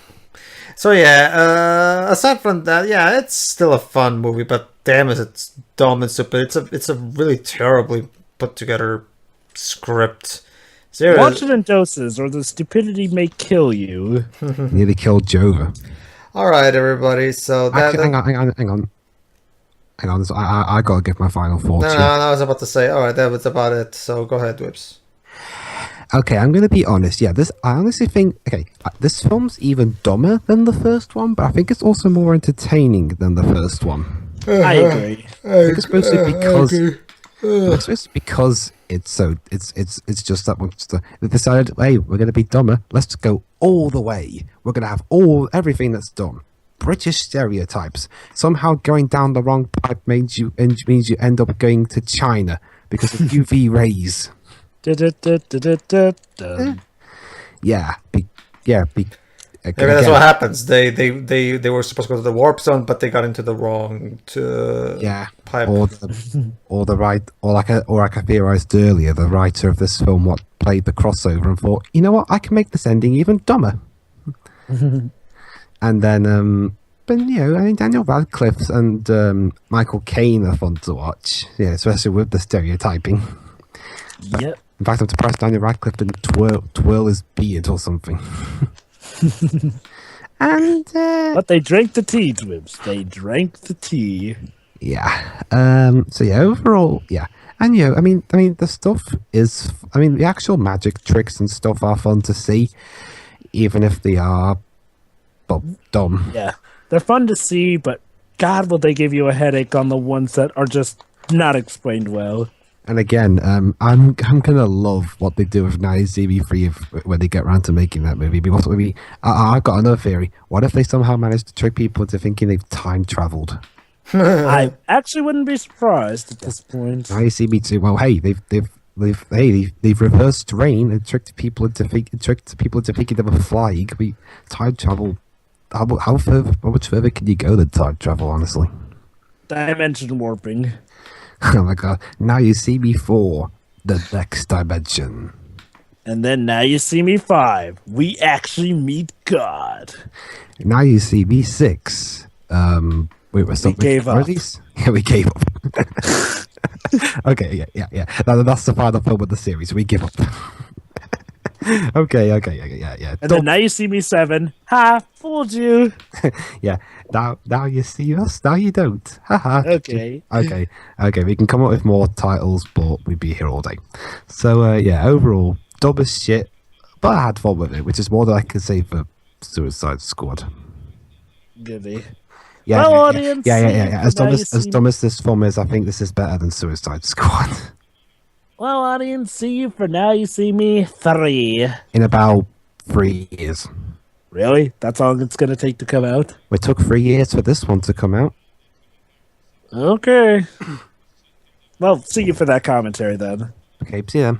So yeah, aside from that, yeah, it's still a fun movie, but damn it, it's dumb and stupid. It's a really terribly put together script. Watch it in doses, or the stupidity may kill you. Nearly killed Jova. All right, everybody. So hang on. I gotta give my final thoughts. No, I was about to say. All right, that was about it. So go ahead, Whips. Okay, I'm gonna be honest. Yeah, I honestly think this film's even dumber than the first one, but I think it's also more entertaining than the first one. I agree. I think it's mostly because it's just that much. They decided, hey, we're gonna be dumber. Let's go all the way. We're gonna have everything that's dumb. British stereotypes. Somehow going down the wrong pipe means you end up going to China because of UV rays. Maybe that's what happens. They were supposed to go to the warp zone, but they got into the wrong pipe. Or like I theorized earlier, the writer of this film played the crossover and thought, you know what, I can make this ending even dumber. And then, but I mean, Daniel Radcliffe and Michael Caine are fun to watch. Yeah, especially with the stereotyping. Yep. In fact, I'm surprised Daniel Radcliffe didn't twirl his beard or something. But they drank the tea, Twibs. They drank the tea. Yeah. So yeah, overall, yeah. And I mean, the stuff is. I mean, the actual magic tricks and stuff are fun to see, even if they are dumb. Yeah, they're fun to see, but God, will they give you a headache on the ones that are just not explained well. And again, I'm gonna love what they do with 90CB3 when they get around to making that movie. Because I've got another theory. What if they somehow manage to trick people into thinking they've time traveled? I actually wouldn't be surprised at this point. 90CB2. Well, hey, they've reversed rain and tricked people into thinking they were flying. We time travel. How much further can you go than time travel? Honestly, dimension warping. Oh my god! Now you see me 4, the next dimension. And then Now You See Me 5, we actually meet God. Now you see me 6. We gave up. Yeah, we gave up. Okay, yeah. That's the final film of the series. We give up. Okay, yeah. And then Now You See Me 7. Ha! Fooled you. Yeah. Now you see us. Now you don't. Haha. Okay. Okay. We can come up with more titles, but we'd be here all day. So yeah. Overall, dumb as shit, but I had fun with it, which is more than I can say for Suicide Squad. Goody. Yeah, well, audience, yeah. As dumb as this film is, I think this is better than Suicide Squad. Well, audience, see you for Now You See Me 3. In about 3 years. Really? That's all it's going to take to come out? It took 3 years for this one to come out. Okay. Well, see you for that commentary then. Okay, see you then.